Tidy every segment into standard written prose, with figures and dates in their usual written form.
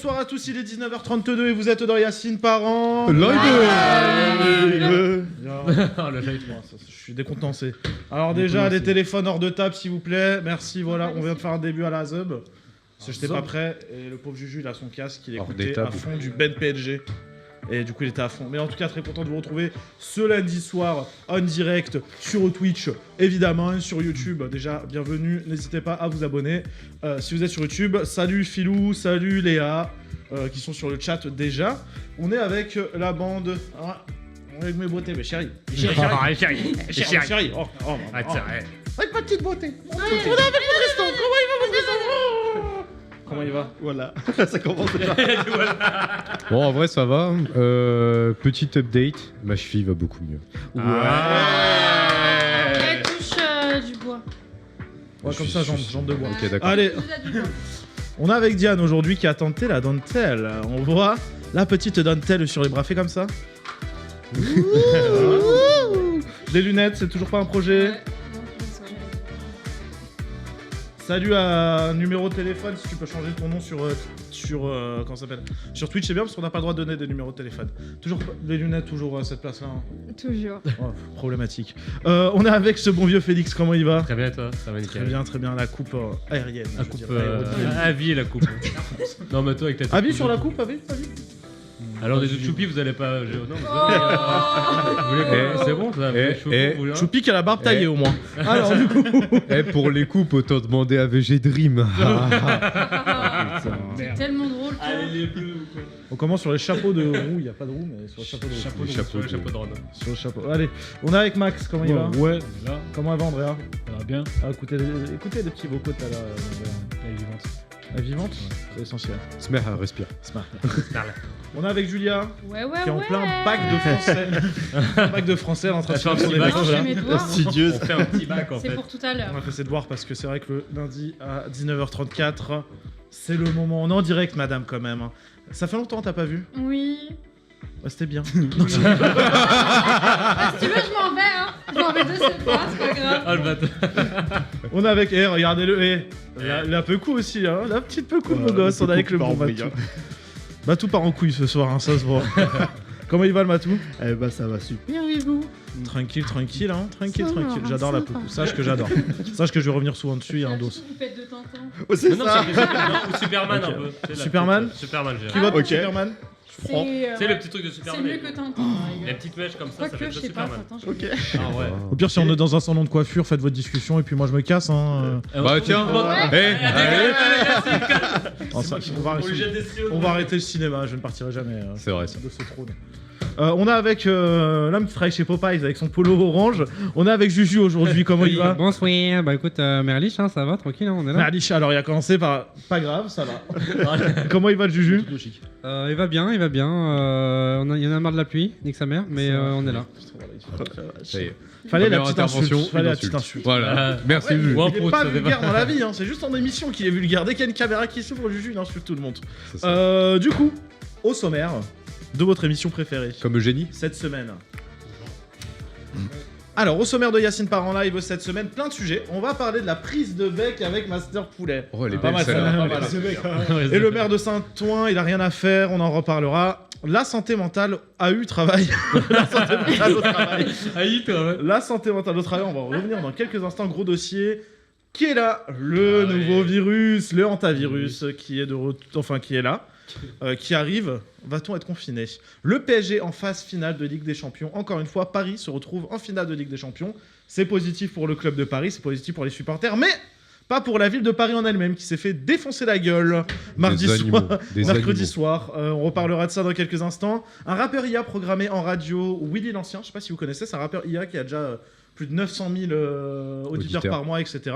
Bonsoir à tous, il est 19h32 et vous êtes dans Yacine Parent. Live. Je suis décontenancé. Alors déjà, les téléphones hors de table, s'il vous plaît. Merci, voilà, on vient de faire un début à la Zub. Parce que j'étais pas prêt et le pauvre Juju, il a son casque, il écoutait à fond du Ben PLG. Et du coup, il était à fond. Mais en tout cas, très content de vous retrouver ce lundi soir en direct sur Twitch, évidemment, sur YouTube. Déjà, bienvenue. N'hésitez pas à vous abonner. Si vous êtes sur YouTube, salut Philou, salut Léa, qui sont sur le chat déjà. On est avec la bande. Ah, avec mes beautés, mais chérie. Chérie. Oh, avec ma petite beauté. On est avec mon Tristan. Comment il va, mon Tristan? Comment il va? Voilà, ça commence déjà. Bon, en vrai, ça va. Petite update, ma cheville va beaucoup mieux. Elle touche du bois. Ouais, comme ça, jambe de bois. Ok, d'accord. Allez, on est avec Diane aujourd'hui qui a tenté la dentelle. On voit la petite dentelle sur les bras, fait comme ça. Les lunettes, c'est toujours pas un projet. Salut à numéro de téléphone, si tu peux changer ton nom sur comment ça s'appelle, sur Twitch, c'est bien parce qu'on n'a pas le droit de donner des numéros de téléphone. Toujours les lunettes, toujours à cette place-là. Hein. Toujours. Oh, problématique. On est avec ce bon vieux Félix, comment il va? Très bien, toi, ça va nickel. Très bien, la coupe aérienne. La coupe à vie, la coupe. Non, mais toi avec ta. Avis sur la coupe, avis. Alors, des Choupi, vous allez pas. Non, c'est bon, ça. Choupi qui a la barbe taillée au moins. Alors, du coup. Pour les coupes, autant demander à VG Dream. C'est tellement drôle. Allez, les bleus ou quoi? On commence sur les chapeaux de roue, il n'y a pas de roue, mais sur le chapeau de roue. Chapeau de drone. Sur le chapeau. Allez, on est avec Max, comment il va? Ouais, là, Comment elle va, Andrea? ça va bien. Ah, écoutez les petits vocaux tout à l'heure. Elle est vivante. La vivante, c'est essentiel. Smert, respire. Smart. On est avec Julia, Ouais. qui est en plein bac de français. bac de français, elle est en train de Elle fait un faire petit des bac. bacs. Je fais mes devoirs. Insidieuse. On fait un petit bac en C'est fait. pour tout à l'heure. On a fait ses devoirs parce que c'est vrai que le lundi à 19h34, c'est le moment. On est en direct, madame, quand même. Ça fait longtemps, t'as pas vu? Oui. Ouais, c'était bien. Si tu veux, je m'en vais, hein. Je m'en vais de cette fois, c'est pas grave. Ah, le bâtard. On est avec, regardez-le, la Pecou aussi, hein, la petite Pecou de beau gosse, on est avec le bon Matou. Matou part en couille ce soir, hein, ça se voit. Comment il va le Matou? Eh bah ça va super et vous? Tranquille, hein, tranquille. Ça va, J'adore la sympa. Pecou, sache que j'adore. Sache que je vais revenir souvent dessus, il y a un dos. Coupette de Tintin. Oh, c'est Non, ça. ou Superman Ok. un peu. C'est la Superman petite- Superman, j'ai. Qui vote pour Ok. Superman? C'est le petit truc de C'est Superman. mieux que Tintin. La petite mèche comme ça, ça fait Quoique, je de sais pas. Superman. Attends, Ok. Ah ouais. Au pire, si on est dans un salon de coiffure, faites votre discussion et puis moi je me casse. Hein. Bah tiens. Oh, ça, on va arrêter le cinéma, je ne partirai jamais C'est vrai, ça. de ce trône. On est avec l'homme qui travaille chez Popeyes avec son polo orange. On est avec Juju aujourd'hui, comment il va? Bonsoir, bah écoute, Merlich, hein, ça va, tranquille, hein, on est là. Merlich, alors il a commencé par pas grave, ça va. Comment il va le Juju? Il va bien, il y en a marre de la pluie, nique sa mère, mais on est là. Ça y est. Fallait la Première petite intervention, insulte. Fallait la une petite insulte. Voilà. Merci, Jules. Ou un Il est prout, pas ça fait vulgaire pas. dans la vie, hein. C'est juste en émission qu'il est vulgaire. Dès qu'il y a une caméra qui s'ouvre, Juju il insulte tout le monde. C'est ça. Du coup, au sommaire de votre émission préférée Comme Eugénie. cette semaine. Alors, au sommaire de Yacine Parent Live cette semaine, plein de sujets. On va parler de la prise de bec avec Master Poulet. Oh, elle est Pas belle mal, celle-là. pas mal. Et le maire de Saint-Ouen, il a rien à faire, on en reparlera. La santé mentale a eu travail. La santé mentale au travail. Aïe, toi, ouais. La santé mentale au travail, on va revenir dans quelques instants. Gros dossier. Qui est là? Le nouveau virus, le hantavirus, qui est qui est là, qui arrive. Va-t-on être confiné? Le PSG en phase finale de Ligue des Champions. Encore une fois, Paris se retrouve en finale de Ligue des Champions. C'est positif pour le club de Paris, c'est positif pour les supporters, mais pas pour la ville de Paris en elle-même, qui s'est fait défoncer la gueule mercredi soir. On reparlera de ça dans quelques instants. Un rappeur IA programmé en radio, Willy l'Ancien, je sais pas si vous connaissez, c'est un rappeur IA qui a déjà plus de 900 000 auditeurs par mois, etc.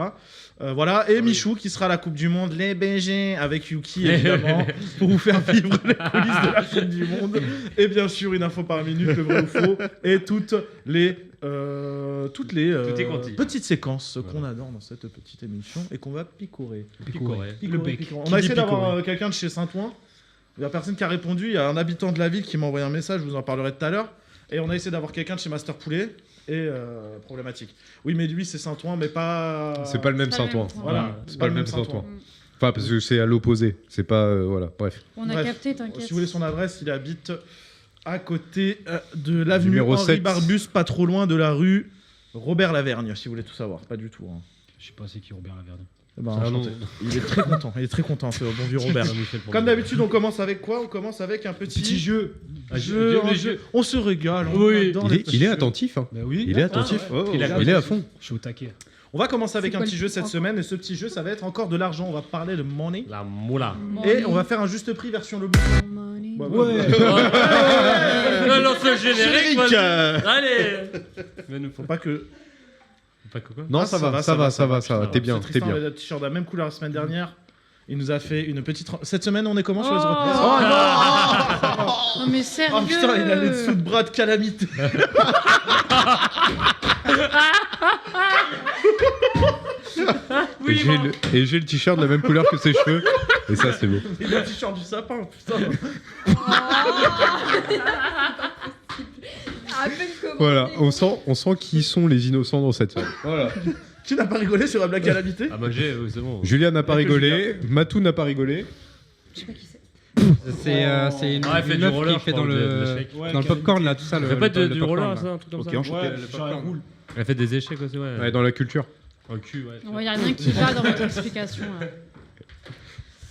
Voilà, et Michou qui sera à la Coupe du Monde, les BG, avec Yuki évidemment, pour vous faire vivre les coulisses de la Coupe du Monde. Et bien sûr, une info par minute, le vrai ou faux, et toutes les petites séquences qu'on adore dans cette petite émission et qu'on va picorer. Le bec. On a essayé d'avoir quelqu'un de chez Saint-Ouen. Il n'y a personne qui a répondu. Il y a un habitant de la ville qui m'a envoyé un message, je vous en parlerai tout à l'heure. Et on a essayé d'avoir quelqu'un de chez Master Poulet. Et problématique. Oui, mais lui, c'est Saint-Ouen, mais pas. C'est pas le même Saint-Ouen. Voilà, C'est pas le même Saint-Ouen. Enfin, parce que c'est à l'opposé. C'est pas. Voilà, bref. On a Bref, capté, t'inquiète. Si vous voulez son adresse, il habite à côté de l'avenue Numéro Henri 7. Barbus, pas trop loin de la rue Robert Lavergne, si vous voulez tout savoir. Pas du tout. Hein. Je sais pas c'est qui Robert Lavergne. Eh ben, Ah non. enchanté. Il est très content. Il est très content, c'est au bon vieux Robert. Comme d'habitude, on commence avec quoi? On commence avec un petit jeu. Ah, jeu. le jeu. On se régale. Oui. Dans Il est attentif. Hein. Bah oui. Il est attentif. ouais. Il a Il est à fond. Je suis au taquet. On va commencer avec C'est un quoi petit le jeu petit cette encore semaine. Et ce petit jeu, ça va être encore de l'argent. On va parler de money. La moula. Et on va faire un juste prix version le bouton. Money. Ouais. Lance le générique, vas-y. Allez. Mais nous Faut pas que. pas quoi. Non, Ah, ça va. T'es bien, Ce t'es Tristan bien. avait le t-shirt de la même couleur la semaine dernière. Il nous a fait une petite. Cette semaine, on est comment sur les Oh. Oh non Non mais sérieux. Oh putain, il a les dessous de bras de calamité. Et j'ai le t-shirt de la même couleur que ses cheveux. Et ça, c'est beau. Il a le t-shirt du sapin, putain. À peine commencé. Voilà, on sent qui sont les innocents dans cette salle. Voilà. Tu n'as pas rigolé sur la blague calamité? Ah bah c'est bon. Julien n'a pas Avec rigolé, Matou n'a pas rigolé. Je sais pas qui c'est. C'est une, Ah, elle fait une du meuf roller, qui fait je dans crois, de le l'échec. dans le popcorn là, tout ça. Elle Le, fait pas le du popcorn, roller, là. ça, un truc comme Ok, ça. enchanté. Ouais, genre elle roule. Elle fait des échecs aussi, ouais. Ouais, dans la culture. Dans le cul, ouais. Ouais, y a rien qui va dans votre explication là.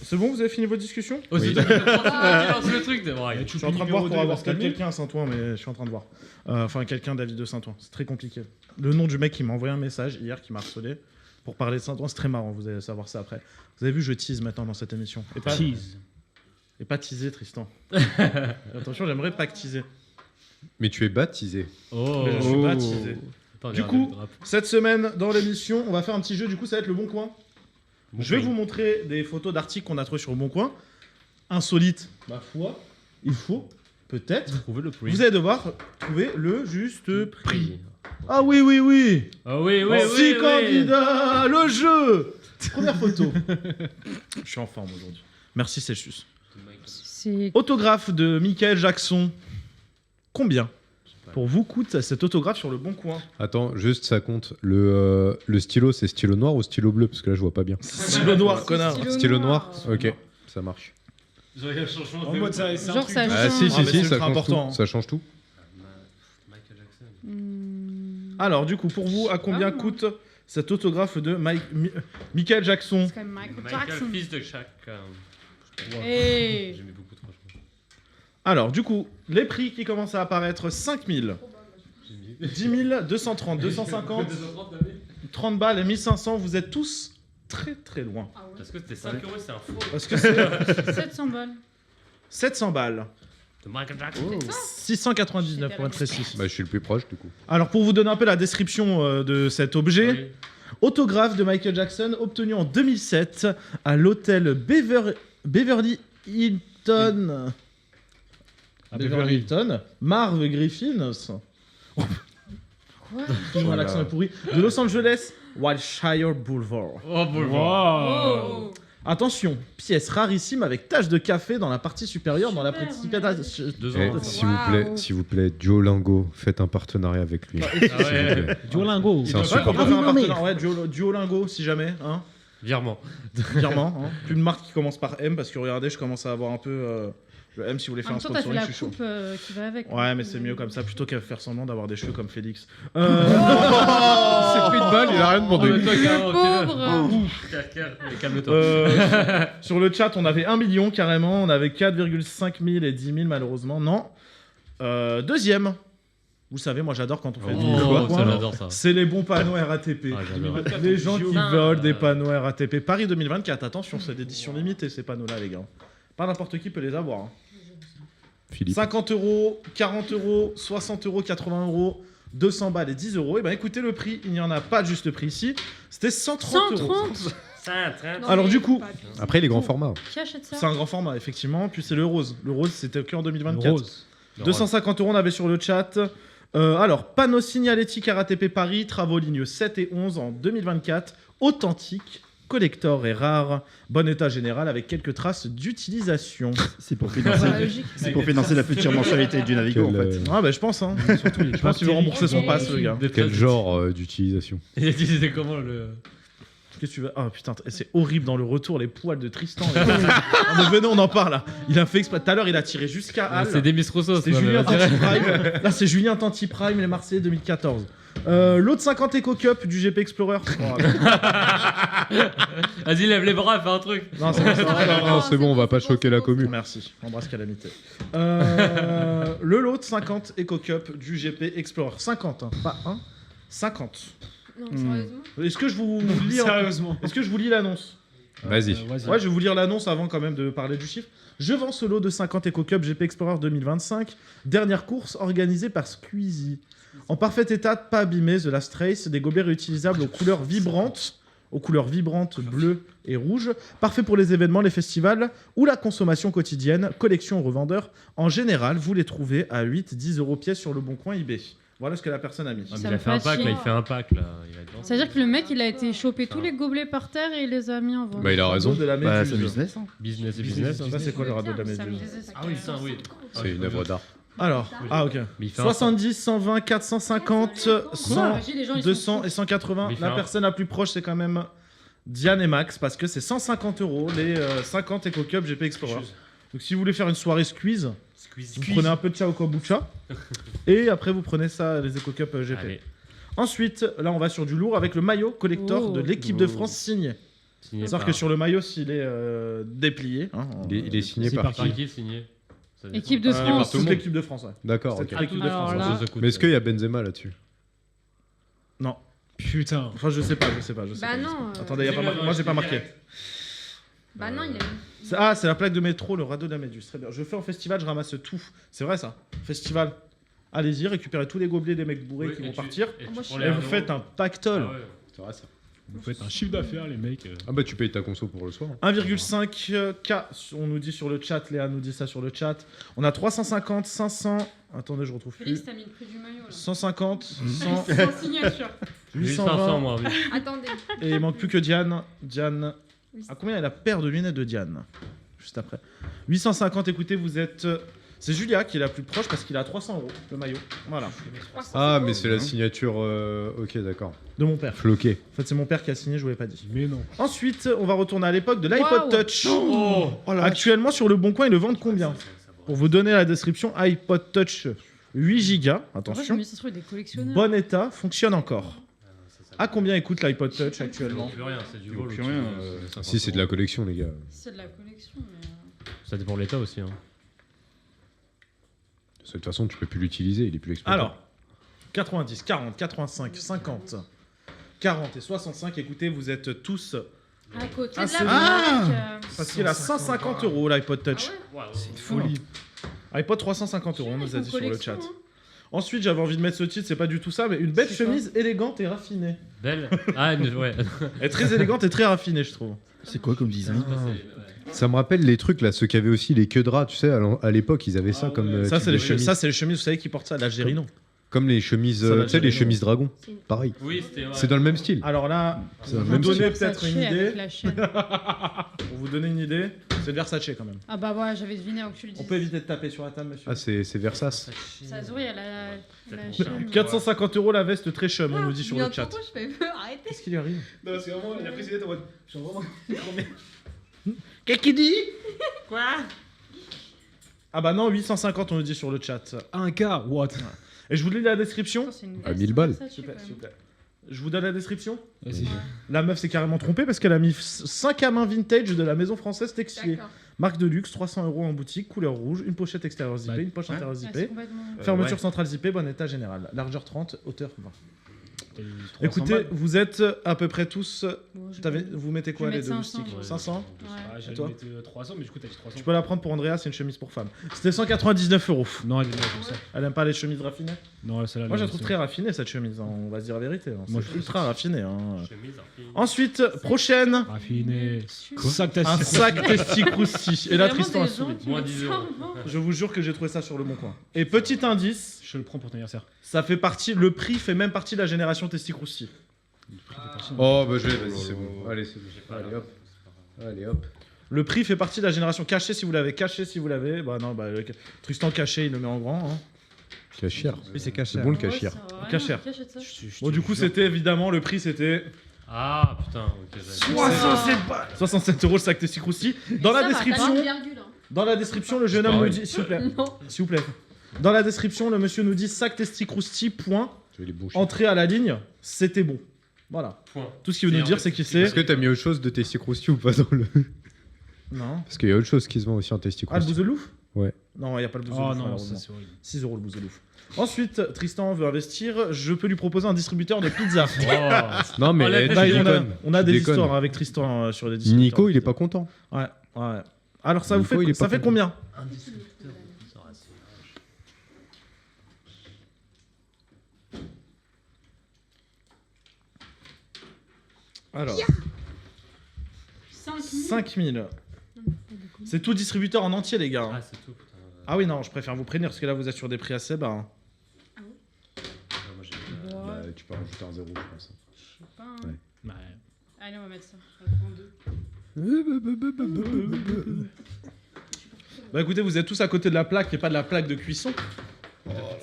C'est bon, vous avez fini vos discussions? Oh, c'est toi qui lance le truc. Je suis en train de voir pour avoir quelqu'un à Saint-Ouen, mais je suis en train de voir. Enfin, quelqu'un David de Saint-Ouen. C'est très compliqué. Le nom du mec qui m'a envoyé un message hier, qui m'a harcelé pour parler de Saint-Ouen, c'est très marrant. Vous allez savoir ça après. Vous avez vu, je tease maintenant dans cette émission. Et pas teaser, Tristan. Attention, j'aimerais pas que teaser. Mais tu es baptisé. Oh. Mais je suis pas teasé. Attends, Du regarde coup, le drap. cette semaine, dans l'émission, on va faire un petit jeu. Du coup, ça va être le Bon Coin. Bon Je vais point. vous montrer des photos d'articles qu'on a trouvés sur le Bon Coin. Insolites, ma foi. Il faut peut-être. Trouver le prix. Vous allez devoir trouver le juste prix. Ah oui, oui, oui. Ah oui, oui, oui. 6 oui. candidats, le jeu. Première photo. Je suis en forme aujourd'hui. Merci Celsius. C'est Autographe de Michael Jackson. Combien pour vous coûte cet autographe sur le Bon Coin? Attends, juste ça compte. Le stylo, c'est stylo noir ou stylo bleu? Parce que là, je vois pas bien. Stylo noir, connard. Stylo noir. Ok, ça marche. En mode ça, c'est un Genre truc ça de- Ah change. si, Ah, si, mais si, c'est ça ultra change important. tout. Ça change tout. Michael Jackson. Alors, du coup, pour vous, à combien Ah. coûte cet autographe de Michael Jackson? C'est quand même Michael Michael, Jackson. fils de Shaq. Hey. J'aimais beaucoup trop, je crois. Alors, du coup, les prix qui commencent à apparaître 5 000, 10 000, 230, 250, 30 balles et 1500. Vous êtes tous très très loin. Parce que c'était 5 euros, c'est un faux. Parce que c'est 700 balles. 700 balles. De Michael Jackson. 699 pour être précis. Bah, je suis le plus proche du coup. Alors, pour vous donner un peu la description de cet objet, Oui. autographe de Michael Jackson obtenu en 2007 à l'hôtel Beverly Hilton. Beverly Hilton, Marv Griffin. Quoi? Excuse-moi, l'accent est pourri. De Los Angeles, Wilshire Boulevard. Oh, bon. Wow. Oh. Attention, pièce rarissime avec tache de café dans la partie supérieure dans la Super, précipitation. 2 Eh, ans. Waouh. s'il vous plaît, Duolingo, faites un partenariat avec lui. Ah S'il vous ouais. plaît. Duolingo. C'est un Ouais, super. on peut faire un partenariat, ouais, Duolingo si jamais, hein. Virement. Virement, hein. Plus de marque qui commence par M parce que regardez, je commence à avoir un peu le M si vous voulez En faire un même temps, t'as fait sponsoring, la je suis chaud. coupe qui va avec. Ouais, mais c'est mieux comme ça plutôt qu'à faire semblant d'avoir des cheveux comme Félix. C'est pris de balle, il a rien demandé. Le pauvre. Calme-toi. Sur le chat, on avait 1 million carrément, on avait 4,5 000 et 10 000 malheureusement. Non. Deuxième. Vous savez, moi j'adore quand on fait du Oh, coin. ça j'adore ça. C'est les bons panneaux RATP. Ah, j'adore. Les gens qui Ah. volent des panneaux RATP. Paris 2024, attention, c'est d'édition limitée ces panneaux-là, les gars. Pas n'importe qui peut les avoir. Hein. Philippe. 50 euros, 40 euros, 60 euros, 80 euros, 200 balles et 10 euros. Et ben écoutez, le prix, il n'y en a pas de juste prix ici. C'était 130 euros. 130. Non, Alors, mais du coup- pas- Après, les grands formats. Qui achète ça? C'est un grand format, effectivement. Puis c'est le rose. Le rose, c'était que en 2024. Rose. 250 euros, on avait sur le chat. Alors, panneau signalétique RATP Paris, travaux lignes 7 et 11 en 2024. Authentique, collector et rare. Bon état général avec quelques traces d'utilisation. C'est pour Bah, financer, logique. c'est pour financer la future mensualité du Navigo en Quel, fait. Ah bah je pense, hein. Je pense qu'il veut rembourser son pass, le gars. Quel genre d'utilisation? Il a utilisé comment le. Qu'est-ce que tu veux? Oh putain, c'est horrible dans le retour, les poils de Tristan. Venez, on en parle là. Il a fait exprès. Tout à l'heure, il a tiré jusqu'à Halle. C'est Demis Roussos. C'est Julien Tanti Prime. Là, c'est Julien Tanti Prime, les Marseillais 2014. L'autre 50 Eco Cup du GP Explorer. Vas-y, lève les bras, fais un truc. Non, c'est bon, Non, c'est bon, on va pas choquer la commune. Merci, embrasse Calamité. Le lot 50 Eco Cup du GP Explorer. 50, hein, pas 1, 50. Non, sérieusement. Est-ce que je vous lis Sérieusement. Est-ce que je vous lis l'annonce? Vas-y. Vas-y. Ouais, je vais vous lire l'annonce avant quand même de parler du chiffre. Je vends ce lot de 50 Eco Cup GP Explorer 2025. Dernière course organisée par Squeezie. En parfait état, pas abîmé, The Last Race, des gobelets réutilisables aux couleurs vibrantes bleues et rouges, parfait pour les événements, les festivals ou la consommation quotidienne, collection aux revendeurs. En général, vous les trouvez à 8-10 € pièce sur le bon coin eBay. Voilà ce que la personne a mis. Ah, mais Ça il a me fait un fait pack là, chier. il fait un pack là. Il a dedans. C'est-à-dire que le mec, il a été choper tous les gobelets par terre et il les a mis en vente. Bah, il a raison. De la Bah, méduse. c'est business. Hein. Business et business. Ça, c'est quoi le radeau de la Ça me méduse? désespère. Ah oui, ça, oui. C'est une œuvre d'art. Alors, ok. Mais il fait un 70, 120, 450, 100, Imagine, les gens, ils sont 200 fous. et 180. Mais il fait La un- personne la plus proche, c'est quand même Diane et Max, parce que c'est 150 € les 50 Eco Cup GP Explorer. Donc si vous voulez faire une soirée squeeze, vous prenez un peu de Ciao Kombucha, et après vous prenez ça, les Eco Cup GP. Allez, Ensuite, là on va sur du lourd avec le maillot collector Oh. de l'équipe de France signé. signé C'est-à-dire que sur le maillot, s'il est déplié, hein, Il est signé C'est par parti. qui? signé. Ça dépend. Équipe de France. toute l'équipe de France, ouais. D'accord, C'est ok. toute l'équipe de Alors France. là- ouais. Mais est-ce qu'il y a Benzema là-dessus? Non. Putain. Enfin, je sais pas. Bah je sais non. pas. Attendez, y a pas moi j'ai pas marqué. Bah non, il a mis. C'est la plaque de métro, le radeau de la Méduse. Très bien. Je fais en festival, je ramasse tout. C'est vrai ça. Festival. Allez-y, récupérez tous les gobelets des mecs bourrés qui vont partir. Moi, je Et vous faites un pactole. C'est vrai ça. Vous faites un chiffre d'affaires, les mecs. Ah bah tu payes ta conso pour le soir. 1,5K, on nous dit sur le chat, Léa nous dit ça sur le chat. On a 350, 500, attendez, je retrouve Félix, plus. t'as mis le prix du maillot là. 150, 100, Sans signature. 1500 820, moi, oui. Attendez. et il manque plus que Diane. Diane, à combien est la paire de lunettes de Diane? Juste après. 850, écoutez, vous êtes... C'est Julia qui est la plus proche parce qu'il a 300 € le maillot. Voilà. Ah mais c'est la signature... Ok d'accord. De mon père. Floqué. En fait, c'est mon père qui a signé, je vous l'ai pas dit. Mais non. Ensuite, on va retourner à l'époque de l'iPod Waouh. Touch. Oh là, Actuellement, sur le Bon Coin, ils le vendent combien? Pour vous donner la description, iPod Touch 8 Go, En fait, je attention, me suis trouvé des collectionneurs. bon état, fonctionne encore. À combien écoute l'iPod Touch Ça actuellement? vaut plus rien, c'est du vaut vol. plus au-dessus rien, de 50 Si c'est de la collection les gars. C'est de la collection, mais. Ça dépend de l'état aussi. Hein. De toute façon tu peux plus l'utiliser, il est plus exploitable. Alors, 90, 40, 85, 50, 40 et 65, écoutez, vous êtes tous À côté Ah, de c'est- la baraque. parce qu'il a 150 € l'iPod Touch. c'est une folie. iPod 350 €, on nous a Ils dit font sur le collection, chat. hein. Ensuite, j'avais envie de mettre ce titre, c'est pas du tout ça, mais une belle C'est quoi chemise élégante et raffinée. Belle. Ah, ouais. Elle est très élégante et très raffinée, je trouve. C'est quoi comme design? Ça me rappelle les trucs là, ceux qui avaient aussi les queues de ras, tu sais, à l'époque ils avaient ça comme Ça, type c'est de les chemise. ça, c'est les chemises, vous savez qui portent ça? L'Algérino. Comme les chemises, Ça, là, tu sais, les j'ai- chemises dragon. C'est une- Pareil. Oui, c'était. C'est dans le même style. Alors là, C'est dans le vous même donnez style. peut-être une Versace avec idée. la chaîne. Pour vous donner une idée, c'est Versace quand même. Ah bah ouais, j'avais deviné avant que tu le dises. On peut éviter de taper sur la table, monsieur. Ah c'est Versace. Ça se voit, il y a la Ça chaîne. 450 € la veste très chum, on nous dit sur le chat. Je fais peur, arrêtez. Qu'est-ce qu'il lui arrive? Non, c'est vraiment, il a pris ses têtes en mode. Je suis vraiment. Qu'est-ce qu'il dit? Quoi? Ah bah non, 850 on nous dit sur le chat. 1K, what? Et je vous lis la description? C'est une À veste 1000 balles. Versace, S'il vous plaît, quand s'il vous même. plaît. Je vous donne la description? Vas-y. La meuf s'est carrément trompée parce qu'elle a mis 5 à main vintage de la maison française Texier. D'accord. Marque de luxe, 300 € en boutique, couleur rouge, une pochette extérieure zippée, Bah, une poche intérieure Ouais, c'est zippée, complètement. fermeture ouais. centrale zippée, bon état général. Largeur 30, hauteur 20. T'as eu 300 Écoutez, balles. vous êtes à peu près tous. Bon, je- Vous mettez quoi Je vais les deux mettre 500, moustiques? ouais. 500? Ouais. Ah, j'allais toi mettre 300, mais du coup, t'as dit 300. Tu peux la prendre pour Andrea, c'est une chemise pour femme. C'était 199 €. Non, elle est bien comme ça. Elle aime pas les chemises raffinées? Non, celle-là. Moi je la elle trouve est- très raffinée cette chemise, hein, on va se dire la vérité. Hein. Moi, C'est je- ultra raffiné. Hein. Chemise, hein. Ensuite, prochaine, Raffiné. Quoi Sac un sac Testicrousti. Et là, Vraiment Tristan a des gens souri. qui Moins mettent 10 ça €. en vente. Je vous jure que j'ai trouvé ça sur le bon coin. Et petit indice, Je le prends pour ton anniversaire. ça fait partie, le prix fait même partie de la génération Testicrousti. Oh bah je l'ai, vas-y c'est bon. Allez c'est bon. Allez hop. Allez hop. Le prix fait partie de la génération caché si vous l'avez, caché si vous l'avez. Bah non, bah, Tristan caché, il le met en grand. Hein. Cachir. Oui, c'est caché. C'est bon le Ouais, cachir. ça va rien, Cachère. cachette ça. Bon, du coup, c'était évidemment, le prix c'était Ah putain, ok. j'avais- 67 euros le sac Testicrousti. Dans la description, hein. dans la description, le jeune homme nous dit, s'il vous plaît, Non. s'il vous plaît. Dans la description, le monsieur nous dit sac Testicrousti, point. Tu veux les bons chiffres. Entrée à la ligne, c'était bon. Voilà. Point. Tout ce qu'il veut nous dire, c'est qu'il sait. Est-ce que t'as mis autre chose de Testicrousti ou pas dans le. Non. Parce qu'il y a autre chose qui se vend aussi en Ah, le Testicrousti. bouzelouf? Ouais. Non, il n'y a pas le Oh bouzelouf. non, malheureusement. c'est horrible. 6 euros le bouzelouf. Ensuite, Tristan veut investir. Je peux lui proposer un distributeur de pizza. Non, mais Oh, la tu vache, Bah, déconnes. on a Tu des déconnes. histoires avec Tristan sur les distributeurs. Nico, de il est pizza. pas content. Ouais, ouais. Alors, ça vous Nico, il fait, est ça pas fait content. combien? Un distributeur de pizza, c'est vache. Alors, 5 5000. C'est tout distributeur en entier, les gars. Ah, c'est tout, putain. Ah oui, non, je préfère vous prévenir parce que là, vous êtes sur des prix assez bas. hein. Ah, moi, j'ai- Bah, tu peux rajouter un 0, je pense. Ouais. Bah, Allez, on va mettre ça. On va prendre 2. Bah écoutez, vous êtes tous à côté de la plaque et pas de la plaque de cuisson. D'accord.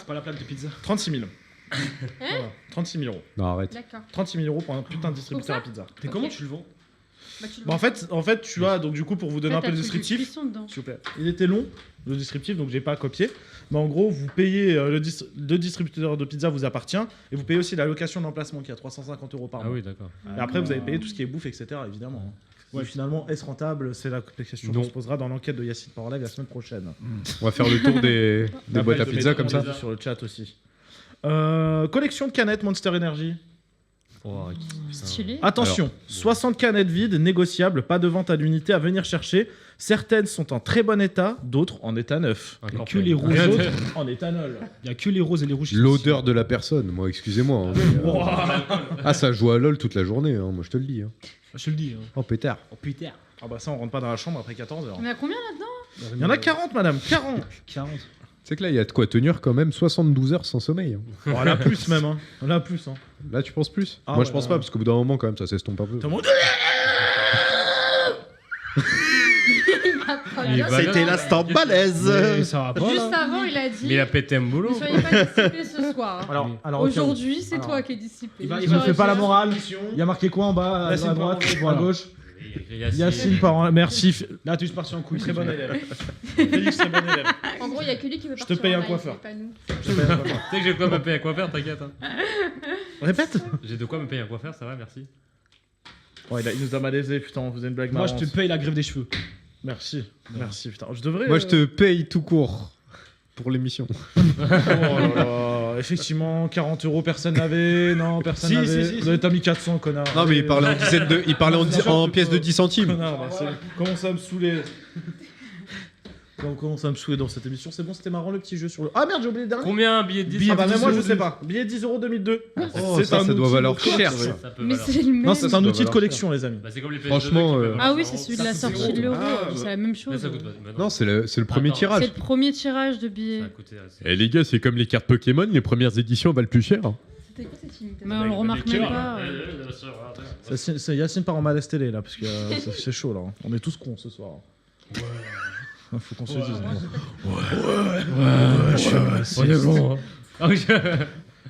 pas la plaque de pizza. 36 000. Voilà, 36 000 euros. Non, arrête. D'accord. 36 000 euros pour un putain de distributeur à Pour pizza. Et Ok. comment tu le vends? Bah, tu le Bah, vends. en fait, tu as, donc du coup, pour vous donner un peu le descriptif, Cuisson dedans. s'il vous plaît. Il était long, le descriptif, donc j'ai pas copié. Mais en gros, vous payez, le distributeur de pizza vous appartient, et vous payez aussi la location d'emplacement qui est à 350 euros par Ah mois. oui, d'accord. Et après, vous avez payé tout ce qui est bouffe, etc., évidemment. Ouais. Et finalement, est-ce rentable? C'est la question qu'on Non. se posera dans l'enquête de Yacine Parlive la semaine prochaine. On va faire le tour des boîtes à de pizza mettre comme on ça. les a sur le chat aussi. Collection de canettes Monster Energy. Oh, Stylé. Attention, 60 canettes vides, négociables, pas de vente à l'unité à venir chercher. Certaines sont en très bon état, d'autres en état neuf. encore que plein. les rouges. Les autres en éthanol. Il y a que les roses et les rouges. qui sont L'odeur de la personne, moi, excusez-moi. hein, mais, Ah, ça joue à LoL toute la journée, hein, moi je te le dis. hein. ici. Je te le dis. Hein. Oh pétard. Oh putain. Ah bah ça, on rentre pas dans la chambre après 14 heures. On a combien là-dedans? Il y en a 40, madame, 40. 40. C'est que là, il y a de quoi tenir quand même 72 heures sans sommeil. hein. Bon, elle a plus même, hein. Elle a plus, hein. Là, tu penses plus Ah Moi, ouais, je pense ouais. pas, parce qu'au bout d'un moment, quand même, ça s'estompe un peu. Tout le monde- C'était l'instant balèze. Mais ça va pas. Juste là. avant, il a dit Mais il a pété un boulot. ne soyez pas dissipés ce soir. Alors, Aujourd'hui, c'est Alors. toi qui es dissipé. Il va- il me fait pas la morale. morale. Il y a marqué quoi en bas, Yacine à droite, Parent, à voilà. gauche? Yacine. Yacine Parent, merci. Là, tu es parti en couille. Très bon élève. Félix, très bon élève. En gros, il y a que lui qui veut Je te partir paye en un live, coiffeur. mais pas nous. Tu sais que j'ai de quoi me payer un coiffeur, t'inquiète. hein. Répète. J'ai de quoi me payer un coiffeur, ça va, merci. Oh, il nous a malaisé, putain, on faisait une blague Moi, marrante. je te paye la grève des cheveux. Merci, merci, putain. Je devrais. Moi, je te paye tout court pour l'émission. Oh là là, effectivement, 40 euros, personne n'avait. Non, personne Si, n'avait. si, si, Vous avez mis 400, connard. Non, mais il parlait en dizaines de... il parlait en pièces de 10 centimes. Connard, bah, commence à me saouler. On commence à me saouler dans cette émission. C'est bon, c'était marrant le petit jeu sur le. Ah merde, j'ai oublié le dernier. Combien un billet de 10 Ah bah, mais moi, je sais pas. Billet 10 euros 2002. Oh, ça doit outil valoir de cher, collection. ça. Ça peut Mais valoir. c'est le même. Non, c'est un doit outil de valoir collection, les amis. Bah, c'est comme les Franchement, Ah oui, c'est celui de la Ça coûte sortie de zéro. l'euro. Ah, C'est la même Mais chose. ça coûte pas. bah Non, c'est le premier Attends. tirage. C'est le premier tirage de billets. Ça a coûté assez. Eh les gars, c'est comme les cartes Pokémon, les premières éditions valent plus cher. C'était quoi cette imitation? Bah, Mais on le remarque même pas. C'est Yacine par en malaise télé là, parce que c'est chaud là. On est tous cons ce soir. Ouais. Faut qu'on se dise. On est bon. Ah oui,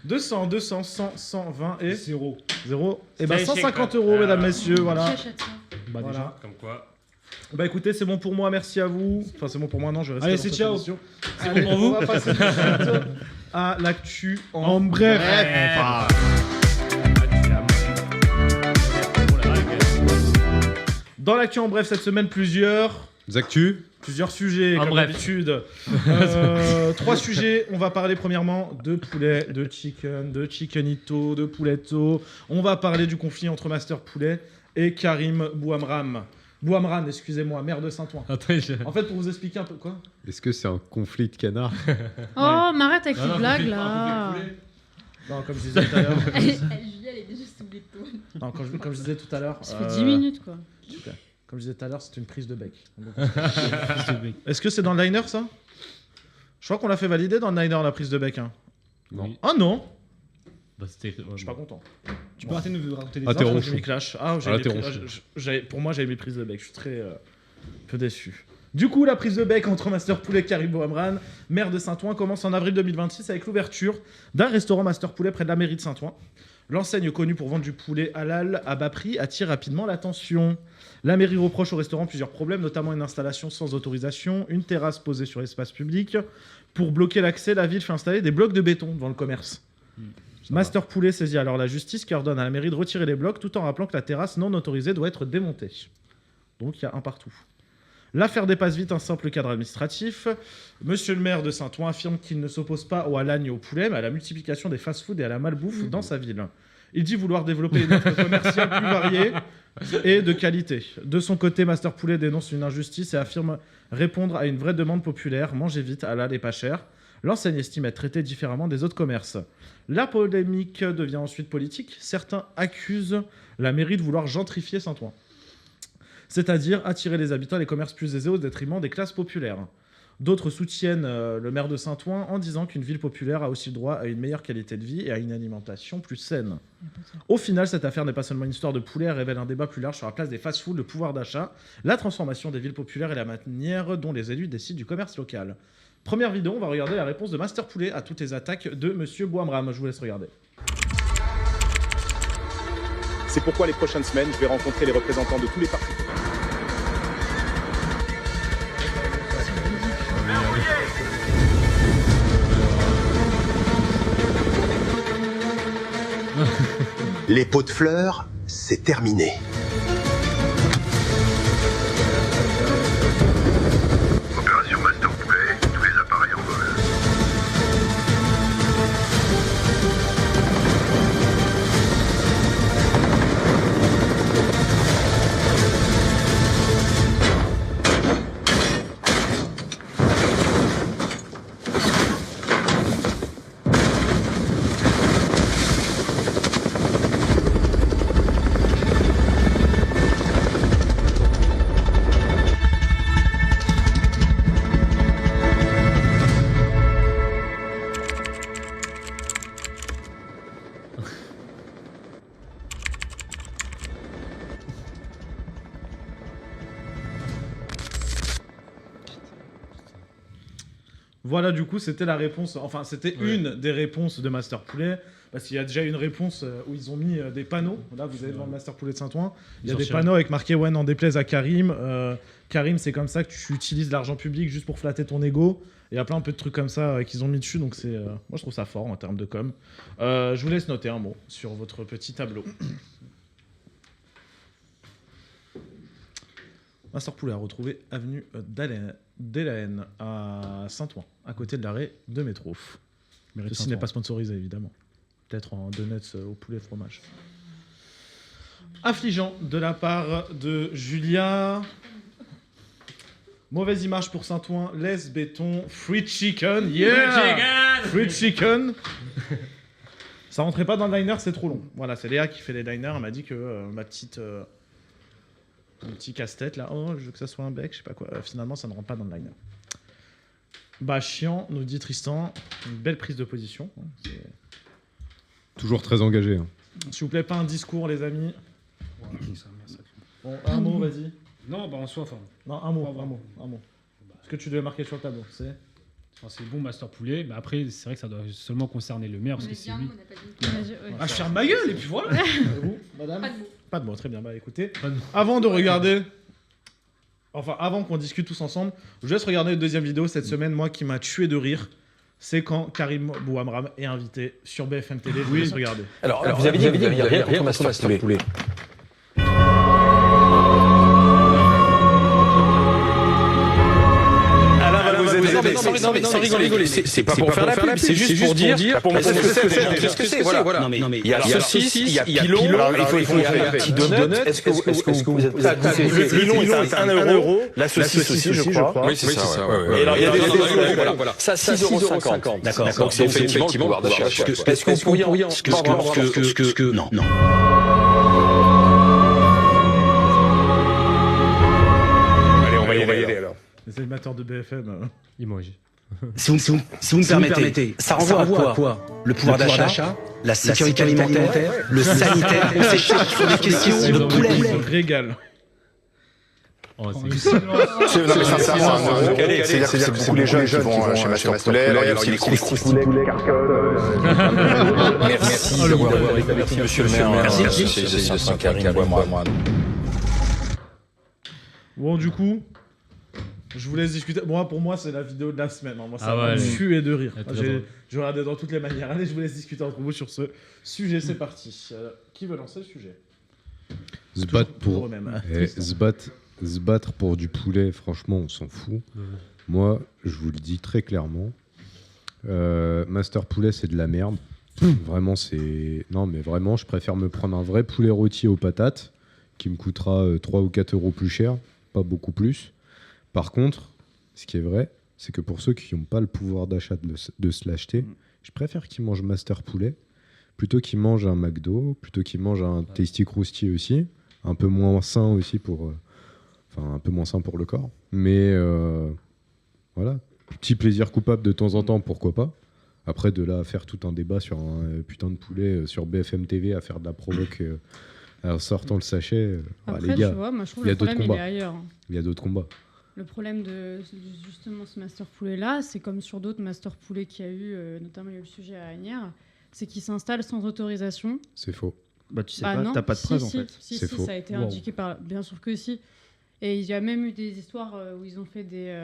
200, 200, 100, 120 et 0. 0. Et bah C'est 150 échec, euros, quoi. mesdames, messieurs, voilà. J'achète ça. Bah, Voilà. déjà. Comme quoi. Bah écoutez, c'est bon pour moi, merci à vous. Enfin, c'est bon pour moi, non, je reste Allez, dans c'est cette ciao. émission. C'est bon pour vous On va passer tout de suite à l'actu en bref. Dans l'actu en bref cette semaine, plusieurs sujets, En comme bref. d'habitude. 3 sujets. On va parler premièrement de poulet, de chickenito, de pouletto. On va parler du conflit entre Master Poulet et Karim Bouamran. Bouamran, excusez-moi, maire de Saint-Ouen. Attends, En fait, pour vous expliquer un peu quoi. Est-ce que c'est un conflit de canards? Oh, m'arrête avec les blagues là. Non, comme je disais tout à l'heure. Julie, elle est déjà sous les taux. Non, comme je disais tout à l'heure. Ça fait 10 minutes quoi. Super. Comme je disais tout à l'heure, c'est une prise de bec. Est-ce que c'est dans le liner ça? Je crois qu'on l'a fait valider dans le liner la prise de bec. Hein. Non. Oui. Ah non, Bah, c'était. je suis pas content. Tu peux arrêter de nous raconter des Ah, t'es histoires. ronchon. J'ai mis clash. Ah, Ah, t'es pour moi, j'avais mis prise de bec. Je suis très peu déçu. Du coup, la prise de bec entre Master Poulet et Karim Bouamran, maire de Saint-Ouen, commence en avril 2026 avec l'ouverture d'un restaurant Master Poulet près de la mairie de Saint-Ouen. L'enseigne connue pour vendre du poulet halal à bas prix attire rapidement l'attention. La mairie reproche au restaurant plusieurs problèmes, notamment une installation sans autorisation, une terrasse posée sur l'espace public. Pour bloquer l'accès, la ville fait installer des blocs de béton devant le commerce. Master Poulet saisit alors la justice qui ordonne à la mairie de retirer les blocs tout en rappelant que la terrasse non autorisée doit être démontée. Donc il y a un partout. L'affaire dépasse vite un simple cadre administratif. Monsieur le maire de Saint-Ouen affirme qu'il ne s'oppose pas au halal ni au poulet, mais à la multiplication des fast-food et à la malbouffe dans sa ville. Il dit vouloir développer une offre commerciale plus variée et de qualité. De son côté, Master Poulet dénonce une injustice et affirme répondre à une vraie demande populaire, mangez vite, halal et pas cher. L'enseigne estime être traitée différemment des autres commerces. La polémique devient ensuite politique. Certains accusent la mairie de vouloir gentrifier Saint-Ouen, c'est-à-dire attirer les habitants des commerces plus aisés au détriment des classes populaires. D'autres soutiennent le maire de Saint-Ouen en disant qu'une ville populaire a aussi le droit à une meilleure qualité de vie et à une alimentation plus saine. Au final, cette affaire n'est pas seulement une histoire de poulet, elle révèle un débat plus large sur la place des fast-foods, le pouvoir d'achat, la transformation des villes populaires et la manière dont les élus décident du commerce local. Première vidéo, on va regarder la réponse de Master Poulet à toutes les attaques de Monsieur Bouamran. Je vous laisse regarder. C'est pourquoi les prochaines semaines, je vais rencontrer les représentants de tous les partis. Les pots de fleurs, c'est terminé. Opération Master Poulet, tous les appareils en vol. Voilà, du coup, c'était la réponse. Enfin, c'était une des réponses de Master Poulet. Parce qu'il y a déjà une réponse où ils ont mis des panneaux. Là, vous allez devant le Master Poulet de Saint-Ouen. Il y a des panneaux avec marqué ouais, n'en déplaise à Karim. Karim, c'est comme ça que tu utilises l'argent public juste pour flatter ton ego. Il y a plein de trucs comme ça qu'ils ont mis dessus. Donc, c'est, moi, je trouve ça fort en termes de com. Je vous laisse noter un mot sur votre petit tableau. Master Poulet a retrouvé avenue d'Elaine à Saint-Ouen, à côté de l'arrêt de métro. Ceci n'est pas sponsorisé, évidemment. Peut-être en donuts au poulet fromage. Affligeant de la part de Julia. Mauvaise image pour Saint-Ouen. Laisse béton. Free chicken. Yeah! Free chicken. Ça rentrait pas dans le liner, c'est trop long. Voilà, c'est Léa qui fait les liners. Elle m'a dit que ma petite... mon petit casse-tête là, oh je veux que ça soit un bec, je sais pas quoi. Finalement ça ne rentre pas dans le liner. Bah chiant, nous dit Tristan. Une belle prise de position. Toujours très engagé. Hein. S'il vous plaît, pas un discours les amis. Bon, un mot, vas-y. Non, bah en soi, enfin. Non, un mot. Ce que tu devais marquer sur le tableau, c'est... Enfin, c'est bon Master Poulet, mais après c'est vrai que ça doit seulement concerner le maire parce que c'est lui. Ah je ferme ma gueule et puis voilà. Vous, madame. Pas de mots, très bien. Bah écoutez, avant de regarder... Enfin, avant qu'on discute tous ensemble, je vous laisse regarder une deuxième vidéo cette semaine, moi, qui m'a tué de rire. C'est quand Karim Bouamran est invité sur BFM TV. Je vous laisse regarder. Alors vous avez dit qu'il n'y a rien contre Master Poulet. Non mais sans rigoler, c'est pas pour faire la pub, c'est juste pour dire ce que c'est, voilà. Non mais il y a saucisse, il y a pilon, il faut y a petit donut. Est-ce que vous êtes le pilon est à 1 €, la saucisse aussi je crois. Oui, c'est ça. Et alors il y a des euros, voilà. Ça 6,50 €. D'accord. Donc c'est effectivement le pouvoir d'achat. Est-ce qu'on pourrait non. Allez, on va y aller alors. Les animateurs de BFM. Si vous me permettez, ça renvoie à quoi? Le pouvoir d'achat, la sécurité alimentaire, le sanitaire. On s'échange sur des questions de poulet. Régale. Oh, Quand c'est- le silence- Non, mais sincèrement, c'est-à-dire que c'est beaucoup les jeunes qui vont chez Master Poulet. Alors, il y a aussi les croustillés. Merci d'avoir été avec nous, monsieur le maire. Merci, c'est Saint-Karim, moi. Bon, du coup, je vous laisse discuter. Moi, pour moi, c'est la vidéo de la semaine. Moi, ça Ah m'a ouais, tué de rire. Elle est très drôle. Je vais regarder dans toutes les manières. Allez, je vous laisse discuter entre vous sur ce sujet. C'est parti. Qui veut lancer le sujet? Se battre Toujours pour... le même. Eh, se battre pour du poulet, franchement, on s'en fout. Moi, je vous le dis très clairement. Master Poulet, c'est de la merde. Vraiment, c'est... Non, mais vraiment, je préfère me prendre un vrai poulet rôti aux patates qui me coûtera 3 ou 4 euros plus cher, pas beaucoup plus. Par contre, ce qui est vrai, c'est que pour ceux qui n'ont pas le pouvoir d'achat de se l'acheter, je préfère qu'ils mangent Master Poulet plutôt qu'ils mangent un McDo, plutôt qu'ils mangent un Tasty Krusty aussi, un peu moins sain aussi pour... Enfin, un peu moins sain pour le corps. Mais voilà, petit plaisir coupable de temps en temps, pourquoi pas. Après, de là à faire tout un débat sur un putain de poulet sur BFM TV, à faire de la provoque en sortant le sachet. Après, les gars, tu vois, moi je trouve il y a le problème, d'autres il combats. est ailleurs. Il y a d'autres combats. Le problème de justement ce Master Poulet là, c'est comme sur d'autres Master Poulet qu'il y a eu, notamment il y a eu le sujet à Agnières, c'est qu'ils s'installent sans autorisation. C'est faux. Bah, tu sais Bah pas, non, t'as pas de si, preuve en si, fait. Si, C'est si, faux. ça a été Wow. indiqué par... Bien sûr que si. Et il y a même eu des histoires où ils ont fait des...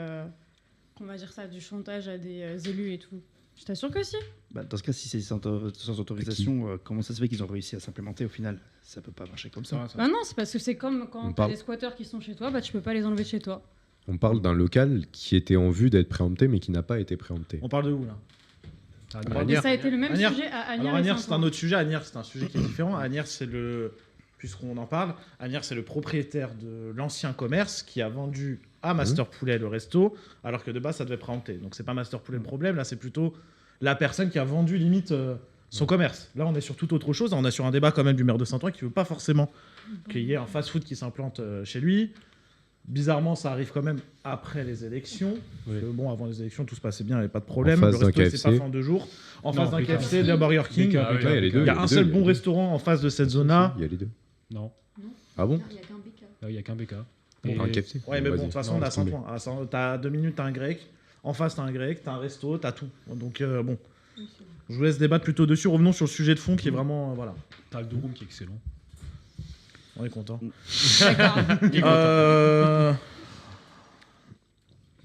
on va dire ça, du chantage à des élus et tout. Je t'assure que si. Bah, dans ce cas, si c'est sans autorisation, comment ça se fait qu'ils ont réussi à s'implémenter au final? Ça peut pas marcher comme ça. Bah non, c'est parce que c'est comme On quand t'as parle- des squatteurs qui sont chez toi, bah tu peux pas les enlever de chez toi. On parle d'un local qui était en vue d'être préempté, mais qui n'a pas été préempté. On parle de où, là? Et ça a été le même Agnières. sujet à Agnières. Alors, et Agnières, c'est un Saint-Ouen. autre sujet. Agnières, c'est un sujet qui est différent. Agnières, c'est le... Puisqu'on en parle, Agnières, c'est le propriétaire de l'ancien commerce qui a vendu à Master Poulet le resto, alors que de base, ça devait préempter. Donc, c'est pas Master Poulet le problème. Là, c'est plutôt la personne qui a vendu, limite, son commerce. Là, on est sur tout autre chose. On est sur un débat, quand même, du maire de Saint-Ouen qui veut pas forcément qu'il y ait un fast-food qui s'implante chez lui. Bizarrement, ça arrive quand même après les élections. Parce que, bon, avant les élections, tout se passait bien, il n'y avait pas de problème. En Le face d'un resto, c'est KFC. pas fait en 2 jours. En face d'un BK. KFC, de Burger King. BK. Ah ouais, il y a les deux. Il y a un seul il y a bon les deux. restaurant en face de cette zone-là. Il y a les deux. Non, Ah bon? il n'y a qu'un BK. Bon, Et- un KFC. Ouais, mais bon, de Vas-y. toute façon, Non, on a laisse tomber. Saint-Ouen. T'as 2 minutes, t'as un grec. En face, t'as un grec, t'as un resto, t'as tout. Donc, bon. Je vous laisse débattre plutôt dessus. Revenons sur le sujet de fond qui est vraiment. Voilà. T'as le Durum qui est excellent. On est content. D'accord.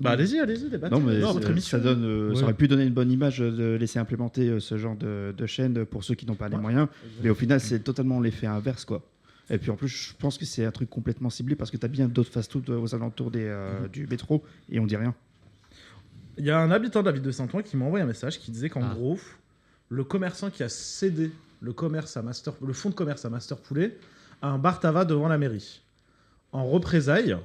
Bah, allez-y, débattez. Non, mais votre émission. ça donne, ça aurait pu donner une bonne image de laisser implémenter ce genre de chaîne pour ceux qui n'ont pas les moyens. Mais au final, c'est totalement l'effet inverse, quoi. Et puis en plus, je pense que c'est un truc complètement ciblé parce que tu as bien d'autres fast-food aux alentours du métro et on dit rien. Il y a un habitant de la ville de Saint-Ouen qui m'a envoyé un message qui disait qu'en Ah. gros, le commerçant qui a cédé le fonds de commerce à Master Poulet a un bar tabac devant la mairie. En représailles,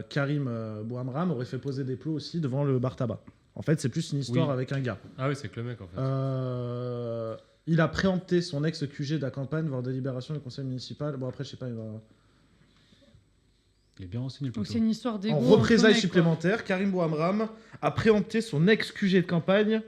Karim Bouhamram aurait fait poser des plots aussi devant le bar tabac. En fait, c'est plus une histoire Oui. avec un gars. Ah oui, c'est que le mec en fait. Il a préempté son ex-QG de la campagne, voire délibération du conseil municipal. Bon, après, je sais pas, il va... Il est bien renseigné le Donc poteau. c'est une histoire d'égo. En entre représailles mecs, quoi. supplémentaires, Karim Bouhamram a préempté son ex-QG de campagne,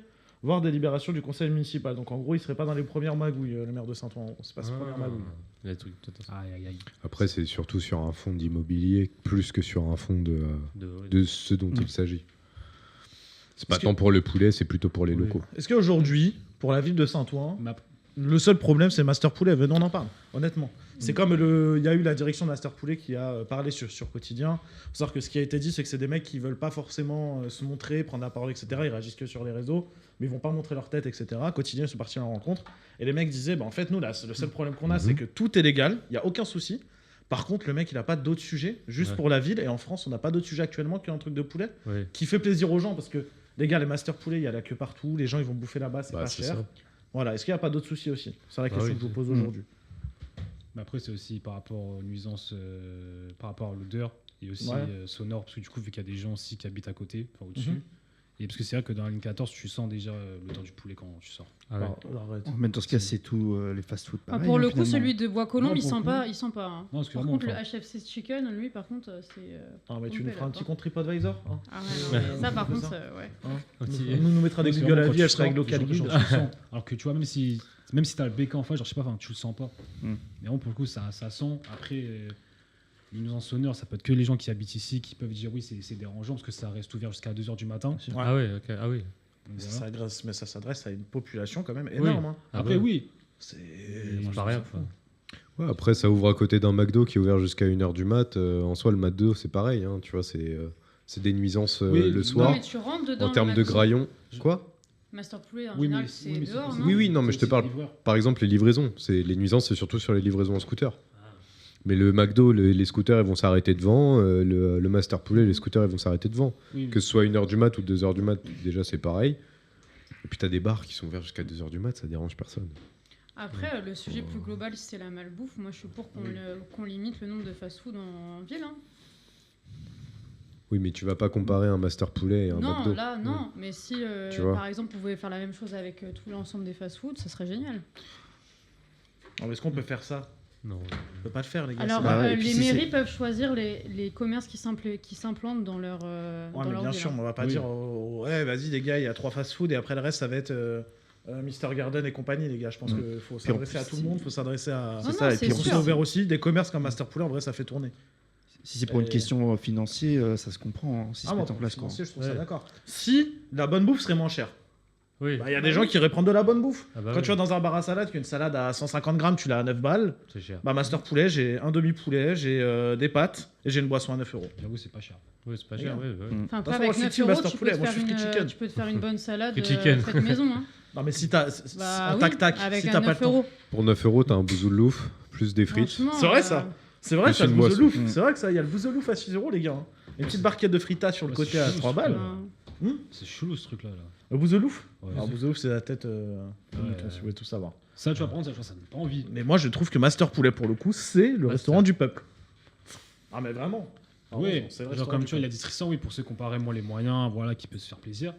voire délibération du conseil municipal. Donc en gros, il serait pas dans les premières magouilles, le maire de Saint-Ouen. C'est pas ses premières magouilles. Les trucs tout à fait. Aïe, aïe, aïe. Après, c'est surtout sur un fonds d'immobilier plus que sur un fonds de ce dont il s'agit. C'est pas Est-ce tant pour le poulet, c'est plutôt pour les Oui. locaux. Est-ce qu'aujourd'hui, pour la ville de Saint-Ouen, Ma- le seul problème, c'est Master Poulet? Venons, on en parle, honnêtement. C'est comme il y a eu la direction de Master Poulet qui a parlé sur Quotidien. Il faut savoir que ce qui a été dit, c'est que c'est des mecs qui veulent pas forcément se montrer, prendre la parole, etc. Ils réagissent que sur les réseaux, mais ils vont pas montrer leur tête, etc. Quotidien, ils sont partis à la rencontre. Et les mecs disaient, bah, en fait, nous, là, le seul problème qu'on a, c'est que tout est légal, il y a aucun souci. Par contre, le mec, il a pas d'autres sujets, juste Ouais. pour la ville. Et en France, on n'a pas d'autres sujets actuellement qu'un truc de poulet Oui. qui fait plaisir aux gens parce que, les gars, les Master Poulet, il y a la queue partout, les gens, ils vont bouffer là-bas, c'est Bah, pas c'est cher. ça. Voilà, est-ce qu'il n'y a pas d'autres soucis aussi? C'est la Bah question oui, que je vous c'est- pose aujourd'hui. Mais après, c'est aussi par rapport aux nuisances, par rapport à l'odeur et aussi Ouais. sonore, parce que du coup, vu qu'il y a des gens aussi qui habitent à côté, enfin au-dessus, Mhm. et parce que c'est vrai que dans la ligne 14, tu sens déjà l'odeur du poulet quand tu sors. Ah ouais. Alors, arrête. Mais dans ce cas, c'est tout les fast-food. Ah, pareil, pour hein, le coup, finalement. celui de Bois-Colombes, Non, il pour sent le pas. coup- Il sent pas. hein. Non, Par excuse-moi, contre, le enfin, HFC Chicken, lui, par contre, c'est. Ah, mais tu on nous fait feras un là, petit quoi. compte TripAdvisor hein Ah ouais, non, mais ça, par C'est contre, ça. ouais. Hein petit- nous mettra des parce que Google à vraiment, vie, quand elle tu sera avec sors, Local genre, Guide. tu le sens. Alors que tu vois, même si t'as le BK en face, genre je sais pas, enfin, tu le sens pas. Mm. Mais bon, pour le coup, ça sent. Après, les nuisances sonores, ça peut être que les gens qui habitent ici qui peuvent dire oui, c'est dérangeant parce que ça reste ouvert jusqu'à 2h du matin. Ah ouais, ok. Ah oui. Donc, Ça voilà. s'adresse à une population quand même énorme. Hein. Après, oui. C'est pas rien. Quoi. Ouais, après, ça ouvre à côté d'un McDo qui est ouvert jusqu'à 1h du mat. En soi, le McDo, c'est pareil. Hein, tu vois, c'est des nuisances Oui, le soir. Non, mais tu rentres dedans. En termes de graillons. Quoi? Master Poulet, en Oui, général, mais c'est c'est- dehors, c'est- non Oui, non, mais je te C'est parle. les livreurs. Par exemple, les livraisons. Les nuisances, c'est surtout sur les livraisons en scooter. Mais le McDo, les scooters, ils vont s'arrêter devant. Le Master Poulet, les scooters, ils vont s'arrêter devant. Oui, Que ce soit 1h du mat ou 2h du mat, déjà, c'est pareil. Et puis, t'as des bars qui sont ouverts jusqu'à 2h du mat, ça dérange personne. Après, le sujet plus global, c'est la malbouffe. Moi, je suis pour qu'on limite le nombre de fast-food en ville. Hein. Oui, mais tu vas pas comparer un Master Poulet et un Non, McDo. là, non. Mais si, Tu vois. par exemple, vous pouvez faire la même chose avec tout l'ensemble des fast-food, ça serait génial. Alors, est-ce qu'on peut faire ça? Non. On peut pas le faire, les gars. Alors, Bah ouais, et puis les si mairies c'est- peuvent choisir les commerces qui s'implantent dans leur, Ouais, dans mais leur bien ville, sûr, hein. mais on va pas Oui. dire ouais, vas-y les gars, il y a 3 fast-food et après le reste ça va être Mr Garden et compagnie, les gars. Je pense qu'il faut Puis en s'adresser à plus, tout le monde, faut s'adresser à. Non, ça, et non, puis c'est en On plus, s'est sûr. ouvert aussi des commerces comme Master Poulet, en vrai ça fait tourner. Si c'est pour une question financière, ça se comprend. Si Ah, se moi, met en pour place, le quoi. financier, je trouve Ouais. ça d'accord. Si la bonne bouffe serait moins chère, Oui. il y a des gens qui iraient prendre de la bonne bouffe. Ah bah Quand oui. tu vas dans un bar à salade, qu'une salade à 150 grammes, tu l'as à 9 balles. C'est cher. Bah, Master Poulet, j'ai un demi-poulet, j'ai des pâtes et j'ai une boisson à 9 euros. J'avoue, c'est pas cher. Oui, c'est pas cher. Regarde. Oui, oui. Mm. Enfin, De toute après, façon, avec moi, je suis 9 team euros, Master Poulet, moi, je suis free chicken. tu peux te faire une bonne salade Free chicken. faite maison. Hein. Non, mais si t'as. Bah, en oui, tac-tac, avec si un t'as pas 9 le temps. euros. Pour 9 euros, t'as un bouzoulouf, plus des frites. Franchement, C'est vrai, ça. C'est vrai, Plus ça, le une boisson. bouzoulouf. Mm. C'est vrai que ça, il y a le bouzoulouf à 6 euros, les gars. Hein. Une petite barquette de fritas sur le Ouais, côté c'est à chaud, 3 ce balles. truc-là. C'est chelou ce truc-là. Là. Le bouzoulouf Ouais. Alors, bouzoulouf, c'est la tête. Ouais. Si vous voulez tout savoir. Ça, tu vas prendre, ça donne pas envie. Mais moi, je trouve que Master Poulet, pour le coup, c'est le restaurant du peuple. Ah, mais vraiment. Oui, c'est le genre restaurant comme du tu vois, il a peuple. dit Tristan, oui, pour ceux qui ont pas vraiment les moyens, voilà, qui peuvent se faire plaisir.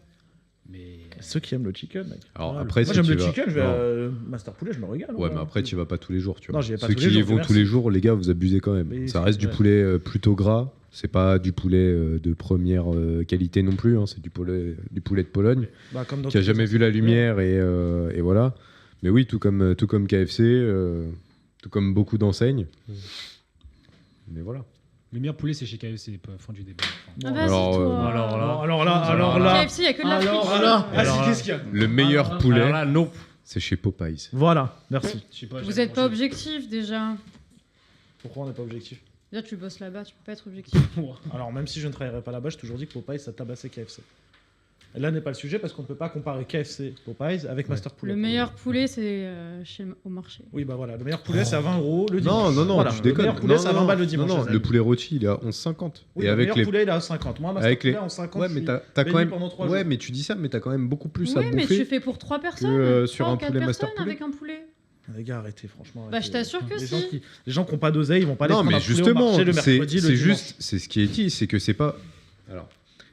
Mais Ceux qui aiment le chicken, mec. Alors Voilà, après, moi, si j'aime tu le vas- chicken, je vais Non. à Master Poulet, je me régale. Ouais, hein. mais après, tu vas pas tous les jours, tu vois. Non, j'y vais pas Ceux tous les qui y jours, vont Dieu tous les merci. jours, les gars, vous abusez quand même. Mais ça reste du ouais. poulet plutôt gras. C'est pas du poulet de première qualité non plus. Hein. C'est du poulet de Pologne Bah, comme dans qui a tous les jamais vu la autres. lumière et voilà. Mais oui, tout comme KFC, tout comme beaucoup d'enseignes. Mais voilà. le meilleur poulet, c'est chez KFC, fin du débat. Ah, vas-y, Alors, toi. Alors là. KFC, il y a que de la frite. Alors, Alors, qu'est-ce qu'il y a Le meilleur poulet, Alors là, non. c'est chez Popeyes. Voilà, merci. Je sais pas, Vous j'avais êtes pas mangé- objectif déjà. Pourquoi on n'est pas objectif? Déjà, tu bosses là-bas, tu peux pas être objectif. Alors, même si je ne travaillerai pas là-bas, j'ai toujours dit que Popeyes, ça tabassait KFC. Et là n'est pas le sujet parce qu'on ne peut pas comparer KFC Popeyes avec Master Poulet. Le meilleur poulet, c'est au marché. Oui, bah voilà, le meilleur poulet, c'est à 20 euros le dimanche. Non, Voilà, tu Le déconnes. meilleur poulet, Non, c'est à non, 20 balles le dimanche. Non, les non, amis. le poulet rôti, il est à 11,50. Oui, et le avec meilleur les. poulet, il est à 50. Moi, Master Avec Poulet, les- en 50. Ouais, je mais suis t'as béni quand même. pendant 3 Ouais, jours. mais tu dis ça, mais t'as quand même beaucoup plus à Oui, mais tu bouffer. fais pour 3 personnes. sur 3 un ou 4 poulet Master personnes Poulet. avec un poulet. Les gars, arrêtez, franchement. Bah, je t'assure que les si. gens qui n'ont pas d'oseille, ils vont pas aller Non, prendre mais un poulet au justement, marché le c'est mercredi, le c'est dimanche. juste, c'est ce qui est dit, c'est que c'est pas. Alors,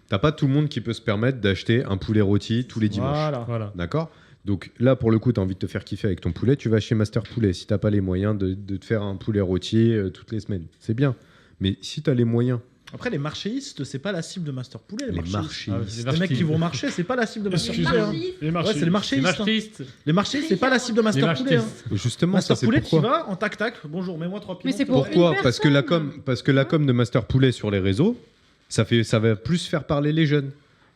t'as pas tout le monde qui peut se permettre d'acheter un poulet rôti tous les dimanches. Voilà. Voilà. D'accord. Donc là, pour le coup, t'as envie de te faire kiffer avec ton poulet, tu vas chez Master Poulet. Si t'as pas les moyens de te faire un poulet rôti toutes les semaines, c'est bien. Mais si t'as les moyens, Après, les marchéistes, c'est pas la cible de Master Poulet. les marchéistes. marchistes. Ah, c'est Les mecs qui vont marcher, c'est pas la cible de Master Poulet. hein. Les Ouais, marchés. c'est les Les marchéistes. hein. marchistes. Les marchéistes, c'est pas la cible de Les Master Poulet. hein. marchistes. Justement, Master ça c'est Poulet, tu pourquoi. vas en tac-tac. Bonjour, mets-moi 3 Mais piments. c'est pour Pourquoi une Parce que la personne. com de Master Poulet sur les réseaux, ça va plus faire parler les jeunes.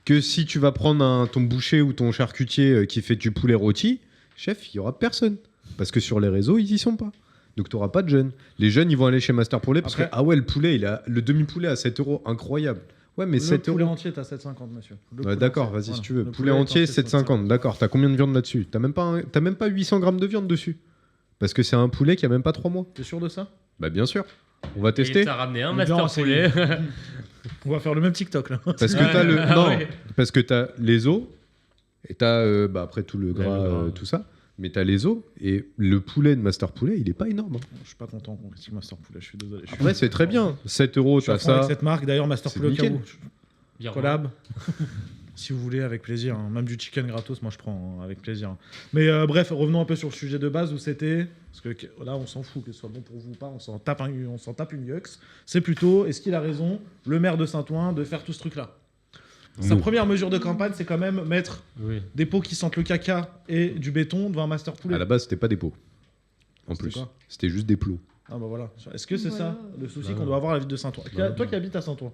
Que si tu vas prendre ton boucher ou ton charcutier qui fait du poulet rôti, chef, il y aura personne. Parce que sur les réseaux, ils y sont pas. Donc tu n'auras pas de jeunes. Les jeunes, ils vont aller chez Master Poulet parce Après- que, ah ouais, le poulet, le demi-poulet à 7 euros, incroyable. Ouais, mais Le 7 poulet euros. entier est à 7,50, monsieur. Le Ouais, poulet d'accord, entier, vas-y voilà. si tu veux. Le Poulet entier, 7,50. D'accord, t'as combien de viande là-dessus? T'as même pas 800 grammes de viande dessus. Parce que c'est un poulet qui a même pas 3 mois. T'es sûr de ça? Bah bien sûr. On va Et tester. t'as ramené un On est bien Master Poulet. On va faire le même TikTok là. Parce que t'as Ah non, ouais. parce que t'as les os et t'as après tout le Ouais, gras, le gras, ouais. tout ça. Mais t'as les os et le poulet de Master Poulet, il est pas énorme. hein. Je suis pas content qu'on critique Master Poulet, je suis désolé. Je suis Après, c'est très bien. 7 euros, Je suis à t'as fond avec ça. cette marque. D'ailleurs, Master C'est Poulet au cas nickel. où. Bien, Collab. Si vous voulez, avec plaisir. hein. Même du chicken gratos, moi je prends avec plaisir. Mais bref, revenons un peu sur le sujet de base où c'était. Parce que là, on s'en fout que ce soit bon pour vous ou pas, on s'en tape une yux. C'est plutôt, est-ce qu'il a raison, le maire de Saint-Ouen, de faire tout ce truc-là? Sa Non. première mesure de campagne, c'est quand même mettre Oui. des pots qui sentent le caca et du béton devant un Master Poulet. À la base, c'était pas des pots. En C'était plus, quoi c'était juste des plots. Ah bah voilà. Est-ce que c'est Voilà. ça le souci Bah qu'on ouais. doit avoir à la ville de Saint-Ouen? Toi qui habites à Saint-Ouen,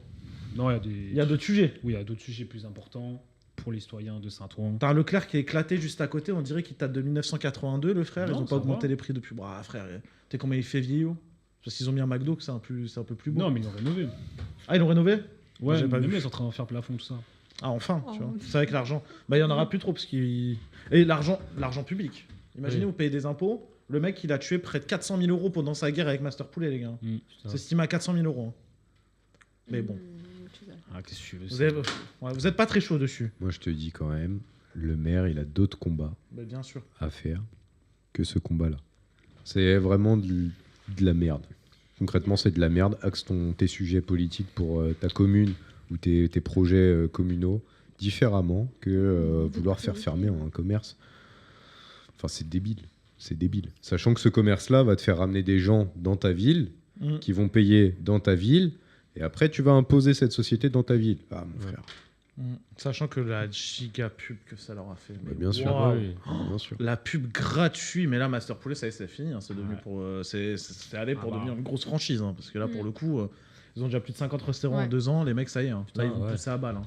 Non, il y a d'autres sujets. Oui, il y a d'autres sujets plus importants pour les citoyens de Saint-Ouen. T'as un Leclerc qui est éclaté juste à côté, on dirait qu'il date de 1982, le frère. Ils Non, ont pas ça augmenté va. les prix depuis. Bah frère, t'es combien il fait vieillot? Parce qu'ils ont mis un McDo que c'est un peu plus beau. Non, mais ils l'ont rénové. Ah, ils l'ont rénové? Ouais, J'ai pas même vu. ils sont en train de faire plafond, tout ça. Ah enfin, Oh. tu vois. C'est avec l'argent. Bah il y en aura plus trop parce qu'il. Et l'argent public. Imaginez, Oui. vous payez des impôts. Le mec, il a tué près de 400 000 euros pendant sa guerre avec Master Poulet, les gars. Mm. C'est estimé à 400 000 euros. hein. Mais bon. Ah, qu'est-ce que tu veux Vous êtes pas très chaud dessus. Moi, je te dis quand même, le maire, il a d'autres combats Mais bien sûr. à faire que ce combat-là. C'est vraiment de la merde. Concrètement, c'est de la merde. Axe tes sujets politiques pour ta commune ou tes projets communaux différemment que vouloir faire fermer un commerce. Enfin, c'est débile. C'est débile. Sachant que ce commerce-là va te faire ramener des gens dans ta ville Mm. qui vont payer dans ta ville et après, tu vas imposer cette société dans ta ville. Ah, mon frère. Sachant que la giga pub que ça leur a fait. Mais bien sûr. waouh. Oui. Bien sûr. La pub gratuite, mais là, Master Poulet, ça y est, c'est fini. hein, C'est devenu Ouais. pour. C'est allé pour Ah bah. devenir une grosse franchise. hein, parce que là, pour Mm. le coup, ils ont déjà plus de 50 restaurants en Ouais. 2 ans. Les mecs, ça y est. Là, Putain, ils vont ouais. pousser à balle.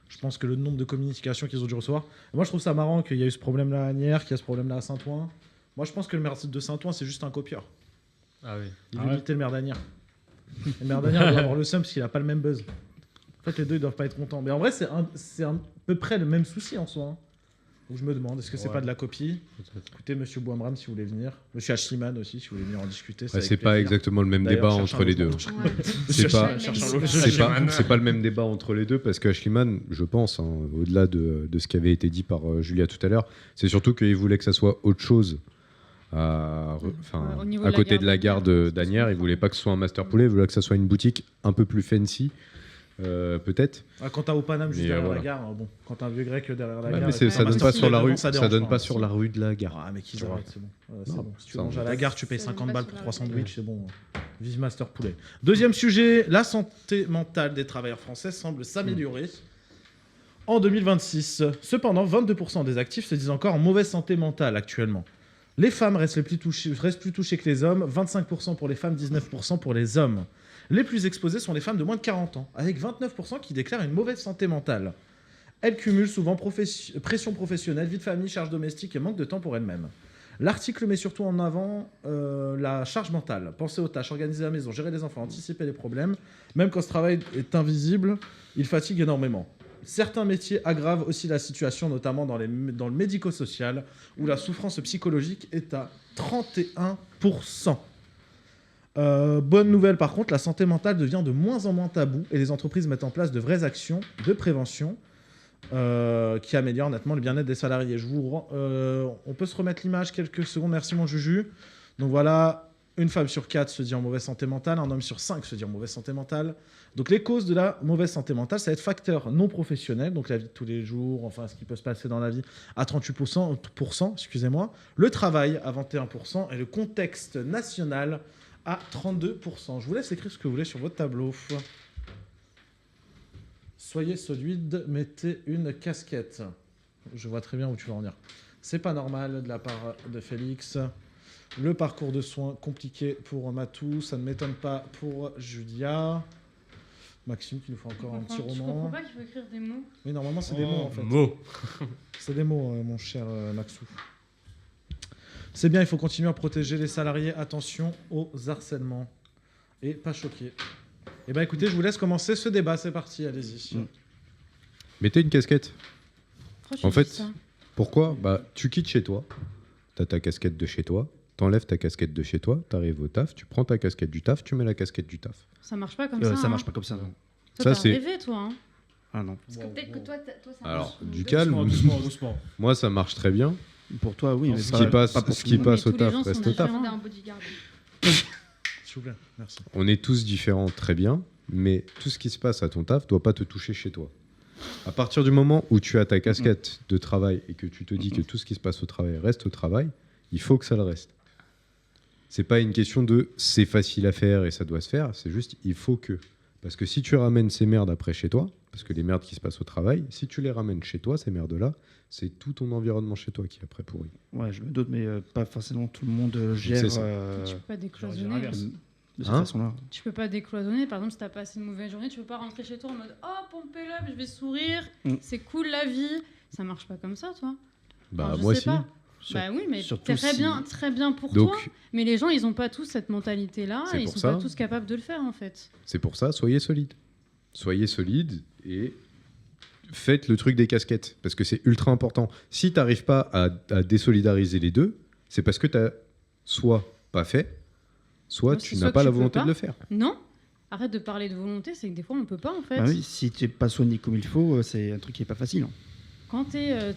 Je pense que le nombre de communications qu'ils ont dû recevoir. Moi, je trouve ça marrant qu'il y a eu ce problème-là à Agnières, qu'il y a ce problème-là à Saint-Ouen. Moi, je pense que le maire de Saint-Ouen, c'est juste un copieur. Ah oui. Il Ah veut ouais. imiter le maire d'Agnières. Le maire d'Agnières doit avoir le seum parce qu'il a pas le même buzz. En fait, les deux, ils doivent pas être contents. Mais en vrai, c'est à peu près le même souci en soi. hein. Donc, je me demande, est-ce que c'est Ouais. pas de la copie? Écoutez, monsieur Boimram, si vous voulez venir. Monsieur Ashliman aussi, si vous voulez venir en discuter. Ouais, avec c'est pas plaisir. exactement le même D'ailleurs, débat cherche entre un les deux. logement. Ouais. C'est pas, Cherche un c'est- logement. c'est pas le même débat entre les deux parce que Ashliman, je pense, hein, au-delà de ce qui avait été dit par Julia tout à l'heure, c'est surtout qu'il voulait que ça soit autre chose. Au niveau À de la côté gare de la gare d'Agnières, il voulait pas que ce soit un Master Poulet, il voulait que ça soit une boutique un peu plus fancy, peut-être. Ah, quand t'as au Paname juste Mais, derrière voilà. la gare, bon, quand t'as un vieux grec derrière la Ouais, gare. mais et ça que donne Master pas Poulet sur la devant, rue, ça ça dérange donne pas. pas sur la rue de la gare. Ah, mais qu'ils Ça va. arrêtent, c'est bon. C'est Non, bon. Si tu ça manges va. à la gare, tu payes Ça 50 donne balles pas pour sur 3 la rue. sandwichs, c'est bon. Vive Master Poulet. Deuxième sujet, la santé mentale des travailleurs français semble s'améliorer en 2026. Cependant, 22% des actifs se disent encore en mauvaise santé mentale actuellement. Les femmes restent plus touchées que les hommes, 25% pour les femmes, 19% pour les hommes. Les plus exposées sont les femmes de moins de 40 ans, avec 29% qui déclarent une mauvaise santé mentale. Elles cumulent souvent pression professionnelle, vie de famille, charge domestique et manque de temps pour elles-mêmes. L'article met surtout en avant la charge mentale. Penser aux tâches, organiser la maison, gérer les enfants, anticiper les problèmes. Même quand ce travail est invisible, il fatigue énormément. Certains métiers aggravent aussi la situation, notamment dans le médico-social, où la souffrance psychologique est à 31%. Bonne nouvelle par contre, la santé mentale devient de moins en moins tabou et les entreprises mettent en place de vraies actions de prévention qui améliorent nettement le bien-être des salariés. On peut se remettre l'image quelques secondes, merci mon Juju. Donc voilà, une femme sur 4 se dit en mauvaise santé mentale, un homme sur 5 se dit en mauvaise santé mentale. Donc les causes de la mauvaise santé mentale, ça va être facteur non professionnel, donc la vie de tous les jours, enfin ce qui peut se passer dans la vie à 38%, excusez-moi, le travail à 21% et le contexte national à 32%. Je vous laisse écrire ce que vous voulez sur votre tableau. Soyez solide, mettez une casquette. Je vois très bien où tu vas en venir. C'est pas normal de la part de Félix. Le parcours de soins compliqué pour Matou, ça ne m'étonne pas pour Julia. Maxime qui nous fait encore un petit Je comprends roman. pas qu'il faut écrire des mots. Oui, normalement c'est des mots en fait. Mots. C'est des mots, mon cher Maxou. C'est bien, il faut continuer à protéger les salariés. Attention aux harcèlements. Et pas choquer. Eh bien écoutez, je vous laisse commencer ce débat. C'est parti, allez-y. Mettez une casquette. Pourquoi tu En dis fait, ça pourquoi tu quittes chez toi, t'as ta casquette de chez toi, t'enlèves ta casquette de chez toi, t'arrives au taf, tu prends ta casquette du taf, tu mets la casquette du taf. Ça marche pas comme ça. Ça hein. marche pas comme ça, non. Toi, Ça, t'as c'est- rêvé, toi. Hein. Ah non. Parce que peut-être que toi, ça Alors, marche. du Donc, calme. Doucement. Moi, ça marche très bien. Pour toi, oui. mais Ce pas- qui passe, pas pour ce tout qui le monde. passe Mais au tous les taf gens reste sont au taf. différents. un bodyguard. S'il vous plaît, merci. On est tous différents, très bien, mais tout ce qui se passe à ton taf doit pas te toucher chez toi. À partir du moment où tu as ta casquette de travail et que tu te dis que tout ce qui se passe au travail reste au travail, il faut que ça le reste. C'est pas une question de c'est facile à faire et ça doit se faire, c'est juste il faut que. Parce que si tu ramènes ces merdes après chez toi, parce que les merdes qui se passent au travail, si tu les ramènes chez toi, ces merdes-là, c'est tout ton environnement chez toi qui est après pourri. Ouais, je me doute, mais pas forcément tout le monde gère C'est ça. Tu peux pas J'aurais dit décloisonner. l'inverse. de cette Hein façon-là. Tu peux pas décloisonner. Par exemple, si t'as passé une mauvaise journée, tu peux pas rentrer chez toi en mode oh pompez l'up, je vais sourire, c'est cool la vie. Ça marche pas comme ça, toi. Bah Enfin, je moi sais si. pas. Bah oui, mais surtout très bien pour Donc, toi. Mais les gens, ils ont pas tous cette mentalité-là. C'est Et ils pour sont ça. pas tous capables de le faire, en fait. C'est pour ça, soyez solide. Soyez solide et faites le truc des casquettes, parce que c'est ultra important. Si tu n'arrives pas à désolidariser les deux, c'est parce que tu n'as soit pas fait, soit Ouais, tu c'est n'as pas la peux volonté pas. de le faire. Non. Arrête de parler de volonté, c'est que des fois, on peut pas, en fait. Bah oui, si tu n'es pas soigné comme il faut, c'est un truc qui est pas facile. Hein. Quand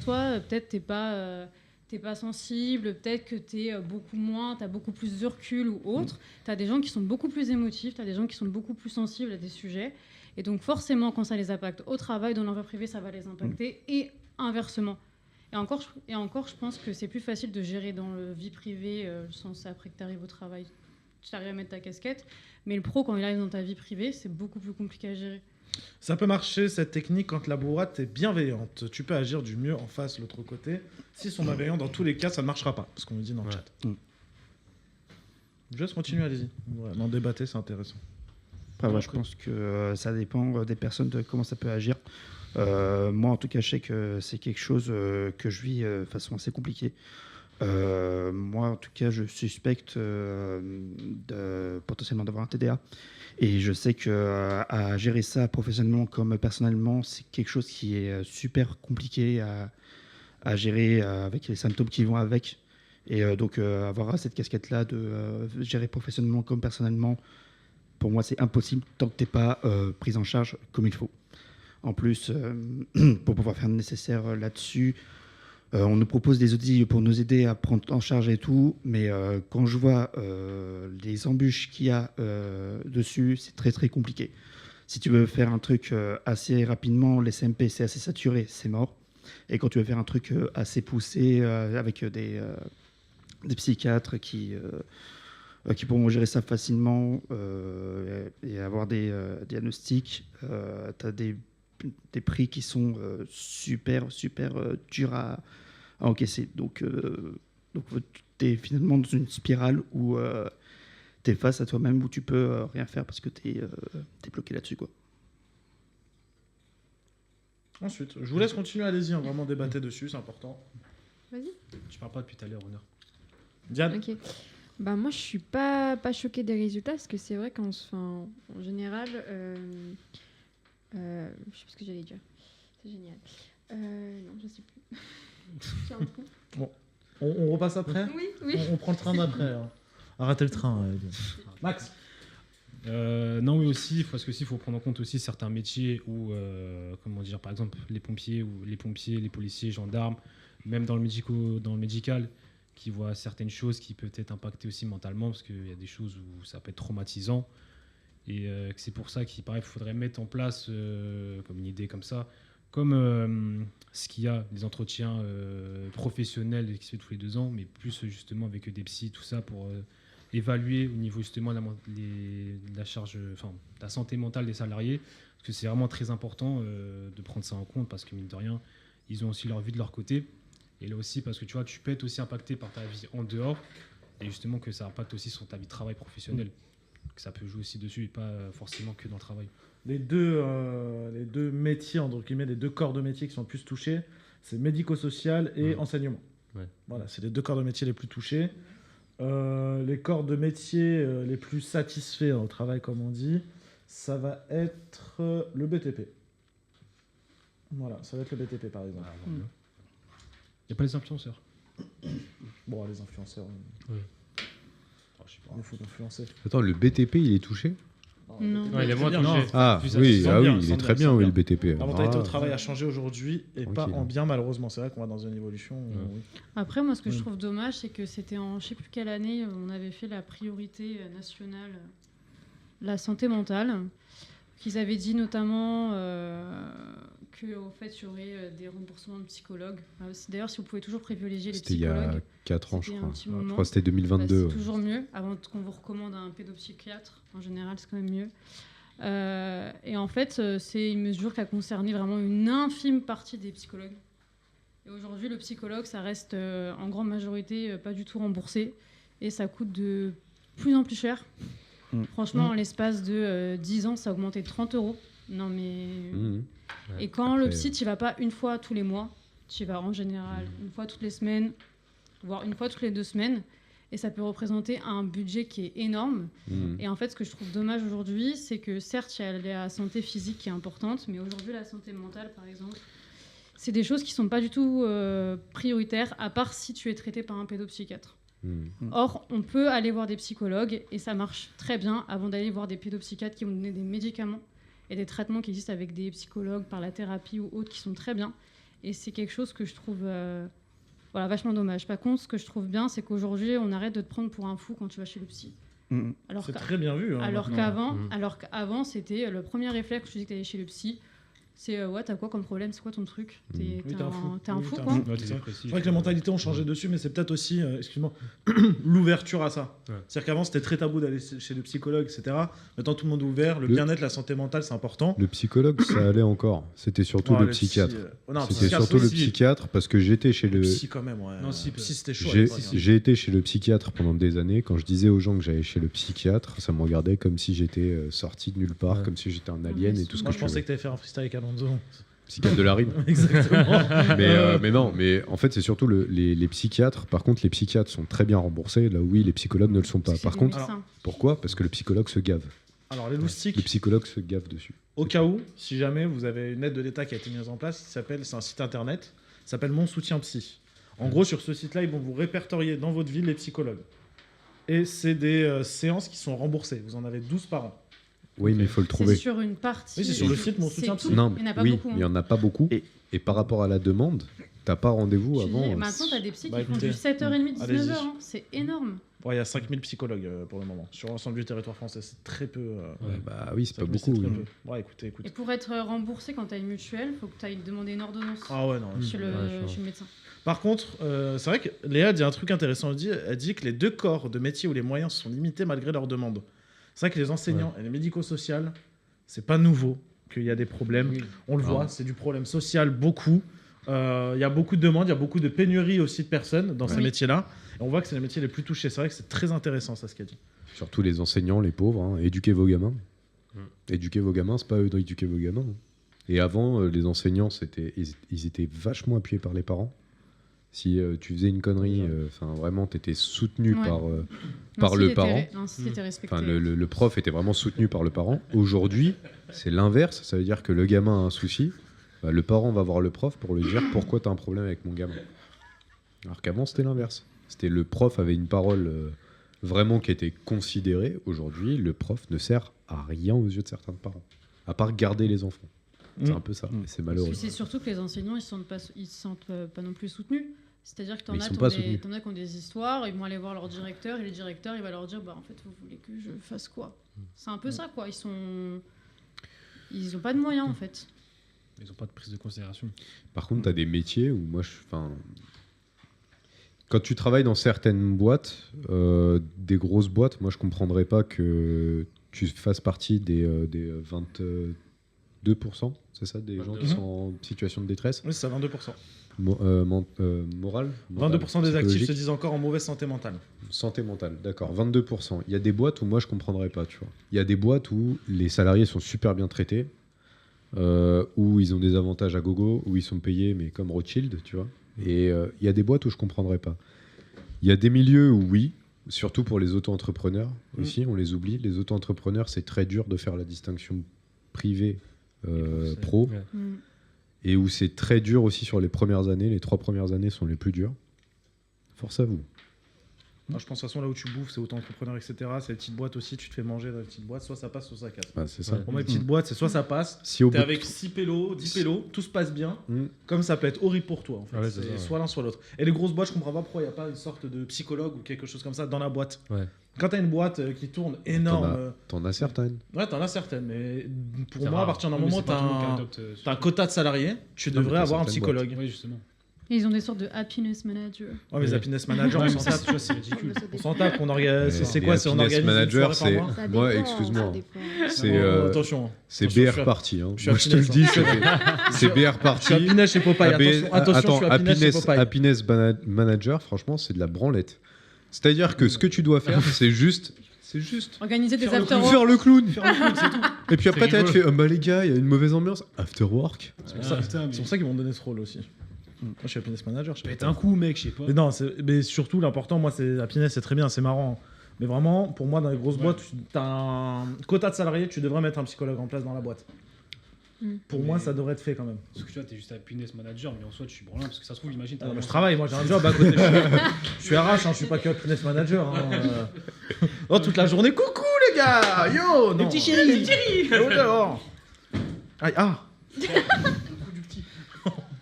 toi, peut-être t'es pas sensible, peut-être que t'es beaucoup moins, t'as beaucoup plus de recul ou autre. T'as des gens qui sont beaucoup plus émotifs, t'as des gens qui sont beaucoup plus sensibles à des sujets. Et donc forcément, quand ça les impacte au travail, dans leur vie privée, ça va les impacter et inversement. Et encore, je pense que c'est plus facile de gérer dans la vie privée, le sens après que tu arrives au travail, tu arrives à mettre ta casquette. Mais le pro, quand il arrive dans ta vie privée, c'est beaucoup plus compliqué à gérer. Ça peut marcher, cette technique, quand la bourrate est bienveillante. Tu peux agir du mieux en face, l'autre côté. Si sont malveillants, dans tous les cas, ça ne marchera pas. Parce qu'on nous dit dans le chat. Juste continue, allez-y. Ouais, n'en débattez, c'est intéressant. Après, ouais, je pense que ça dépend des personnes, de comment ça peut agir. Moi, en tout cas, je sais que c'est quelque chose que je vis de façon assez compliquée. Moi, en tout cas, je suspecte potentiellement d'avoir un TDA. Et je sais que à gérer ça professionnellement comme personnellement, c'est quelque chose qui est super compliqué à gérer avec les symptômes qui vont avec. Et donc, avoir cette casquette-là de gérer professionnellement comme personnellement, pour moi, c'est impossible tant que tu n'es pas prise en charge comme il faut. En plus, pour pouvoir faire le nécessaire là-dessus, on nous propose des outils pour nous aider à prendre en charge et tout, mais quand je vois les embûches qu'il y a dessus, c'est très très compliqué. Si tu veux faire un truc assez rapidement, les CMP c'est assez saturé, c'est mort. Et quand tu veux faire un truc assez poussé avec des psychiatres qui pourront gérer ça facilement et avoir des diagnostics, tu as des prix qui sont super durs à encaisser. Donc tu es finalement dans une spirale où tu es face à toi-même, où tu peux rien faire parce que tu es bloqué là-dessus, quoi. Ensuite, je vous laisse continuer, allez-y, hein, vraiment débattez dessus, c'est important. Vas-y. Je parle pas depuis tout à l'heure, honneur. Diane. Ok. Bah moi je suis pas choquée des résultats parce que c'est vrai qu'en général, je sais plus ce que j'allais dire. C'est génial. Non, je sais plus. J'ai un trou. Bon, on repasse après. Oui. On prend le train d'après. Hein. Arrêtez le train. Max. Non, mais aussi, parce que il faut prendre en compte aussi certains métiers où, comment dire, par exemple, les pompiers, les policiers, gendarmes, même dans le médical, qui voient certaines choses qui peuvent être impactées aussi mentalement, parce qu'il y a des choses où ça peut être traumatisant. Et que c'est pour ça qu'il faudrait mettre en place, comme une idée comme ça, comme ce qu'il y a, des entretiens professionnels qui se fait tous les 2 ans, mais plus justement avec des psys, tout ça, pour évaluer au niveau justement de la charge, de la santé mentale des salariés, parce que c'est vraiment très important de prendre ça en compte, parce que mine de rien, ils ont aussi leur vie de leur côté. Et là aussi, parce que tu vois, tu peux être aussi impacté par ta vie en dehors, et justement que ça impacte aussi sur ta vie de travail professionnel, que ça peut jouer aussi dessus, et pas forcément que dans le travail. Les deux métiers, entre guillemets, les 2 corps de métier qui sont le plus touchés, c'est médico-social et enseignement. Ouais. Voilà, c'est les 2 corps de métier les plus touchés. Les corps de métier les plus satisfaits au travail, comme on dit, ça va être le BTP. Voilà, ça va être le BTP, par exemple. Il n'y a pas les influenceurs. Bon, les influenceurs. Ouais. Je sais pas, il faut influencer. Attends, le BTP, il est touché ? Non. Ouais, il est moins bien. touché. Ah Plus oui, satisfaisant, il bien, est très bien, bien, oui, bien. le BTP. La mentalité au travail a changé aujourd'hui et pas Tranquille. en bien, malheureusement. C'est vrai qu'on va dans une évolution. Oui. Après, moi, ce que je trouve dommage, c'est que c'était en je sais plus quelle année, on avait fait la priorité nationale, la santé mentale, qu'ils avaient dit notamment qu'en fait, il y aurait des remboursements de psychologues. D'ailleurs, si vous pouvez toujours privilégier les C'était il y psychologues. a 4 ans, je c'était crois. un petit Je moment. crois que c'était 2022. C'est toujours mieux, avant qu'on vous recommande un pédopsychiatre. En général, c'est quand même mieux. Et en fait, c'est une mesure qui a concerné vraiment une infime partie des psychologues. Et aujourd'hui, le psychologue, ça reste en grande majorité pas du tout remboursé. Et ça coûte de plus en plus cher. Franchement, en l'espace de 10 ans, ça a augmenté de 30 €. Non, mais... Et quand le psy, tu vas pas une fois tous les mois, tu vas en général une fois toutes les semaines, voire une fois toutes les 2 semaines. Et ça peut représenter un budget qui est énorme. Et en fait, ce que je trouve dommage aujourd'hui, c'est que certes, il y a la santé physique qui est importante, mais aujourd'hui, la santé mentale, par exemple, c'est des choses qui ne sont pas du tout prioritaires, à part si tu es traité par un pédopsychiatre. Or, on peut aller voir des psychologues, et ça marche très bien, avant d'aller voir des pédopsychiatres qui vont donner des médicaments et des traitements qui existent avec des psychologues, par la thérapie ou autres, qui sont très bien. Et c'est quelque chose que je trouve... vachement dommage. Par contre, ce que je trouve bien, c'est qu'aujourd'hui, on arrête de te prendre pour un fou quand tu vas chez le psy. C'est très bien vu. Alors qu'avant, c'était le premier réflexe que tu dis que tu allais chez le psy. C'est t'as quoi comme problème? C'est quoi ton truc? T'es un fou, quoi. C'est vrai que les mentalités ont changé dessus, mais c'est peut-être aussi, excuse-moi, l'ouverture à ça. C'est-à-dire qu'avant, c'était très tabou d'aller chez le psychologue, etc. Maintenant, tout le monde est ouvert. Le bien-être, la santé mentale, c'est important. Le psychologue, ça allait encore. C'était surtout le psychiatre. C'était surtout le psychiatre, parce que j'étais chez le... psy quand même, ouais. Non, psy, c'était chaud. J'ai été chez le psychiatre pendant des années. Quand je disais aux gens que j'allais chez le psychiatre, ça me regardait comme si j'étais sorti de nulle part, comme si j'étais un alien et tout ce que je pensais que tu allais faire un freestyle avec Alonso. Psychiatre de la rime. Exactement. mais non, mais en fait, c'est surtout les psychiatres. Par contre, les psychiatres sont très bien remboursés. Là, oui, les psychologues ne le sont pas. Par contre, pourquoi? Parce que le psychologue se gave. Alors, les loustiques. Le psychologue se gave dessus. Au cas où, si jamais vous avez une aide de l'État qui a été mise en place, c'est un site internet, ça s'appelle Mon Soutien Psy. En gros, sur ce site-là, ils vont vous répertorier dans votre ville les psychologues. Et c'est des séances qui sont remboursées. Vous en avez 12 par an. Oui, mais il faut le trouver. C'est sur une partie. Oui, c'est sur le site Mon Soutien Psy. Non, il n'y en a pas oui, beaucoup. Il n'y en a pas beaucoup. Et par rapport à la demande, t'as pas rendez-vous avant. Maintenant, tu as des psys qui font du 7h30, 19h. Hein. C'est énorme. Il y a 5000 psychologues pour le moment. Sur l'ensemble du territoire français, c'est très peu. Oui, c'est pas beaucoup. Écoutez. Et pour être remboursé quand tu as une mutuelle, il faut que tu ailles demander une ordonnance chez le médecin. Par contre, c'est vrai que Léa dit un truc intéressant. Elle dit que les 2 corps de métier où les moyens sont limités malgré leurs demandes. C'est vrai que les enseignants et les médico-sociales, c'est pas nouveau qu'il y a des problèmes. On le voit, c'est du problème social beaucoup. Il y a beaucoup de demandes, il y a beaucoup de pénuries aussi de personnes dans ces métiers-là. Et on voit que c'est les métiers les plus touchés. C'est vrai que c'est très intéressant, ça, ce qu'elle dit. Surtout les enseignants, les pauvres. Hein. Éduquez vos gamins. Éduquer vos gamins, c'est pas eux d'éduquer vos gamins. Et avant, les enseignants, ils étaient vachement appuyés par les parents. Si tu faisais une connerie, vraiment, tu étais soutenu par le parent. Le prof était vraiment soutenu par le parent. Aujourd'hui, c'est l'inverse. Ça veut dire que le gamin a un souci. Le parent va voir le prof pour lui dire pourquoi tu as un problème avec mon gamin. Alors qu'avant, c'était l'inverse. C'était le prof avait une parole vraiment qui était considérée. Aujourd'hui, le prof ne sert à rien aux yeux de certains parents, à part garder les enfants. C'est un peu ça. Et c'est malheureux. C'est surtout que les enseignants, ils se sentent pas non plus soutenus. C'est-à-dire que t'en as qui ont des histoires, ils vont aller voir leur directeur, et le directeur, il va leur dire en fait, vous voulez que je fasse quoi? C'est un peu ça, quoi. Ils ont pas de moyens, en fait. Ils n'ont pas de prise de considération. Par contre, tu as des métiers où quand tu travailles dans certaines boîtes, des grosses boîtes, moi je comprendrais pas que tu fasses partie des 22%, c'est ça, des gens qui sont en situation de détresse. Oui, c'est ça, 22%. Moral 22% des actifs se disent encore en mauvaise santé mentale. Santé mentale, d'accord, 22%. Il y a des boîtes où moi je comprendrais pas, tu vois. Il y a des boîtes où les salariés sont super bien traités, où ils ont des avantages à gogo, où ils sont payés, mais comme Rothschild, tu vois. Et il y a des boîtes où je comprendrais pas. Il y a des milieux où oui, surtout pour les auto-entrepreneurs aussi, on les oublie. Les auto-entrepreneurs, c'est très dur de faire la distinction privée pro. Et où c'est très dur aussi sur les premières années. Les 3 premières années sont les plus dures. Force à vous. Moi, je pense de toute façon, là où tu bouffes, c'est auto-entrepreneur, etc. C'est les petites boîtes aussi, tu te fais manger dans les petites boîtes, soit ça passe, soit ça casse. C'est ça. Pour moi, les petites boîtes, c'est soit ça passe, t'es avec 6 pélos, 10 pélos, tout se passe bien, comme ça peut être horrible pour toi. En fait. C'est soit l'un, soit l'autre. Et les grosses boîtes, je comprends pas pourquoi il n'y a pas une sorte de psychologue ou quelque chose comme ça dans la boîte. Quand t'as une boîte qui tourne énorme... T'en as certaines. Ouais, t'en as certaines, mais pour moi, à partir d'un moment où t'as un quota de salariés, tu devrais avoir un psychologue. Oui, justement. Et ils ont des sortes de happiness manager. Ouais, mais les happiness managers, Ouais, on mais s'en ça, tape. tu vois, c'est ridicule. On s'en tape, on organise. C'est Les quoi? C'est on happiness organise une manager, soirée par c'est mois. moi, excuse-moi, c'est Non, attention. c'est Attention, BR Party. Hein. je suis Moi, je te le happiness, dis, hein. c'est BR Je suis Party. happiness chez Popeye. Attention, je suis happiness chez Popeye. Happiness Manager, franchement, c'est de la branlette. C'est-à-dire que ce que tu dois faire, c'est juste. Organiser des Faire le after-work. clown. Faire le clown. Faire le clown, c'est tout. Et puis après, C'est tu fais, bah les gars, il y a une mauvaise ambiance. After work. C'est pour ça, putain, mais- c'est pour ça qu'ils m'ont donné ce rôle aussi. Moi, je suis happiness manager. Je sais Pète pas. un coup, mec, je sais pas. Mais non, mais surtout l'important, moi, c'est happiness, c'est très bien, c'est marrant. Mais vraiment, pour moi, dans les grosses boîtes, tu as un quota de salariés, tu devrais mettre un psychologue en place dans la boîte. Pour moi, ça devrait être fait quand même. Parce que tu vois, t'es juste happiness manager, mais en soi, tu suis branlin, parce que ça se trouve, imagine, t'as Ah, mais je travaille, moi j'ai un job à côté. Je suis RH, hein, je suis pas que happiness manager. Hein. Oh, toute la journée, coucou les gars. Yo, non. petits chéris. Oh, dehors. Aïe, ah.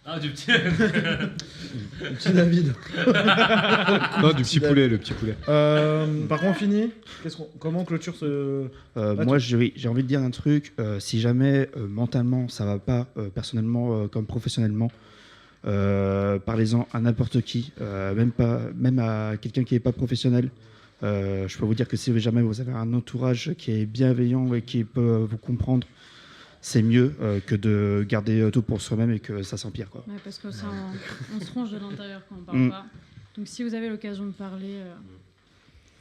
Ah, du petit. Le petit David. Non, du petit poulet, le petit poulet. Par contre, on finit. Comment clôture ce. Moi, j'ai envie de dire un truc. Si jamais mentalement ça va pas, personnellement comme professionnellement, parlez-en à n'importe qui, même à quelqu'un qui n'est pas professionnel. Je peux vous dire que si jamais vous avez un entourage qui est bienveillant et qui peut vous comprendre, c'est mieux que de garder tout pour soi-même et que ça s'empire, quoi. Ouais, parce que ça, on se ronge de l'intérieur quand on parle pas. Donc si vous avez l'occasion de parler,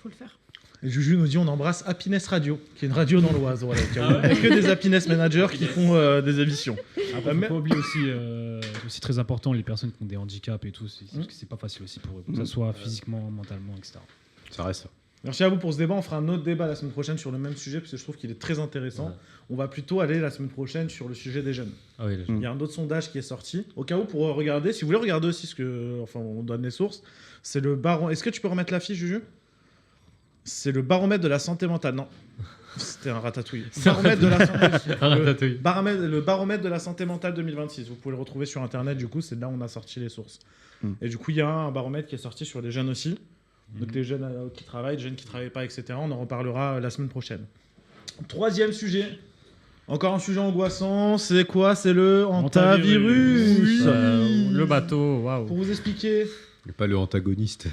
faut le faire. Et Juju nous dit on embrasse Happiness Radio, qui est une radio dans l'Oise. Voilà, il n'y a que des happiness managers qui font des émissions. Après, faut pas oublier aussi très important, les personnes qui ont des handicaps et tout, parce que c'est pas facile aussi pour eux, que ce soit physiquement, mentalement, etc. Ça reste ça. Merci à vous pour ce débat. On fera un autre débat la semaine prochaine sur le même sujet, parce que je trouve qu'il est très intéressant. Ouais. On va plutôt aller la semaine prochaine sur le sujet des jeunes. Ah oui, il y a un autre sondage qui est sorti. Au cas où, pour regarder, si vous voulez regarder aussi ce que... Enfin, on donne les sources. C'est le baromètre... Est-ce que tu peux remettre l'affiche, Juju? C'est le baromètre de la santé mentale. Non. C'était un ratatouille. Baromètre de la santé... le baromètre de la santé mentale 2026. Vous pouvez le retrouver sur Internet, du coup, c'est là où on a sorti les sources. Et du coup, il y a un baromètre qui est sorti sur les jeunes aussi. Donc les jeunes qui travaillent, les jeunes qui ne travaillent pas, etc. On en reparlera la semaine prochaine. Troisième sujet. Encore un sujet angoissant. C'est quoi? C'est le hantavirus. Le bateau, waouh. Pour vous expliquer... Et pas le antagoniste.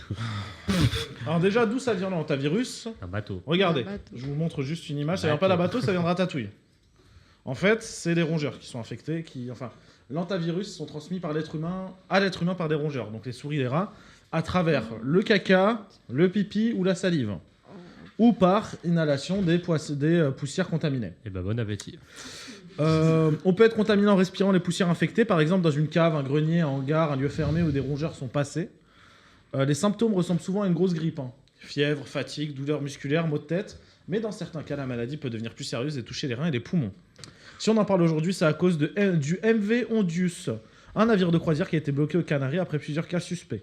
Alors déjà, d'où ça vient le hantavirus? Un bateau. Regardez, je vous montre juste une image. Ça vient pas d'un bateau, ça vient de ratatouille. En fait, c'est les rongeurs qui sont infectés. Enfin, l'hantavirus sont transmis par l'être humain à l'être humain par des rongeurs. Donc les souris, les rats. À travers le caca, le pipi ou la salive. Ou par inhalation des poussières contaminées. Et ben bon appétit. On peut être contaminé en respirant les poussières infectées, par exemple dans une cave, un grenier, un hangar, un lieu fermé où des rongeurs sont passés. Les symptômes ressemblent souvent à une grosse grippe. Fièvre, fatigue, douleurs musculaires, maux de tête. Mais dans certains cas, la maladie peut devenir plus sérieuse et toucher les reins et les poumons. Si on en parle aujourd'hui, c'est à cause du MV Ondius, un navire de croisière qui a été bloqué aux Canaries après plusieurs cas suspects.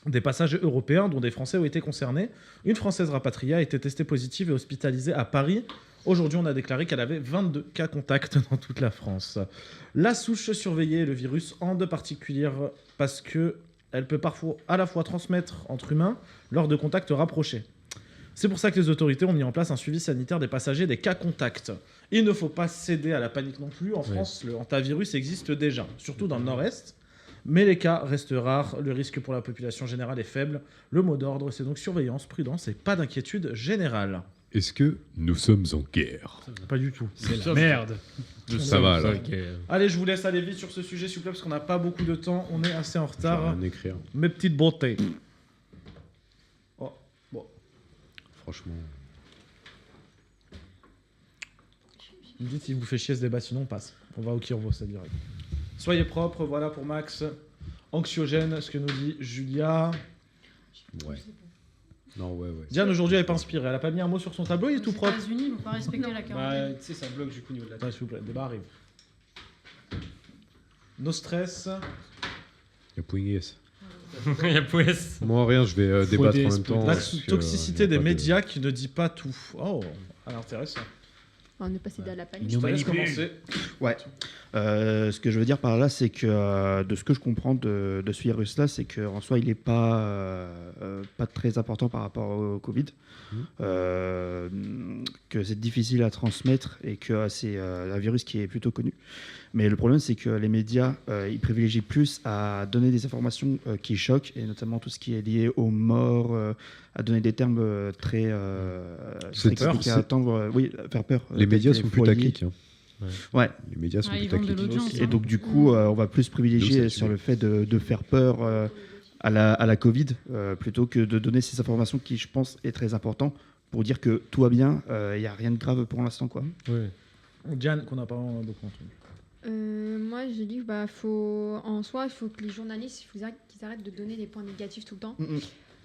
Des passagers européens, dont des Français, ont été concernés. Une Française rapatriée a été testée positive et hospitalisée à Paris. Aujourd'hui, on a déclaré qu'elle avait 22 cas contacts dans toute la France. La souche surveillée, le virus, en deux particulières, parce qu'elle peut parfois à la fois transmettre entre humains lors de contacts rapprochés. C'est pour ça que les autorités ont mis en place un suivi sanitaire des passagers des cas contacts. Il ne faut pas céder à la panique non plus. En France, le hantavirus existe déjà, surtout dans le nord-est. Mais les cas restent rares, le risque pour la population générale est faible. Le mot d'ordre, c'est donc surveillance, prudence et pas d'inquiétude générale. Est-ce que nous sommes en guerre? Pas du tout. C'est la merde. Ça va, là. Allez, je vous laisse aller vite sur ce sujet, s'il vous plaît, parce qu'on n'a pas beaucoup de temps. On est assez en retard. Rien écrire. Mes petites beautés. Oh, bon. Franchement... Vous me dites si vous fait chier ce débat, sinon on passe. On va au Kirvo, ça direct. Soyez propres, voilà pour Max. Anxiogène, ce que nous dit Julia. Ouais. Non, ouais. Diane, aujourd'hui, elle n'est pas inspirée. Elle n'a pas mis un mot sur son tableau, il est tout propre. Les États-Unis ne vont pas respecter la quarantaine. Tu sais, ça bloque du coup au niveau de la Attends, s'il vous plaît, le débat arrive. No stress. Il y a Pouignès. Il y a Pouignès. Moi, rien, je vais débattre en même temps. La toxicité des médias qui ne dit pas tout. Oh, intéressant. ne pas céder à la panique. Je te laisse commencer. Ouais. Ce que je veux dire par là, c'est que de ce que je comprends de ce virus-là, c'est qu'en soi, il n'est pas très important par rapport au Covid. Que c'est difficile à transmettre et que c'est un virus qui est plutôt connu. Mais le problème, c'est que les médias, ils privilégient plus à donner des informations qui choquent, et notamment tout ce qui est lié aux morts, à donner des termes très compliqués à attendre. Oui, faire peur. Les médias sont plus tactiques. Ouais. Les médias sont plus ils vendent de tactiques. l'audience, Et donc, du coup, on va plus privilégier sur le fait de faire peur à la Covid, plutôt que de donner ces informations qui, je pense, est très important pour dire que tout va bien, il n'y a rien de grave pour l'instant, quoi. Diane, qu'on n'a pas beaucoup entendu. Moi, j'ai dit en soi, il faut que les journalistes qu'ils arrêtent de donner des points négatifs tout le temps.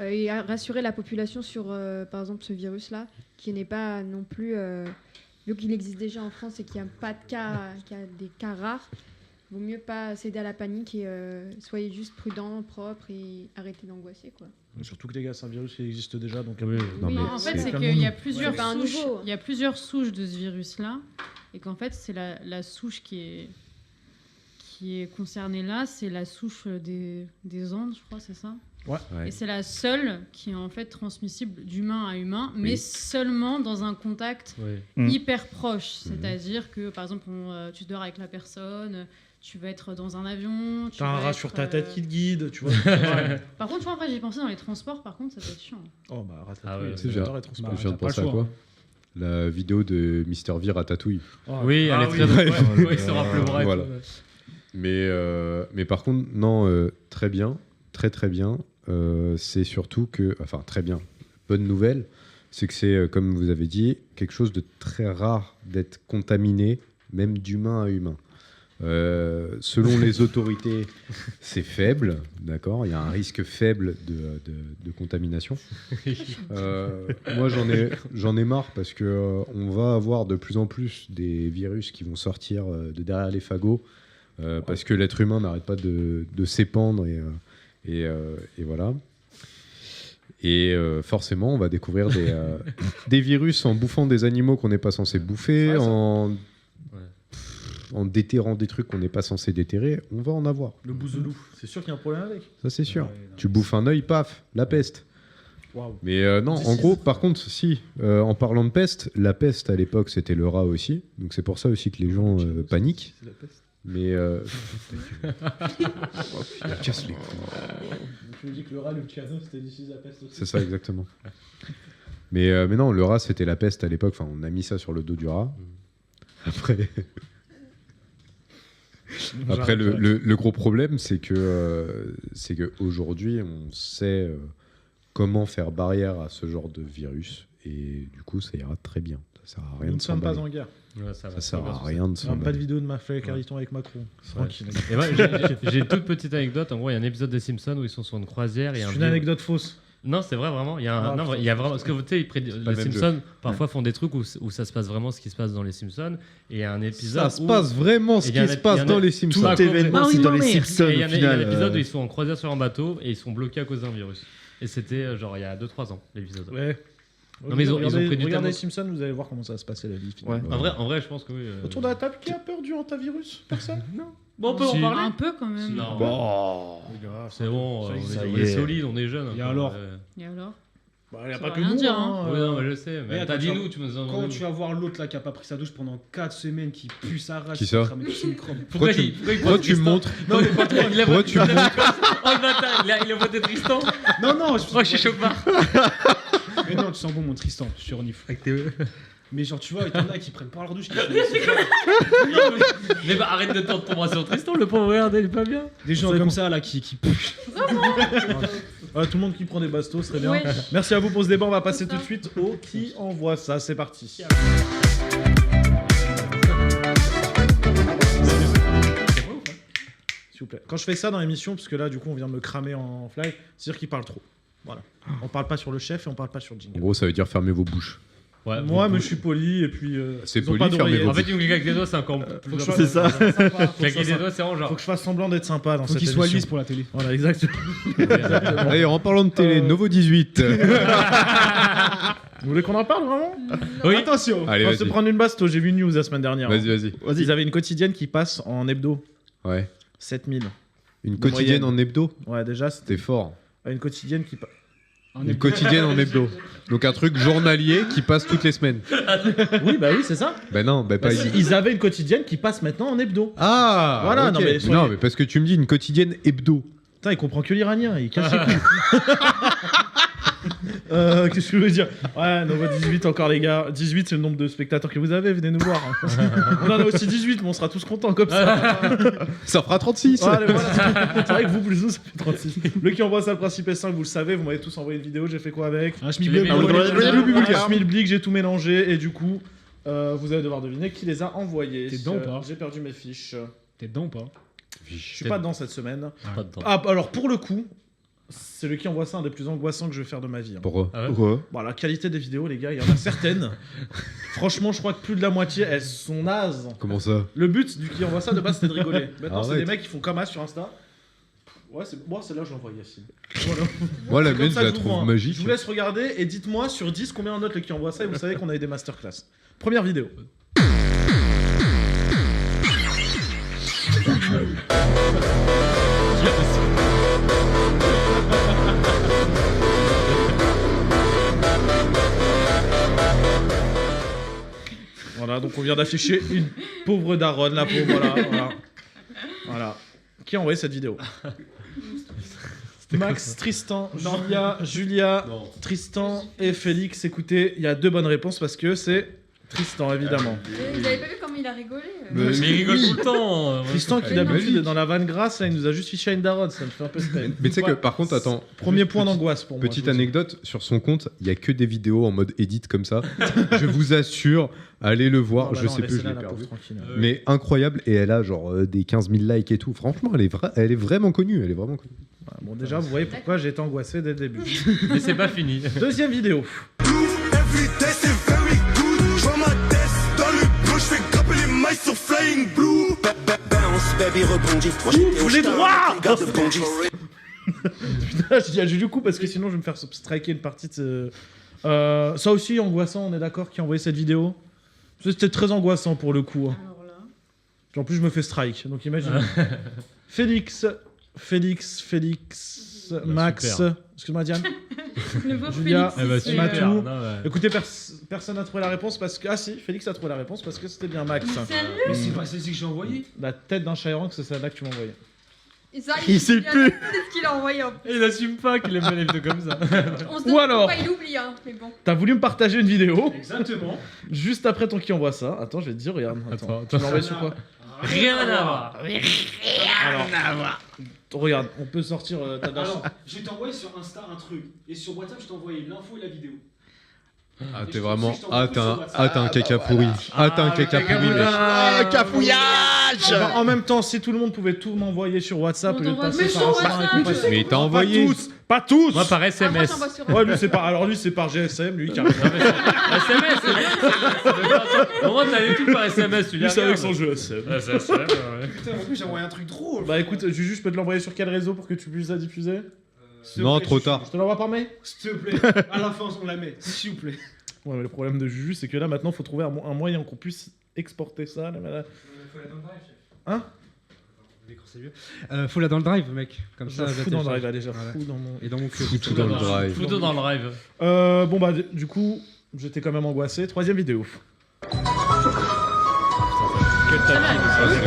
Et rassurer la population sur, par exemple, ce virus-là, qui n'est pas non plus... vu qu'il existe déjà en France et qu'il n'y a pas de cas, qu'il y a des cas rares, il vaut mieux pas céder à la panique et soyez juste prudents, propres et arrêtez d'angoisser, quoi. Surtout que les gars, c'est un virus qui existe déjà, donc... En fait, c'est qu'il y a plusieurs souches. Il y a plusieurs souches de ce virus-là, et qu'en fait, c'est la souche qui est concernée là, c'est la souche des Andes, je crois, c'est ça ? Ouais. Et c'est la seule qui est en fait transmissible d'humain à humain, mais seulement dans un contact hyper proche. C'est-à-dire que, par exemple, tu dors avec la personne, tu vas être dans un avion. T'as un rat sur ta tête qui te guide, tu vois. Par contre, tu vois, après, j'ai pensé dans les transports, par contre, ça peut être chiant. Oh, bah, C'est j'adore les transports. Je viens de penser à quoi ? La vidéo de Mister V Ratatouille. Oui, elle est très drôle. Il se rappelle le bras. Voilà. Mais par contre, non, très bien, très bien. C'est surtout que, enfin très bien, bonne nouvelle, c'est que c'est, comme vous avez dit, quelque chose de très rare d'être contaminé, même d'humain à humain. Selon les autorités, c'est faible, d'accord. Il y a un risque faible de contamination. Moi, j'en ai marre parce que on va avoir de plus en plus des virus qui vont sortir de derrière les fagots parce que l'être humain n'arrête pas de s'épandre et voilà. Et forcément, on va découvrir des virus en bouffant des animaux qu'on n'est pas censé bouffer, en déterrant des trucs qu'on n'est pas censé déterrer. On va en avoir. Le bouzelou, c'est sûr qu'il y a un problème avec. Ça, c'est sûr. Tu bouffes un œil, paf, la peste. Wow. Mais non, en gros, par contre, si, en parlant de peste, la peste à l'époque, c'était le rat aussi. Donc c'est pour ça aussi que les gens paniquent. C'est la peste. Mais il casse les couilles. Tu me dis que le rat, le piano, c'était d'ici la peste aussi. C'est ça, exactement. Mais non, le rat, c'était la peste à l'époque. Enfin, on a mis ça sur le dos du rat. Après le gros problème, c'est que aujourd'hui, on sait comment faire barrière à ce genre de virus. Et du coup, ça ira très bien. Ça sert à rien Nous de ne sommes pas s'emballer. en guerre. Ouais, Ça sert à rien de s'emballer. Pas de vidéo de ma feuille Carliton avec Macron. Tranquille. Et moi, j'ai une toute petite anecdote. En gros, il y a un épisode des Simpsons où ils sont sur une croisière. C'est une anecdote fausse. Non, c'est vrai, vraiment. Il y a vraiment. Parce que tu sais, les Simpsons parfois font des trucs où ça se passe vraiment ce qui se passe dans les Simpsons. Et il y a un épisode. Ça se passe vraiment ce qui se passe dans les Simpsons. Tout événement, c'est dans les Simpsons. Il y a un épisode où ils sont en croisière sur un bateau et ils sont bloqués à cause d'un virus. Et c'était genre il y a 2-3 ans, l'épisode. Ouais. Non, mais ils ont pris du temps. Regardez les Simpsons, vous allez voir comment ça va se passer la vie. Ouais. En vrai, je pense que oui. Autour de la table, qui a peur du hantavirus ? Personne ? Non. Bon, on peut en parler. Un peu quand même. Non. Bon. C'est bon, Ça y on est est. solide, on est jeune. Et alors Et alors ? Bah, il n'y a Ça pas veut que rien nous. dire, hein. Oui, non, mais je sais. Mais Mais t'as attends, dit tu nous, tu me dis. Quand tu vas voir l'autre là qui a pas pris sa douche pendant 4 semaines, qui pue sa race, Qui ça cramer tous ses microbes. Pourquoi tu me montres Non, mais pas toi. Pourquoi tu me montres Oh le bâtard, il a voté Tristan. Non, Je crois que je suis chopard. Mais non, tu sens bon mon Tristan, je surnife. Mais genre, tu vois, il y en a qui prennent pas leur douche. Mais bah arrête de tendre ton bras sur Tristan, le pauvre, regarde, il est pas bien. Des gens comme ça là qui puent. Voilà, tout le monde qui prend des bastos, très bien. Oui. Merci à vous pour ce débat. On va passer tout de suite au qui envoie ça. C'est parti. S'il vous plaît. Quand je fais ça dans l'émission, parce que là, du coup, on vient de me cramer en fly, c'est-à-dire qu'il parle trop. Voilà. On parle pas sur le chef et on parle pas sur le En jingle. gros, ça veut dire fermez vos bouches. Ouais, Moi, mais je suis poli et puis. C'est ils ont poli, pas fermez d'oreillette. vos En fait, tu me cliques avec les doigts, c'est encore Faut plus que je C'est ça. Claquer des doigts, c'est vraiment genre. Faut que je fasse semblant d'être sympa dans Faut cette qu'il émission. soit lisse pour la télé. Voilà, exactement. D'ailleurs, en parlant de télé, Novo 18. Vous voulez qu'on en parle vraiment? Oui. Attention, Allez, on va se vas-y. prendre une basto. J'ai vu une news la semaine dernière. Vas-y. Ils avaient une quotidienne qui passe en hebdo. Ouais. 7000. Une quotidienne en hebdo. Ouais, déjà, C'était fort. une quotidienne qui passe. Une quotidienne en hebdo. Donc un truc journalier qui passe toutes les semaines. Oui, bah oui, c'est ça. Bah non, bah pas. Bah si, ils avaient une quotidienne qui passe maintenant en hebdo. Ah. Voilà, ok. non, mais soyez- Non, mais parce que tu me dis une quotidienne hebdo. Putain, il comprend que l'iranien, il casse les couilles. Qu'est-ce que je veux dire? Ouais, Novo 18 encore les gars. 18 c'est le nombre de spectateurs que vous avez, venez nous voir. On en a aussi 18, mais on sera tous contents comme ça. Ça fera 36. Ouais, allez, voilà. C'est vrai que vous plus nous ça fait 36. Le qui envoie ça le principe est 5, vous le savez, vous m'avez tous envoyé une vidéo, j'ai fait quoi avec? Un schmilblick. Un schmilblick, j'ai tout mélangé et du coup vous allez devoir deviner qui les a envoyés. T'es dedans ou pas? J'ai perdu mes fiches. T'es dedans ou pas? Je suis pas dedans cette semaine. Pas dedans. Ah, alors pour le coup, c'est le qui envoie ça un des plus angoissants que je vais faire de ma vie. Hein. Pourquoi? Ah ouais. Bon, la qualité des vidéos, les gars, il y en a certaines. Franchement, je crois que plus de la moitié, elles sont nazes. Comment ça? Le but du qui envoie ça de base, c'était de rigoler. Maintenant, c'est Arrête. des mecs qui font comme as sur Insta. Ouais, moi, celle-là, je l'envoie Yacine. Voilà. Moi, la C'est mienne, comme ça je la que trouve vous vois. magique. Je vous laisse regarder et dites-moi sur 10 combien on note le qui envoie ça et vous savez qu'on a eu des masterclass. Première vidéo. Voilà, donc on vient d'afficher une pauvre daronne, la pauvre, voilà. Qui a envoyé cette vidéo? Max, Tristan, Julia, Tristan et Félix. Écoutez, il y a deux bonnes réponses parce que c'est Tristan, évidemment. Vous avez pas vu comment il a rigolé Mais il rigole tout le temps. Tristan qui d'habitude est dans la vanne grasse, là il nous a juste fiché une daronne, ça me fait un peu spam. Mais tu sais que par contre, attends. Premier juste point petite- d'angoisse pour moi. Petite je vous dis. anecdote, sur son compte, il y a que des vidéos en mode edit comme ça. Je vous assure, allez le voir, Non, bah je non, sais plus, je laissez-la, l'ai la perdu. pauvre, tranquille. Mais incroyable, et elle a genre des 15 000 likes et tout. Franchement, elle est vraiment connue, elle est vraiment connue. Bon, déjà, vous voyez pourquoi j'ai été angoissé dès le début. Mais c'est pas fini. Deuxième vidéo. Ouf, les droits. Putain, je dis à Juju coup parce que sinon je vais me faire striker une partie de ça aussi angoissant, on est d'accord, qui a envoyé cette vidéo. C'était très angoissant pour le coup. Hein. Alors là. En plus je me fais strike, donc imagine. Félix, Max, super. excuse-moi Diane, Le beau Julia, Félix, bah, c'est super. Matou. Non, ouais. Écoutez, personne n'a trouvé la réponse parce que... Ah si, Félix a trouvé la réponse parce que c'était bien Max. Sérieux? Mais c'est pas celle-ci que j'ai envoyé. La tête d'un Chayran, c'est celle-là que tu m'as envoyé. Et ça, Il sait plus. C'est ce qu'il a envoyé en plus. Et il assume pas qu'il aime bien les vidéos comme ça. On se Ou demande alors- pourquoi il oublie, hein, mais bon. T'as voulu me partager une vidéo Exactement. juste après ton qui envoie ça. Attends, je vais te dire, regarde. Attends, tu l'as envoyé sur quoi? Rien à voir. Alors, regarde, on peut sortir ta dash. Alors, je t'ai envoyé sur Insta un truc. Et sur WhatsApp, je t'ai envoyé l'info et la vidéo. Ah, t'es vraiment. Ah, t'as un caca pourri. Ah, t'as un caca pourri, mec. Cafouillage. En même temps, si tout le monde pouvait tout m'envoyer sur WhatsApp On au lieu de t'envoie passer mais par sur Insta et WhatsApp. compagnie. Mais il t'a Pas envoyé. tous, pas tous. Moi par Ah, moi, SMS. j'envoie sur Ouais, lui c'est par alors lui c'est par GSM, lui carrément. SMS, c'est bien. Au moins t'as les trucs par SMS, tu les Lui c'est avec regardes. son GSM. Ouais, c'est ça, ouais. Putain, en plus, j'ai envoyé un truc drôle. Bah écoute, Juju, je peux te l'envoyer sur quel réseau pour que tu puisses la diffuser? Non, trop tard. Je te l'envoie par mail? S'il te plaît, à la fin, on la met. S'il vous plaît. Ouais, mais le problème de Juju, c'est que là maintenant, faut trouver un moyen qu'on puisse exporter ça. Là. Hein? Faut la dans le drive, mec. Comme Je ça, la fous dans le drive, là, déjà. Voilà. Fous dans mon... Et dans mon queue. Fous tout dans le drive. Photo dans le drive. Bon bah du coup, j'étais quand même angoissé. Troisième vidéo. Quelle tapine.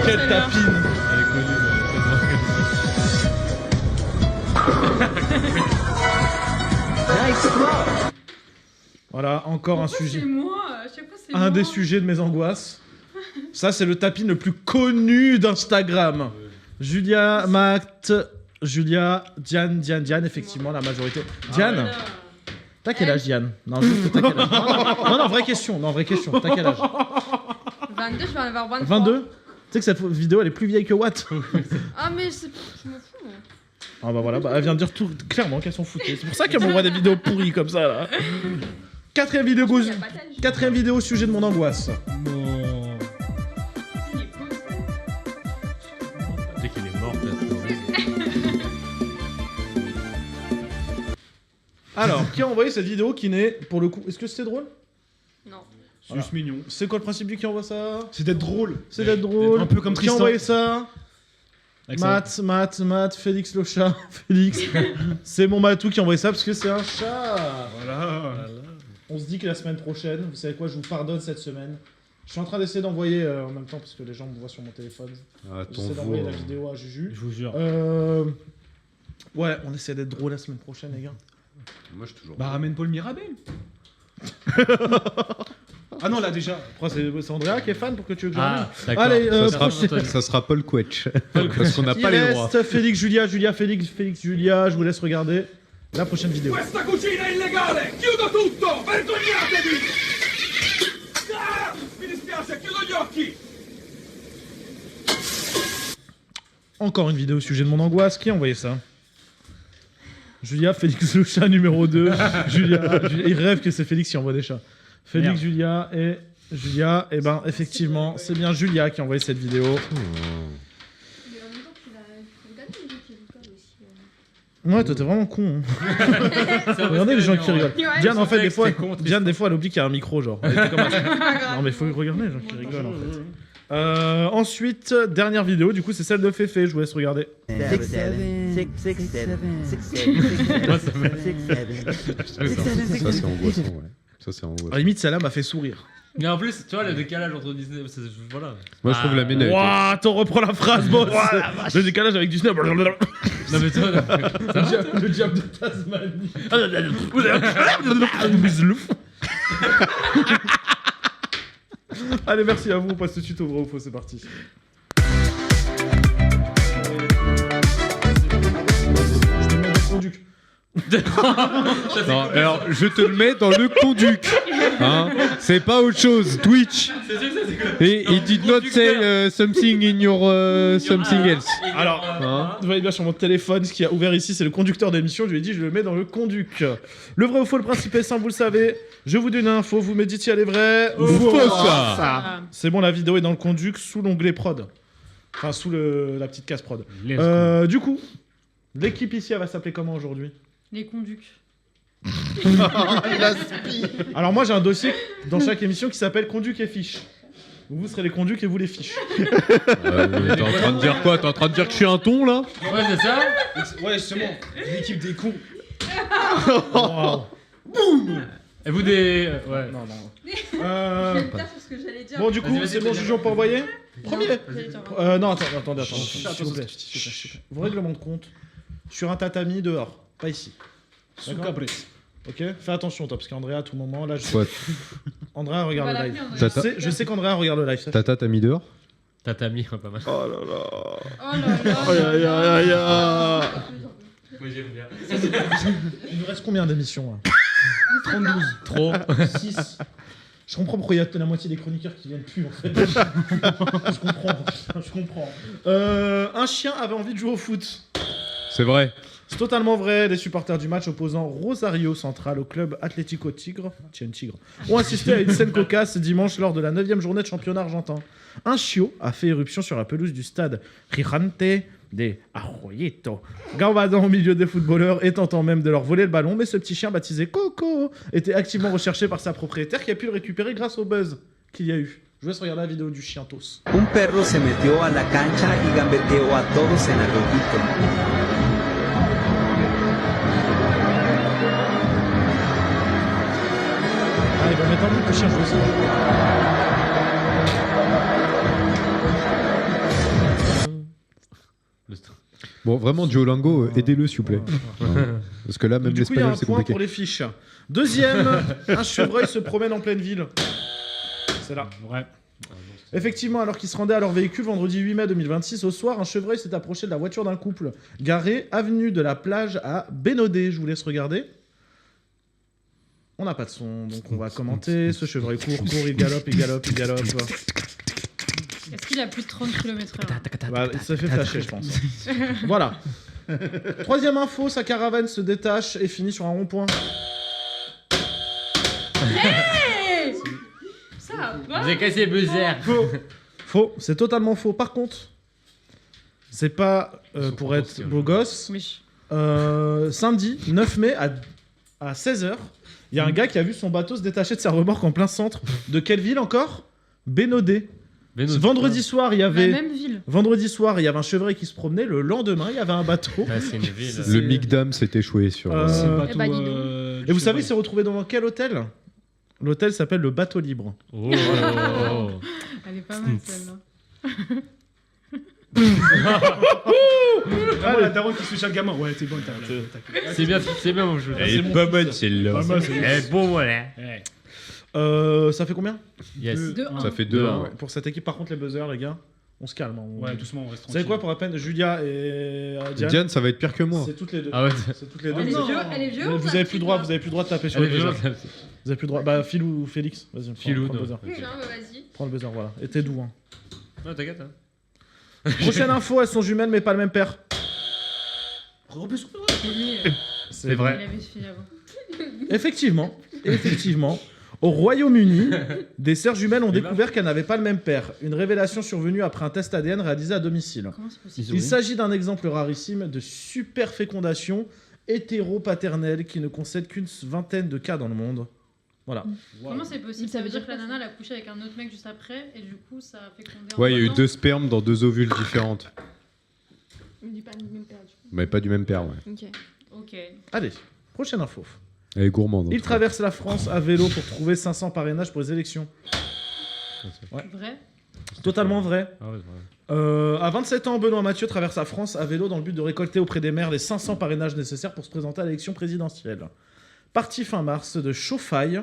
Quelle tapine. Elle est connue. Voilà, encore un Pourquoi sujet. c'est moi? À chaque fois, c'est Un moi. des sujets de mes angoisses. Ça, c'est le tapin le plus connu d'Instagram. Julia, Matt, Julia, Diane, effectivement, la majorité. Diane, Voilà. t'as quel âge, Diane? Non, juste t'as quel âge? Non, vraie question, t'as quel âge? 22, je vais en avoir 23. 22? Tu sais que cette vidéo, elle est plus vieille que Watt. Ah, mais je m'en fous. Moi. Ah bah voilà, elle vient de dire tout clairement qu'elles sont foutées. C'est pour ça qu'elle m'envoie des vidéos pourries comme ça, là. Quatrième vidéo, Il y a pas d'âge. Quatrième vidéo au sujet de mon angoisse. Dès qu'il est mort, peut-être. Alors, qui a envoyé cette vidéo qui n'est, pour le coup... Est-ce que c'était drôle? Non. C'est juste mignon. C'est quoi le principe du qui envoie ça? C'est d'être drôle. C'est d'être drôle. Un peu comme Qui a Tristan. envoyé ça? Matt, Félix le chat. Félix. C'est mon Matou qui a envoyé ça parce que c'est un chat. Voilà. On se dit que la semaine prochaine, vous savez quoi, je vous pardonne cette semaine. Je suis en train d'essayer d'envoyer en même temps parce que les gens me voient sur mon téléphone. J'essaie d'envoyer la vidéo à Juju. Je vous jure. Ouais, on essaie d'être drôle la semaine prochaine, les gars. Moi, je suis toujours. Bah, ramène Paul Mirabel. Ah non, là déjà. C'est Andrea qui est fan pour que tu veux que je ramène. D'accord. Allez, Ça sera Paul Quetch. Parce qu'on n'a pas les droits. Félix, Julia, Félix, Julia. Je vous laisse regarder la prochaine vidéo. Questa cucina è illegale! Chiudo tutto! Vergognatevi! Ah! Mi dispiace, chiudo gli occhi! Encore une vidéo au sujet de mon angoisse. Qui a envoyé ça? Julia, Félix le chat numéro 2. Julia, il rêve que c'est Félix qui envoie des chats. Félix, Merde. Julia, et ben effectivement, c'est bien Julia qui a envoyé cette vidéo. Mais en même temps, tu l'as regardé les gens qui rigolent aussi. Ouais, toi t'es vraiment con. Hein. Regardez les gens qui rigolent. Ouais, Diane, en fait, des fois, c'est con, Diane, des fois, elle oublie qu'il y a un micro, genre. Elle était comme un- Non, mais faut regarder les gens qui rigolent, en fait. Ensuite, dernière vidéo, du coup, c'est celle de Féfé. Je vous laisse regarder. Ça, c'est angoissant, ouais. Ça, c'est À angoissant. la limite, celle-là m'a fait sourire. Mais en plus, tu vois, le décalage entre Disney. Voilà. Moi, je trouve la mienne. Ouah, t'en reprends la phrase, boss. Le décalage avec Disney. Non, mais toi, Le diable de Tasmanie. Allez, merci à vous. On passe tout de suite au vrai ou faux. C'est parti. Je te mets dans le conduc. Non, alors, je te le mets dans le conduc. Hein, c'est pas autre chose. Twitch. Et il did not say something in your something else. Alors, vous voyez bien sur mon téléphone, ce qui a ouvert ici, c'est le conducteur d'émission. Je lui ai dit, je le mets dans le conduc. Le vrai ou faux, le principe est simple, vous le savez. Je vous donne une info, vous me dites si elle est vraie ou fausse. C'est bon, la vidéo est dans le conduc sous l'onglet prod. Enfin, sous la petite case prod. Du coup, l'équipe ici, elle va s'appeler comment aujourd'hui? Les conducs. Alors moi, j'ai un dossier dans chaque émission qui s'appelle Conduc et fiches. Vous serez les conducs et vous les fiches. T'es en train de dire quoi? T'es en train de dire que je suis un ton là? Ouais, c'est ça. Ouais, justement. L'équipe des cons. Wow. Boum. Et vous des. Ouais. Non, non. C'est ce que j'allais dire. Bon, du coup, c'est bon, Juju, on peut envoyer? Premier. J'allais dire. Non, attendez. S'il vous plaît. Vos règlements de compte sur un tatami dehors, pas ici. Sous Cabres. Ok, fais attention, toi, parce qu'Andrea, à tout moment, là, Quoi? Andrea regarde On va le live. l'appeler, Tata. Je sais qu'Andrea regarde le live. ça. Tata, t'as mis dehors? Tatami, pas mal. Oh là là. Oh là là. Moi, j'aime bien. Il nous reste combien d'émissions là? 32. Trop. 6. Je comprends pourquoi il y a la moitié des chroniqueurs qui viennent plus en fait. Je comprends. Un chien avait envie de jouer au foot. C'est vrai. C'est totalement vrai. Les supporters du match opposant Rosario Central au club Atlético Tigre, ont assisté à une scène cocasse dimanche lors de la 9e journée de championnat argentin. Un chiot a fait éruption sur la pelouse du stade Gigante de Arroyito, gambadant au milieu des footballeurs et tentant même de leur voler le ballon, mais ce petit chien baptisé Coco était activement recherché par sa propriétaire qui a pu le récupérer grâce au buzz qu'il y a eu. Je vous laisse regarder la vidéo du chientos. Un perro se metió a la cancha y gambeteó a todos en Arroyito. Ah, il va mettre en boucle le chien, je le sais. Bon, vraiment, Duolingo, aidez-le s'il vous plaît. Parce que là, même Du coup, il y a l'espagnol, un c'est point compliqué. pour les fiches. Deuxième, un chevreuil se promène en pleine ville. C'est là. Ouais. Effectivement, alors qu'ils se rendaient à leur véhicule vendredi 8 mai 2026, au soir, un chevreuil s'est approché de la voiture d'un couple garé avenue de la Plage à Bénodet. Je vous laisse regarder. On n'a pas de son, donc on va commenter. Ce chevreuil court, il galope. Est-ce qu'il a plus de 30 km/h? Bah, ça fait flasher, je pense. Voilà. Troisième info, sa caravane se détache et finit sur un rond-point. Hey ça va. J'ai cassé le buzzer. Faux, c'est totalement faux. Par contre, c'est pas pour être beau gosse. Oui. Samedi 9 mai à à 16h, il y a un gars qui a vu son bateau se détacher de sa remorque en plein centre. De quelle ville encore? Bénodet. Vendredi soir, il y avait. La même ville. Vendredi soir, il y avait un chevreuil qui se promenait. Le lendemain, il y avait un bateau. C'est une ville. Le Migdam s'est échoué sur. C'est le bateau, Eh ben, dis donc. Et vous savez, il s'est retrouvé dans quel hôtel? L'hôtel s'appelle le Bateau Libre. Oh. Elle est pas mal celle-là. Ah, la daronne qui switch à le gamin. Ouais, c'est bon, C'est bien mon jeu. Elle est pas bonne celle-là. Pas mal, c'est- Elle est bon, voilà. Ouais. Ça fait combien? Yes. 2-1. Ça fait 2-1. Ouais. Pour cette équipe, par contre, les buzzers, les gars, on se calme. Hein. Ouais, doucement, on reste Vous savez tranquille. quoi, pour la peine, Julia et Diane, Diane, ça va être pire que moi. c'est toutes les deux. Ah ouais. C'est toutes les deux. Elle est Vous avez- vieux- elle est vieux ou Vous ça avez plus le droit, vous avez plus le droit de taper sur Elle les est buzzers. violente. Vous avez plus le droit. Bah, Phil ou Félix, vas-y. Phil ou prends le non. buzzer. Non, bah vas-y. Prends le buzzer, voilà. Et t'es doux. Hein. Non, t'inquiète. Hein. Prochaine info, elles sont jumelles, mais pas le même père. C'est vrai. Il avait suffi avant. Effectivement. Au Royaume-Uni, des sœurs jumelles ont découvert qu'elles n'avaient pas le même père. Une révélation survenue après un test ADN réalisé à domicile. Comment c'est possible? Il s'agit d'un exemple rarissime de superfécondation hétéropaternelle qui ne concède qu'une vingtaine de cas dans le monde. Voilà. Comment c'est possible? Ça veut dire que la nana elle a couché avec un autre mec juste après et du coup ça a fécondé. Ouais, il y a eu entre 2 spermes dans 2 ovules différentes. On dit pas du même père, du coup. Mais pas du même père, ouais. Ok. Ok. Allez, prochaine info. Elle est gourmande. en Il tout cas. traverse la France à vélo pour trouver 500 parrainages pour les élections. Ouais. Vrai? Totalement vrai. Ah ouais, c'est vrai. À 27 ans, Benoît Mathieu traverse la France à vélo dans le but de récolter auprès des maires les 500 parrainages nécessaires pour se présenter à l'élection présidentielle. Parti fin mars de Chauffaille,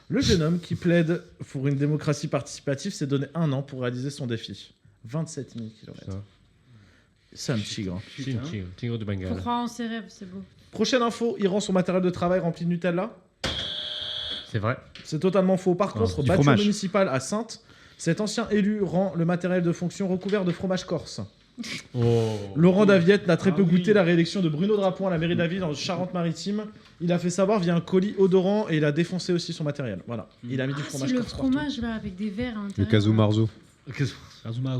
le jeune homme qui plaide pour une démocratie participative s'est donné 1 an pour réaliser son défi. 27 000 km. C'est un tigre. Tigre de Faut Bengale. croire en ses rêves, c'est beau. Prochaine info, il rend son matériel de travail rempli de Nutella. C'est vrai. C'est totalement faux. Par contre, du bâtiment fromage. municipal à Saintes, cet ancien élu rend le matériel de fonction recouvert de fromage corse. Laurent Daviette n'a très peu goûté la réélection de Bruno Drapon à la mairie d'Aville dans Charente-Maritime. Il a fait savoir via un colis odorant et il a défoncé aussi son matériel. Voilà. Il a mis du fromage C'est le corse partout. fromage là avec des verres à Le l'intérieur. Kazumarzu.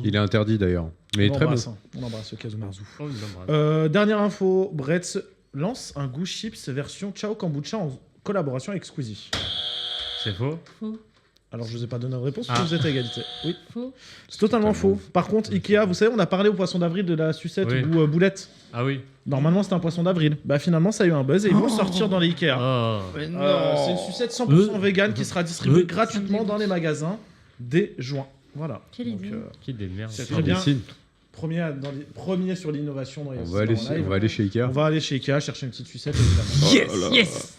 Il est interdit d'ailleurs. Mais il est très bon. On embrasse le Kazumarzu. Oh, il l'embrasse. Dernière info, Bretz lance un goût chips version Ciao Kombucha en collaboration avec Squeezie. C'est faux. Faux. Alors je vous ai pas donné de réponse parce que vous êtes à égalité. Oui. Faux. C'est totalement faux. Par contre, Ikea, vous savez, on a parlé au poisson d'avril de la sucette Oui. ou boulette. Ah oui. Normalement, c'était un poisson d'avril. Bah finalement, ça a eu un buzz et ils vont sortir dans les Ikea. Oh. C'est une sucette 100% vegan qui sera distribuée gratuitement dans les magasins dès juin. Voilà. Quelle idée. Qui démerde. C'est On très bien. dessine. Premier sur l'innovation dans les On va aller chez Ikea. On va aller chez Ikea chercher une petite sucette évidemment. Yes.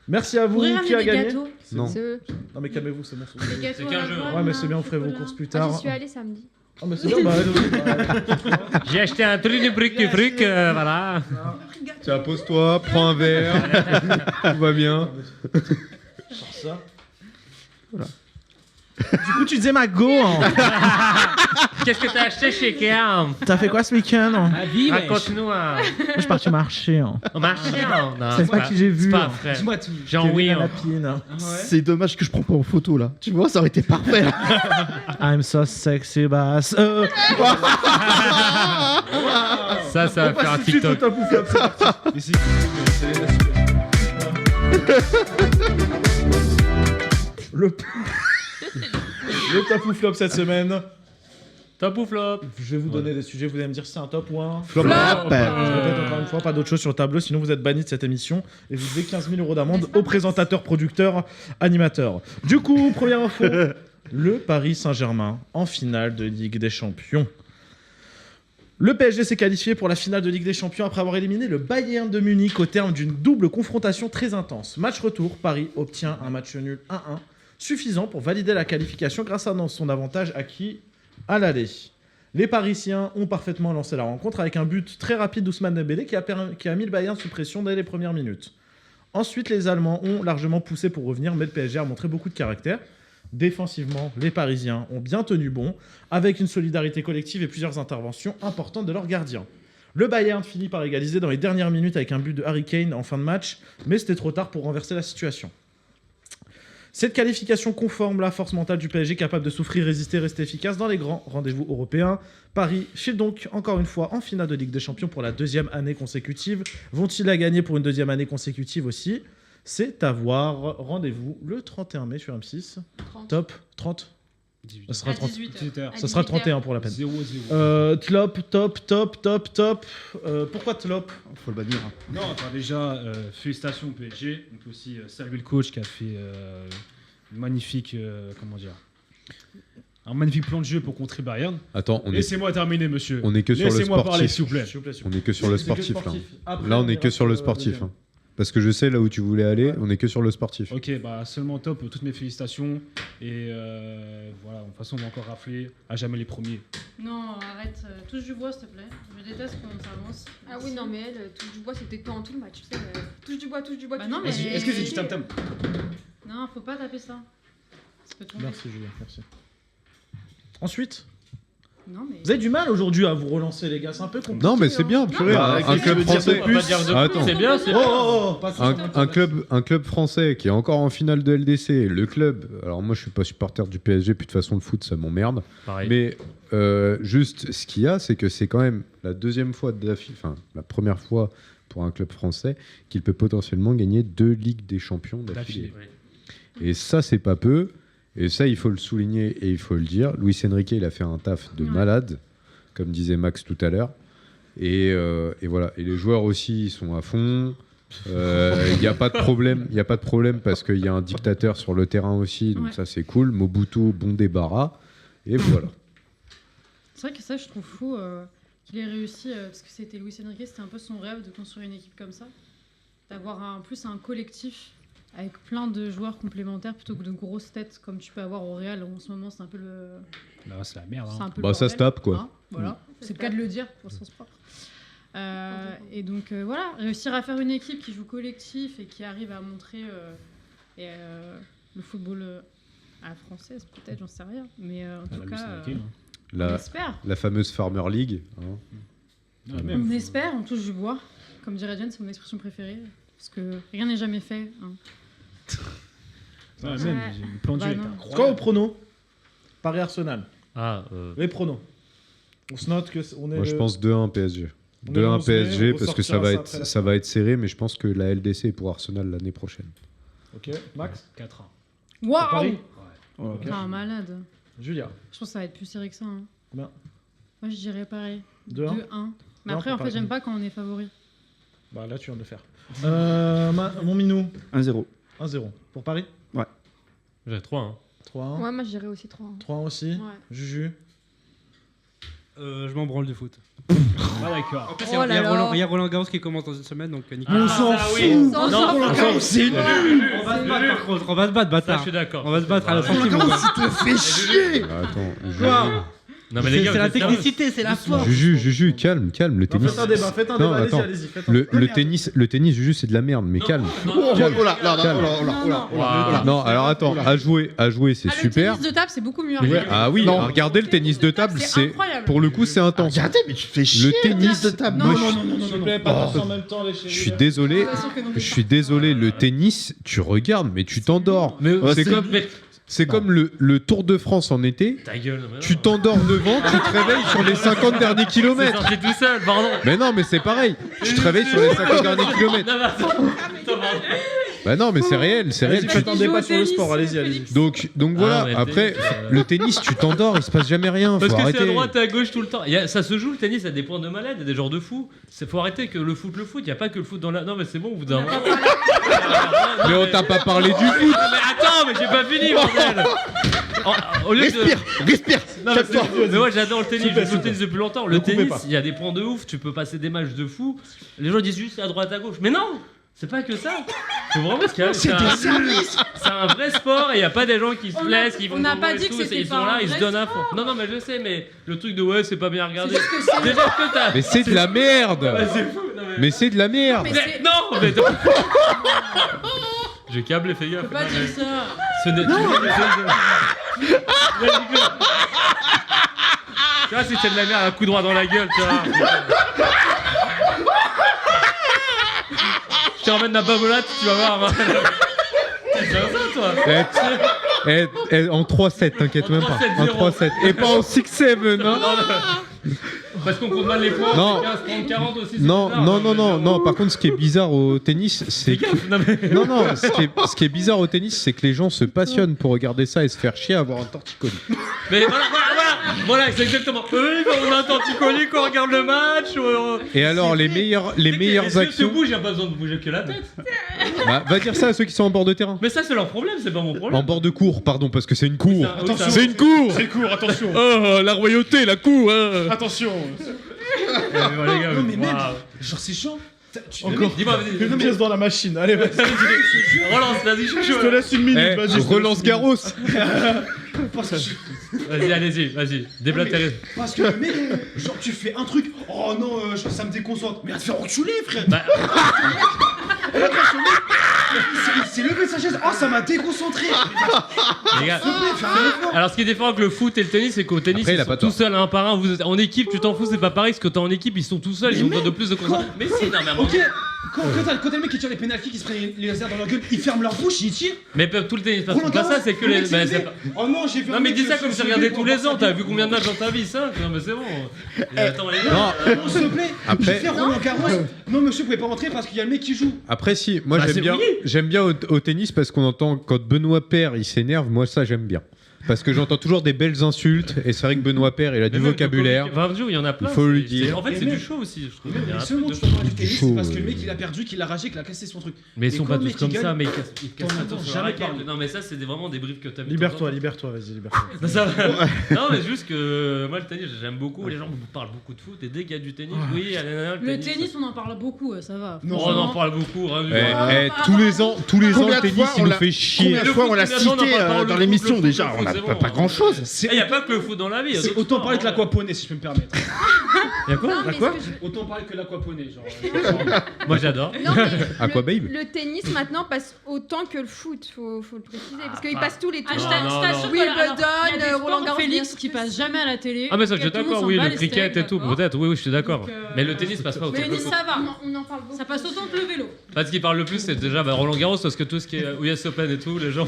Merci à vous. Pourrait Qui a ramener des gagné? gâteaux. Non. C'est eux. Non mais calmez-vous, c'est bon. Des gâteaux C'est qu'un à la jeu. pomme, Ouais mais c'est bien, au on ferait vos chocolat. courses plus Ah, tard. j'y suis allée samedi. Ah mais c'est bien, bah allez. J'ai acheté un truc du brick du fric, voilà. Tiens, pose-toi, prends un verre. Tout va bien. Sors ça. Voilà. Du coup, tu disais Mago. Qu'est-ce que t'as acheté chez Ikea? T'as fait quoi ce week-end? Raconte-nous un. Je suis parti marcher. Au marché? Non, C'est pas qui j'ai vu. C'est pas vrai. Dis-moi tout. Jean-Oui. La lapine. C'est dommage que je prends pas en photo là. Tu vois, ça aurait été parfait. I'm so sexy bass. Ça va faire un TikTok. Mais c'est cool, c'est les nations. Le top ou flop cette semaine. Top ou flop? Je vais vous donner des sujets, vous allez me dire si c'est un top ou un Flop. Je répète encore une fois, pas d'autre chose sur le tableau, sinon vous êtes banni de cette émission et vous devez 15 000 € d'amende aux présentateurs, producteurs, animateurs. Du coup, première info, le Paris Saint-Germain en finale de Ligue des Champions. Le PSG s'est qualifié pour la finale de Ligue des Champions après avoir éliminé le Bayern de Munich au terme d'une double confrontation très intense. Match retour, Paris obtient un match nul 1-1, suffisant pour valider la qualification grâce à son avantage acquis à l'aller. Les Parisiens ont parfaitement lancé la rencontre avec un but très rapide d'Ousmane Dembélé qui a mis le Bayern sous pression dès les premières minutes. Ensuite, les Allemands ont largement poussé pour revenir, mais le PSG a montré beaucoup de caractère. Défensivement, les Parisiens ont bien tenu bon, avec une solidarité collective et plusieurs interventions importantes de leurs gardiens. Le Bayern finit par égaliser dans les dernières minutes avec un but de Harry Kane en fin de match, mais c'était trop tard pour renverser la situation. Cette qualification conforme la force mentale du PSG capable de souffrir, résister, rester efficace dans les grands rendez-vous européens. Paris file donc encore une fois en finale de Ligue des Champions pour la deuxième année consécutive. Vont-ils la gagner pour une deuxième année consécutive aussi ? c'est à voir. Rendez-vous le 31 mai sur M6. 30. Top 30. Ça sera À 30. 18h. Ça sera 31 pour la peine. 0-0. Top. Pourquoi Tlop? Faut le bannir. Hein. Non, enfin, déjà, félicitations au PSG. On peut aussi saluer le coach qui a fait une magnifique, un magnifique plan de jeu pour contrer Bayern. Attends, Laissez-moi terminer, monsieur. On est que sur le Laissez-moi sportif. parler, s'il vous plaît. On est que sur le C'est que sportif là. sportif. Après, Là, on on est ira que sur le sur, sportif. deuxième. Parce que je sais là où tu voulais aller, on est que sur le sportif. Ok, bah seulement top, toutes mes félicitations. Et voilà, de toute façon, on va encore rafler à jamais les premiers. Non, arrête. Touche du bois, s'il te plaît. Je déteste quand ça avance. Ah oui, non, mais elle, touche du bois, c'était tout le match. Tu sais, touche du bois. Bah touche non, du bois. mais- Est-ce que c'est du tam-tam? Non, faut pas taper ça. Ça peut tomber. Merci Julien, merci. Ensuite, Non, mais... vous avez du mal aujourd'hui à vous relancer, les gars. C'est un peu compliqué. Non, mais c'est bien, purée. Un club français. Attends. C'est bien, c'est bien. Un club français qui est encore en finale de LDC. Le club. Alors moi, je suis pas supporter du PSG. Puis de toute façon, le foot, ça m'emmerde. Pareil. Mais juste, ce qu'il y a, c'est que c'est quand même la deuxième fois d'affilée, enfin la première fois pour un club français qu'il peut potentiellement gagner 2 Ligues des Champions d'affilée. Et ça, c'est pas peu. Et ça, il faut le souligner et il faut le dire. Luis Enrique, il a fait un taf de malade, comme disait Max tout à l'heure. Et voilà. Et les joueurs aussi, ils sont à fond. Il n'y a pas de problème. Il n'y a pas de problème parce qu'il y a un dictateur sur le terrain aussi. Donc ça, c'est cool. Mobutu, bon débarras. Et voilà. C'est vrai que ça, je trouve fou qu'il ait réussi, parce que c'était Luis Enrique, c'était un peu son rêve de construire une équipe comme ça. D'avoir en plus un collectif avec plein de joueurs complémentaires plutôt que de grosses têtes comme tu peux avoir au Real en ce moment. C'est un peu le. Là, c'est la merde. C'est un peu Bah, le ça bordel, se tape, quoi. hein, voilà, c'est le cas de le dire pour son sport. Et donc voilà, réussir à faire une équipe qui joue collectif et qui arrive à montrer le football à la française, peut-être, j'en sais rien. Mais en tout cas, on espère. La fameuse Farmer League. Hein. On espère, on touche du bois. Comme dirait Jen, c'est mon expression préférée. Parce que rien n'est jamais fait. Hein. Ouais, même, le plan de jeu est incroyable. Quoi au prono? Paris Arsenal. Les pronos. On se note que on est. Moi, je pense 2-1 PSG. On est 2-1 PSG parce que sortira ça va être serré, mais je pense que la LDC est pour Arsenal l'année prochaine. Ok, Max 4-1. Waouh! Paris. Okay. Ah, malade. Julia. Je pense que ça va être plus serré que ça. Hein. Combien? Moi, je dirais pareil. 2-1. Mais après, en fait, j'aime pas quand on est favori. Bah là, tu viens de le faire. Mon minou. 1-0. 1-0. Pour Paris? Ouais. J'ai 3-1. 3-1. Ouais, moi je dirais aussi 3-1. 3-1 aussi. Ouais. Juju. Je m'en branle du foot. Ah d'accord. En plus, il y a Roland Garros qui commence dans une semaine, donc nickel. On s'en fout. Roland Garros, c'est nul. On va se battre par contre, on va se battre, bâtard. Ça, je suis d'accord. On va se battre à la sortie. Roland Garros, il te fait chier. Attends, Quoi? Non, mais les gars, c'est la technicité, c'est la force. Juju, calme, le tennis. Faites un débat, Non, allez-y, attends. allez-y. Le tennis, Juju, c'est de la merde, mais calme. Calme. Non, alors attends, à jouer, c'est super. Le tennis de table, c'est beaucoup mieux. Ouais, ah oui, regardez le tennis de table, c'est incroyable. pour le coup, c'est intense. Regardez, mais tu fais chier. Le tennis de table. Non, s'il vous plaît, pas tous en même temps, les chéris. Je suis désolé, le tennis, tu regardes, mais tu t'endors. C'est comme le Tour de France en été. Ta gueule. Tu t'endors devant, tu te réveilles sur les 50 derniers C'est kilomètres. sorti tout seul, pardon. Mais non, mais c'est pareil. Tu te réveilles sur les 50 derniers kilomètres. Non, mais attends. Bah non, mais c'est réel, c'est réel. Faites un débat sur le sport, allez-y. Donc voilà, mais après, le tennis, tu t'endors, il se passe jamais rien. Parce Faut que c'est à arrêter. droite et à gauche tout le temps. Ça se joue le tennis à des points de malade, il y a des genres de fous. Faut arrêter que le foot, il n'y a pas que le foot dans la. Non, mais c'est bon, vous d'un moment. Mais on t'a pas parlé du foot. Non, mais attends, mais j'ai pas fini, bordel. Au lieu Respire. Non, mais moi j'adore le tennis, je joue au tennis depuis longtemps. Le coupez tennis, pas. il y a des points de ouf, tu peux passer des matchs de fou. Les gens disent juste c'est à droite à gauche. Mais non, c'est pas que ça. Faut vraiment se calmer. C'est un vrai sport et il n'y a pas des gens qui se plaisent, qui vont on n'a pas et dit que tout, c'était ils pas sont là, un ils se vrai donnent à sport. fond. Non, mais je sais, mais le truc de ouais, c'est pas bien regardé. C'est juste que c'est- Déjà que t'as. Mais c'est de la merde. Ouais, c'est fou. Non, Mais c'est de la merde. Mais non, mais j'ai câblé, fais gaffe. Faut pas dire ça. Ce n'est tu vois, si c'est de la merde, un coup droit dans la gueule, tu vois. Je te ramène la babolate, tu vas voir. C'est ça, toi. En 3-7, t'inquiète même pas. En 3-7. Et pas en 6-7, hein. Parce qu'on compte mal les points, Non. c'est 15, 30, 40 aussi. c'est Non, bizarre. non, non, non, non. Par contre, ce qui est bizarre au tennis, c'est que... Non, non, ce qui est bizarre au tennis, c'est que les gens se passionnent pour regarder ça et se faire chier à avoir un torticolis. Mais voilà, c'est exactement. Oui, on a un torticolis quand on regarde le match. Et alors, les meilleures Les yeux actions... se bougent, y a pas besoin de bouger que la tête. Bah, va dire ça à ceux qui sont en bord de terrain. Mais ça, c'est leur problème, c'est pas mon problème. En bord de cour, pardon, parce que c'est une cour. Attention. C'est une cour. C'est court, attention. Oh, la royauté, la cour. Attention. Les gars, Non, mais même, waouh. genre, c'est chiant. Encore. Dis-moi, vas-y. Une pièce dans la machine. Allez, vas-y. Relance, vas-y, je suis Je chaud. te laisse une minute. Eh, Vas-y. je te laisse relance une Garros. Vas-y, allez-y, vas-y. Déblatérez. Parce que le mec, genre, tu fais un truc, oh non, ça me déconcentre. Mais à te faire enculer, frère. Bah, C'est levé de sa chaise, oh, ça m'a déconcentré. les gars. Alors, ce qui est différent avec le foot et le tennis, c'est qu'au tennis, Après, il ils a sont pas tout tort. seuls, un par un. Vous êtes en équipe, tu t'en fous, c'est pas pareil. Parce que t'es en équipe, ils sont tout seuls, ils ont besoin de plus de concentration. Mais si, non, mais à un moment- Ok, quand t'as le mec qui tire les pénaltys, qui se prennent les lasers dans leur gueule, ils ferment leur bouche, ils tirent. Mais tout le tennis, parce Roland que pas ça, Garros, c'est que le les. mec mais s'est c'est levé. pas- Oh non, j'ai vu Non, un mais mec dis ça se comme si lever regardais pour tous les avoir ans. sa T'as vie. vu combien de matchs dans ta vie? 5? Non, mais c'est bon. Attends, les gars. Non. S'il te plaît, Après- j'ai fait Roland Garros. Non, monsieur, vous pouvez pas rentrer parce qu'il y a le mec qui joue. Après, si, moi Bah, j'aime c'est bien, oui. j'aime bien au tennis parce qu'on entend quand Benoît Paire il s'énerve, moi ça j'aime bien. Parce que j'entends toujours des belles insultes et c'est vrai que Benoît Paire il a du Mais même vocabulaire. le communiqué- il y en a plein. Il faut lui c'est- dire. En fait, Et c'est même- du show aussi, je trouve. Mais Il y a un seulement truc tu de- peux parler du tennis, chaud, c'est parce que le ouais. mec il a perdu, qu'il a ragé, qu'il a cassé son truc. Mais ils Et sont quand pas le mec, tous comme il ça, gagne, mais ils cassent t'en pas entends tous sur la jamais raquette. parler. Non, mais ça, c'est vraiment des briefs que t'as vu. Libère-toi, libère-toi, vas-y, libère-toi. Non, ça va. Non, mais juste que moi, le tennis, j'aime beaucoup. Les gens me parlent beaucoup de foot. Et dès qu'il y a du tennis, oui, allez, Le tennis, on en parle beaucoup, ça va. Non, on en parle beaucoup. Rien du Eh, tout. tous les ans, Combien le de tennis fois il on nous l'a- fait chier. Combien de fois on l'a Combien de fois on en cité parle pas, le dans foot, l'émission le foot, déjà? le foot, On n'a c'est pas bon. grand-chose. Il n'y a pas que le foot dans la vie. il y a C'est d'autres autant sports, parler que hein. l'aquaponie, si je peux me permettre. Il y a quoi? Non, mais quoi ce que je- Autant parler que l'aquaponie, genre. Moi, j'adore. Non, mais À quoi, babe le tennis maintenant passe autant que le foot, faut le préciser. Parce qu'il Ah, passe tous les Ah, je tours. Non, t'assure non. que, alors, Wimbledon, il y a des Roland sports, Garros, Félix bien qui sûr. passe jamais à la télé. Ah, mais ça, je suis que tout le monde d'accord. s'en Oui, bat le les cricket steaks, et tout, d'accord. peut-être. Oui, je suis d'accord. Donc, Mais le tennis passe pas autant. Mais le tennis, ça va. On en parle beaucoup. Ça passe autant que le vélo. Enfin, ce qui parle le plus, c'est déjà Roland Garros, parce que tout ce qui est US Open et tout, les gens.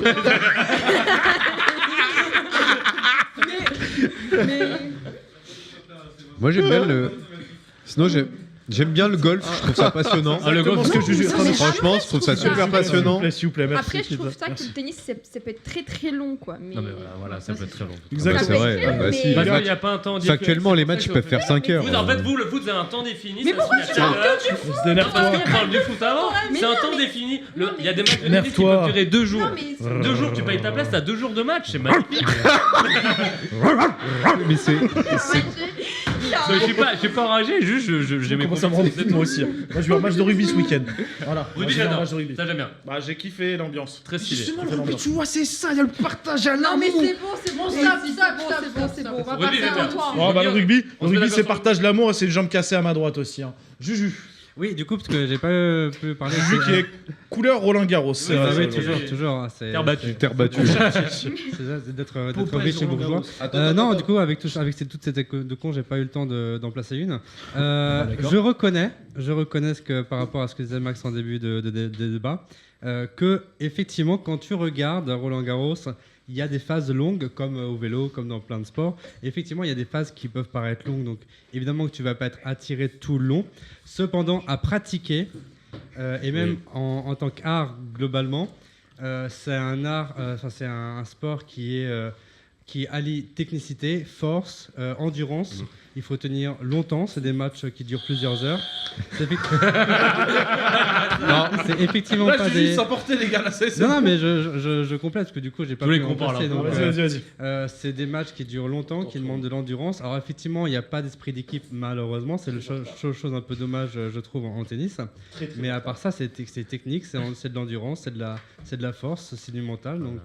Moi j'aime bien le. Sinon j'aime bien le golf, je trouve ça passionnant. Ah, le golf, ce que je juge. Franchement, je trouve ça super passionnant. S'il vous plaît, merci. Après, je trouve Merci. ça que le tennis, ça peut être très très long, quoi. Mais... Non, mais voilà, ça peut être très long. Exactement. C'est vrai, Ça peut être bah très si. long, Parce mais- qu'il n'y a pas un temps C'est actuellement les matchs ils peuvent faire 5 heures. Vous, en fait, vous, le foot, c'est un temps défini. Mais ça pourquoi se tu finit à parles telle que du heure. foot? On se dénerve Parce pas. qu'on parle du foot avant. Mais C'est un non, temps mais- défini. non, Il y a des matchs de tennis qui Énerve-toi. peuvent durer 2 jours. Non, mais- 2 jours, tu payes ta place, t'as 2 jours de match, c'est magnifique. Mais c'est. Je suis pas enragé, juste j'ai mes Comment ça me rend fou, moi aussi. Moi, je vais en match de rugby ce week-end. Voilà. Moi, Rugby, je vais en j'adore. match de rugby. Ça, j'aime bien. Bah, j'ai kiffé l'ambiance. Très stylé. Justement, le rugby, tu vois, c'est ça, il y a le partage à Non, l'amour. mais c'est bon, stop, c'est bon. On va pas Rugby, faire j'aime un bien. toit. Oh, bah, le rugby, On se met d'accord c'est sur- partage l'amour et c'est le jambe cassée à ma droite aussi. Hein. Juju. Oui, du coup, parce que j'ai pas pu parler. Juju qui est couleur Roland Garros. Ah vrai, oui, c'est- toujours. Hein, c'est Terre battue. Terre battue. c'est ça, c'est d'être riche et bourgeois. Non, du coup, avec toutes ces écoles de cons, j'ai pas eu le temps d'en placer une. Je reconnais ce que par rapport à ce que disait Max en début de débat, que effectivement, quand tu regardes Roland Garros, il y a des phases longues, comme au vélo, comme dans plein de sports. Et effectivement, il y a des phases qui peuvent paraître longues, donc évidemment que tu vas pas être attiré tout le long. Cependant, à pratiquer, et même en tant qu'art globalement, c'est un art, c'est un sport qui allie technicité, force, endurance. Il faut tenir longtemps, c'est des matchs qui durent plusieurs heures. C'est c'est effectivement Là, pas Juju des... s'emporter, les gars. Là, c'est- Non, mais je complète parce que du coup, j'ai pas Tous les pu en compars, passer, là. donc, Vas-y. c'est des matchs qui durent longtemps, qui demandent de l'endurance. Alors effectivement, il n'y a pas d'esprit d'équipe malheureusement. C'est la chose un peu dommage, je trouve, en tennis. Mais à part ça, c'est technique, c'est de l'endurance, c'est de la force, c'est du mental. Donc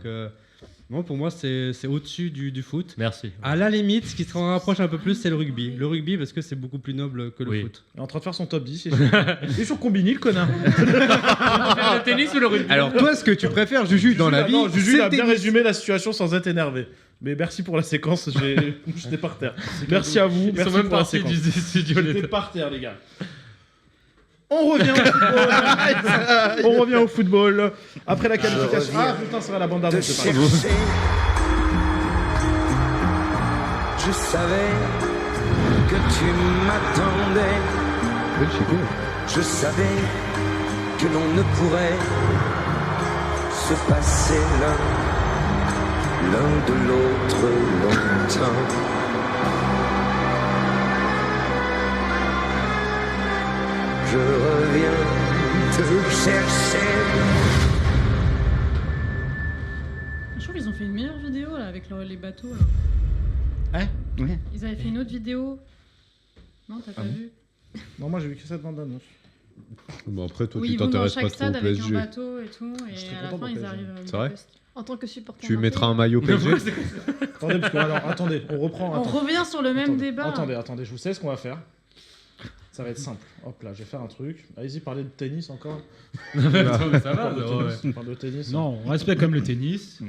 non, pour moi, c'est au-dessus du foot. Merci. À la limite, ce qui se rapproche un peu plus, c'est le rugby. Le rugby, parce que c'est beaucoup plus noble que le foot. Il est en train de faire son top 10. Il est sur Combini, le connard. Le tennis ou le rugby? Alors toi, ce que tu préfères, Juju, dans la vie, Non, Juju, c'est il a le bien tennis. résumé la situation sans être énervé. Mais merci pour la séquence, j'étais par terre. Merci à vous, Ils merci sont même pour la partis séquence. du studio. J'étais par terre, les gars. On revient au football. On revient au football. Après la qualification. Ah putain, ça va la bande d'annonce. c'est pas grave. Je savais que tu m'attendais. Je savais que l'on ne pourrait se passer l'un de l'autre longtemps. Je reviens te chercher. Je trouve qu'ils ont fait une meilleure vidéo là, avec les bateaux. Là. Ouais. Ils avaient fait une autre vidéo. Non, t'as pas vu? Non, moi j'ai vu que cette bande-annonce. Bon, après, toi, oui, tu t'intéresses pas trop au stade avec un PSG. bateau et tout, et à la fin ils arrivent. C'est vrai? En tant que supporter. Tu mettras un maillot PSG? Attendez, parce que, alors, attendez, on reprend. On revient sur le même débat. Attendez, je vous sais ce qu'on va faire. Ça va être simple. Hop là, je vais faire un truc. Allez-y, parlez de tennis encore. Ça va, On parle de tennis. Non, on respecte comme le tennis.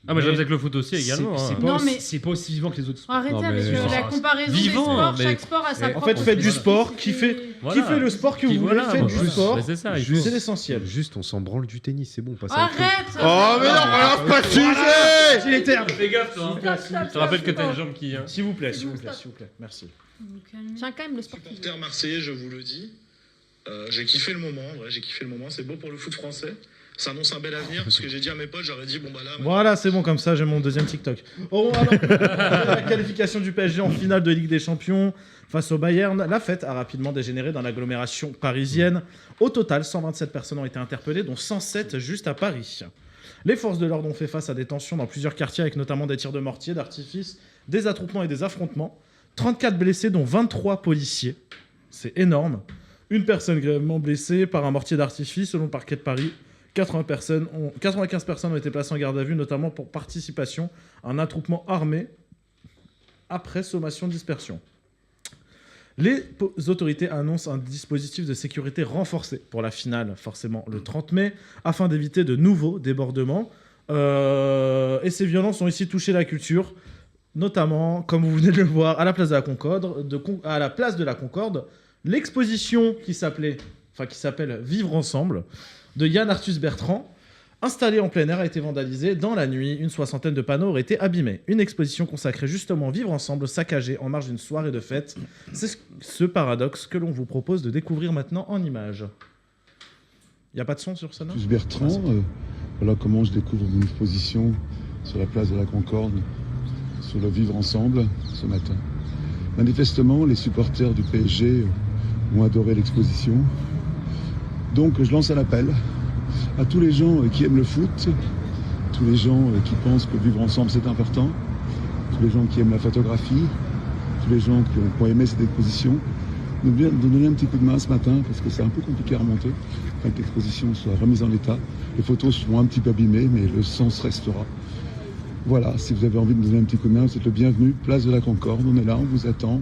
Ah, moi j'aime avec le foot aussi également. C'est pas aussi vivant que les autres sports. Arrêtez avec la comparaison des sports, chaque sport a sa propre. En fait, faites du sport, kiffez le sport que vous voulez, faites du sport. C'est l'essentiel. Juste, on s'en branle du tennis, c'est bon. Arrête! Oh, mais non, balance pas de sujet! Il est terme. Fais gaffe, toi. Je te rappelle que t'as une jambe qui. S'il vous plaît, merci. Tiens, quand même le sport. Supporter marseillais, je vous le dis. J'ai kiffé le moment, en vrai, c'est beau pour le foot français. Ça annonce un bel avenir, parce que j'ai dit à mes potes, j'aurais dit, bon bah là... Voilà, c'est bon, comme ça, j'ai mon deuxième TikTok. Oh, alors, la qualification du PSG en finale de Ligue des Champions face au Bayern, la fête a rapidement dégénéré dans l'agglomération parisienne. Au total, 127 personnes ont été interpellées, dont 107 juste à Paris. Les forces de l'ordre ont fait face à des tensions dans plusieurs quartiers, avec notamment des tirs de mortier, d'artifice, des attroupements et des affrontements. 34 blessés, dont 23 policiers. C'est énorme. Une personne gravement blessée par un mortier d'artifice, selon le parquet de Paris. 95 personnes ont été placées en garde à vue, notamment pour participation à un attroupement armé après sommation-dispersion. Les autorités annoncent un dispositif de sécurité renforcé pour la finale, forcément le 30 mai, afin d'éviter de nouveaux débordements. Et ces violences ont ici touché la culture, notamment, comme vous venez de le voir, à la place de la Concorde, l'exposition qui s'appelle Vivre ensemble, de Yann Arthus Bertrand, installée en plein air, a été vandalisée. Dans la nuit, une soixantaine de panneaux auraient été abîmés. Une exposition consacrée justement Vivre ensemble, saccagée en marge d'une soirée de fête. C'est ce paradoxe que l'on vous propose de découvrir maintenant en images. Il n'y a pas de son sur ça, non ? Arthus Bertrand, voilà comment je découvre mon exposition sur la place de la Concorde, sur le Vivre ensemble, ce matin. Manifestement, les supporters du PSG ont adoré l'exposition. Donc je lance un appel à tous les gens qui aiment le foot, tous les gens qui pensent que vivre ensemble c'est important, tous les gens qui aiment la photographie, tous les gens qui ont aimé cette exposition, de donner un petit coup de main ce matin parce que c'est un peu compliqué à remonter, afin que l'exposition soit remise en état. Les photos seront un petit peu abîmées mais le sens restera. Voilà, si vous avez envie de nous donner un petit coup de main, vous êtes le bienvenu, place de la Concorde, on est là, on vous attend.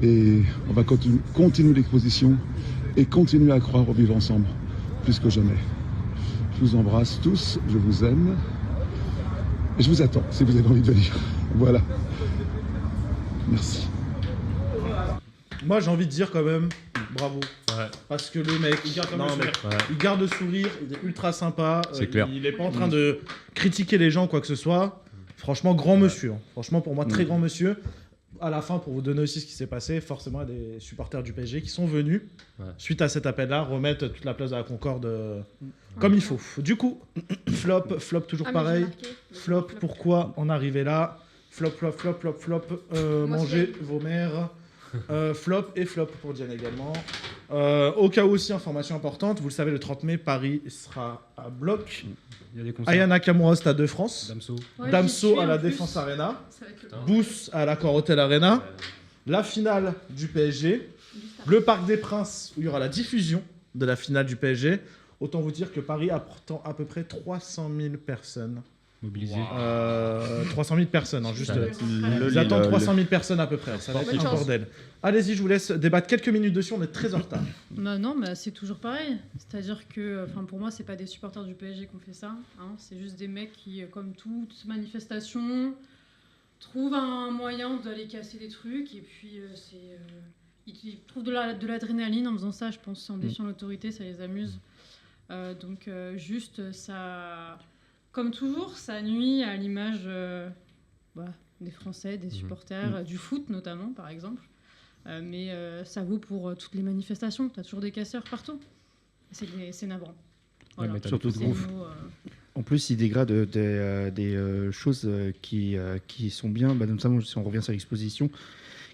Et on va continuer l'exposition et continuer à croire au vivre ensemble, plus que jamais. Je vous embrasse tous, je vous aime, et je vous attends si vous avez envie de venir. Voilà. Merci. Moi, j'ai envie de dire quand même, bravo. Ouais. Parce que le mec, il garde le sourire, il est ultra sympa. C'est clair. Il est pas en train de critiquer les gens, quoi que ce soit. Franchement, grand monsieur. Franchement, pour moi, très grand monsieur. À la fin, pour vous donner aussi ce qui s'est passé, forcément, il y a des supporters du PSG qui sont venus, suite à cet appel-là, remettre toute la place de la Concorde comme il faut. Du coup, flop toujours pareil. Flop, pourquoi en arriver là ? Flop, mangez vos mères. Flop et flop pour Diane également. Au cas où aussi, information importante, vous le savez, le 30 mai, Paris sera à bloc. Il y a des concerts. Aya Nakamura, Stade de France. Damso. Ouais, Damso j'y à la suis, en Défense plus. Arena. Ça va être le- Boost à l'Accor Hotel Arena. La finale du PSG. Le Parc des Princes, où il y aura la diffusion de la finale du PSG. Autant vous dire que Paris attend à peu près 300 000 personnes. Mobilisé. 300 000 personnes, hein, juste. Ça va être Ils attendent 300 000 personnes à peu près. Ça va être Bonne un chance. bordel. Allez-y, je vous laisse débattre quelques minutes dessus. On est très en retard. Bah non, bah c'est toujours pareil. C'est-à-dire que, enfin, pour moi, c'est pas des supporters du PSG qui ont fait ça. Hein. C'est juste des mecs qui, comme toute manifestation, trouvent un moyen d'aller casser des trucs. Et puis, ils trouvent de l'adrénaline en faisant ça, je pense. En défiant l'autorité, ça les amuse. Donc, juste, ça... Comme toujours, ça nuit à l'image des Français, des supporters, du foot notamment, par exemple. Mais ça vaut pour toutes les manifestations. Tu as toujours des casseurs partout. C'est navrant. Voilà. Surtout de ouf. En plus, ils dégradent des choses qui sont bien, notamment si on revient sur l'exposition,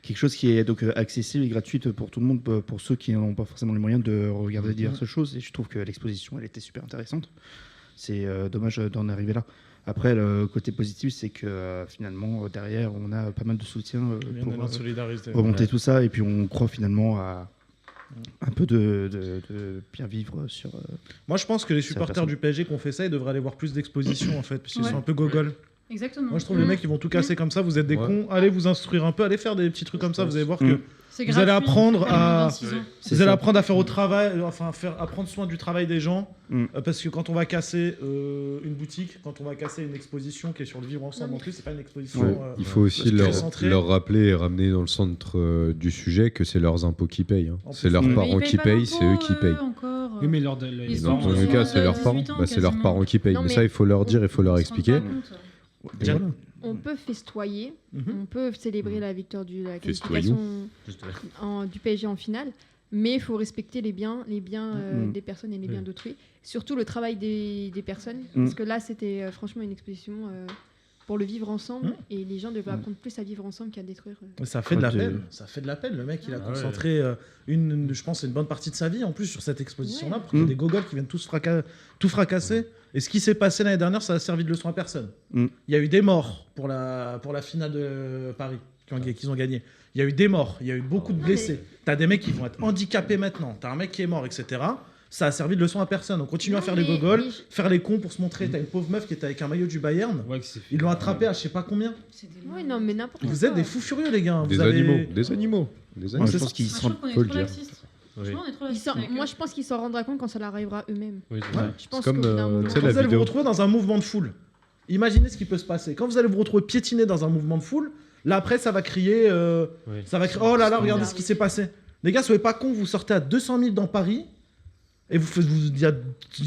quelque chose qui est donc accessible et gratuite pour tout le monde, pour ceux qui n'ont pas forcément les moyens de regarder diverses choses. Et je trouve que l'exposition, elle était super intéressante. C'est dommage d'en arriver là. Après, le côté positif, c'est que finalement, derrière, on a pas mal de soutien pour remonter tout ça. Et puis, on croit finalement à un peu de bien vivre sur. Moi, je pense que les supporters du PSG qui ont fait ça, ils devraient aller voir plus d'expositions, en fait, parce qu'ils sont un peu gogoles. Exactement. Moi, je trouve les mecs, ils vont tout casser comme ça. Vous êtes des cons, allez vous instruire un peu, allez faire des petits trucs comme ça. Vous allez voir que vous allez apprendre à faire au travail, enfin à prendre soin du travail des gens. Parce que quand on va casser une boutique, quand on va casser une exposition qui est sur le vivre ensemble, en plus, c'est pas une exposition. Il faut aussi leur rappeler et ramener dans le centre du sujet que c'est leurs impôts qui payent. C'est leurs parents qui payent, c'est eux qui payent. Oui, mais dans le cas, c'est leurs parents. C'est leurs parents qui payent. Mais ça, il faut leur dire, il faut leur expliquer. On peut festoyer, on peut célébrer la victoire de la qualification du PSG en finale, mais il faut respecter les biens des personnes et les biens d'autrui. Surtout le travail des personnes, parce que là, c'était franchement une exposition pour le vivre ensemble, et les gens devraient apprendre plus à vivre ensemble qu'à détruire. Ça fait de la peine. Ça fait de la peine. Le mec, il a concentré je pense, une bonne partie de sa vie en plus sur cette exposition-là, pour qu'il y ait des gogoles qui viennent tout fracasser. Et ce qui s'est passé l'année dernière, ça a servi de leçon à personne. Il y a eu des morts pour la finale de Paris qu'ils ont gagné. Il y a eu des morts, il y a eu beaucoup de blessés. T'as des mecs qui vont être handicapés maintenant. T'as un mec qui est mort, etc. Ça a servi de leçon à personne. On continue à faire les gogoles, faire les cons pour se montrer. T'as une pauvre meuf qui était avec un maillot du Bayern. Ils l'ont attrapé à je sais pas combien. Ouais, non, mais n'importe quoi. Vous êtes des fous furieux, les gars. Des animaux. Moi, je pense qu'ils sont. Faut le dire. Moi, je pense qu'ils s'en rendront compte quand ça leur arrivera eux-mêmes. Oui, je pense comme quand vous allez vous retrouver dans un mouvement de foule. Imaginez ce qui peut se passer. Quand vous allez vous retrouver piétiné dans un mouvement de foule, là après ça va crier, oh là là, regardez ce qui s'est passé. Les gars, soyez pas cons, vous sortez à 200 000 dans Paris et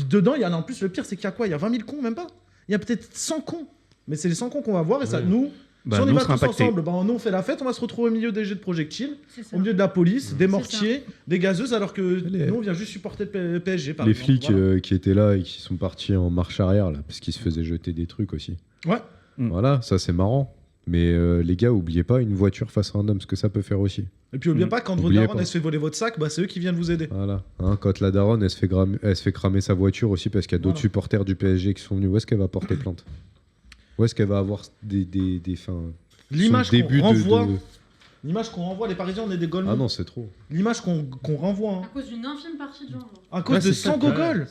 dedans, il y en a en plus, le pire c'est qu'il y a quoi ? Il y a 20 000 cons, même pas ? Il y a peut-être 100 cons. Mais c'est les 100 cons qu'on va voir et ça, nous... si on y va tous ensemble, nous on fait la fête, on va se retrouver au milieu des jets de projectiles, au milieu de la police, des mortiers, des gazeuses, alors que nous on vient juste supporter le PSG. Par exemple. Flics qui étaient là et qui sont partis en marche arrière, là, parce qu'ils se faisaient jeter des trucs aussi. Ouais. Voilà, ça c'est marrant. Mais les gars, oubliez pas une voiture face à un homme, ce que ça peut faire aussi. Et puis oubliez pas, quand votre daronne elle se fait voler votre sac, c'est eux qui viennent vous aider. Voilà. Quand la daronne elle se fait cramer sa voiture aussi parce qu'il y a d'autres supporters du PSG qui sont venus, où est-ce qu'elle va porter plainte ? Où est-ce qu'elle va avoir des fins... L'image qu'on renvoie, l'image qu'on renvoie, les Parisiens, on est des golemons. Ah non, c'est trop. L'image qu'on renvoie. À cause d'une infime partie de gens. À cause de 100 gogoles.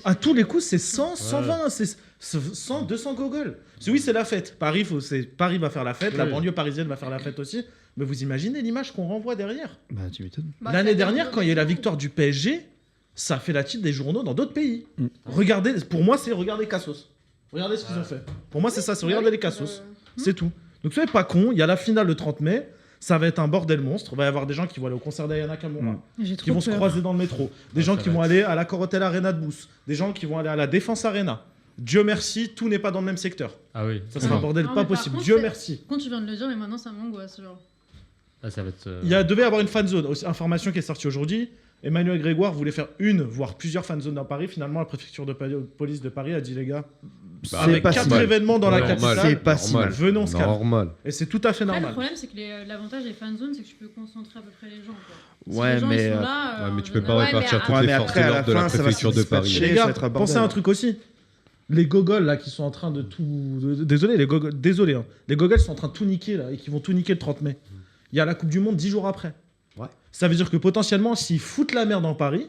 À tous les coups, c'est 100, 120, c'est 100, 200 gogoles. Oui, c'est la fête. Paris va faire la fête, la banlieue parisienne va faire la fête aussi. Mais vous imaginez l'image qu'on renvoie derrière ? Tu m'étonnes. L'année dernière, quand il y a eu la victoire du PSG, ça a fait la titre des journaux dans d'autres pays. Regardez, pour moi, c'est regarder Cassos. Regardez ce qu'ils ont fait. Pour moi, c'est ça, c'est regarder les Cassos. C'est tout. Donc, soyez pas con, il y a la finale le 30 mai. Ça va être un bordel monstre. Il va y avoir des gens qui vont aller au concert d'Ayana Kamura, qui vont se croiser dans le métro. Des gens qui vont aller à la Corotel Arena de Bousse. Des gens qui vont aller à la Défense Arena. Dieu merci, tout n'est pas dans le même secteur. Ah oui. Ça sera un bordel pas possible. Dieu merci. Quand tu viens de le dire, mais maintenant ça m'angoisse. Ça va être, Il devait y avoir une fan zone. Information qui est sortie aujourd'hui. Emmanuel Grégoire voulait faire une, voire plusieurs fan zones dans Paris. Finalement, la préfecture de police de Paris a dit les gars, avec 4 événements dans la capitale, c'est pas si mal. Venons, on se calme. Normal. Et c'est tout à fait normal. Le problème, c'est que l'avantage des fan zones, c'est que tu peux concentrer à peu près les gens. Ouais, mais mais tu peux pas répartir toutes les forces de l'ordre de la préfecture de Paris. Les gars, pensez à un truc aussi. Les gogoles là qui sont en train de tout. Désolé, les gogoles sont en train de tout niquer là et qui vont tout niquer le 30 mai. Il y a la Coupe du Monde 10 jours après. Ouais. Ça veut dire que potentiellement, s'ils foutent la merde en Paris,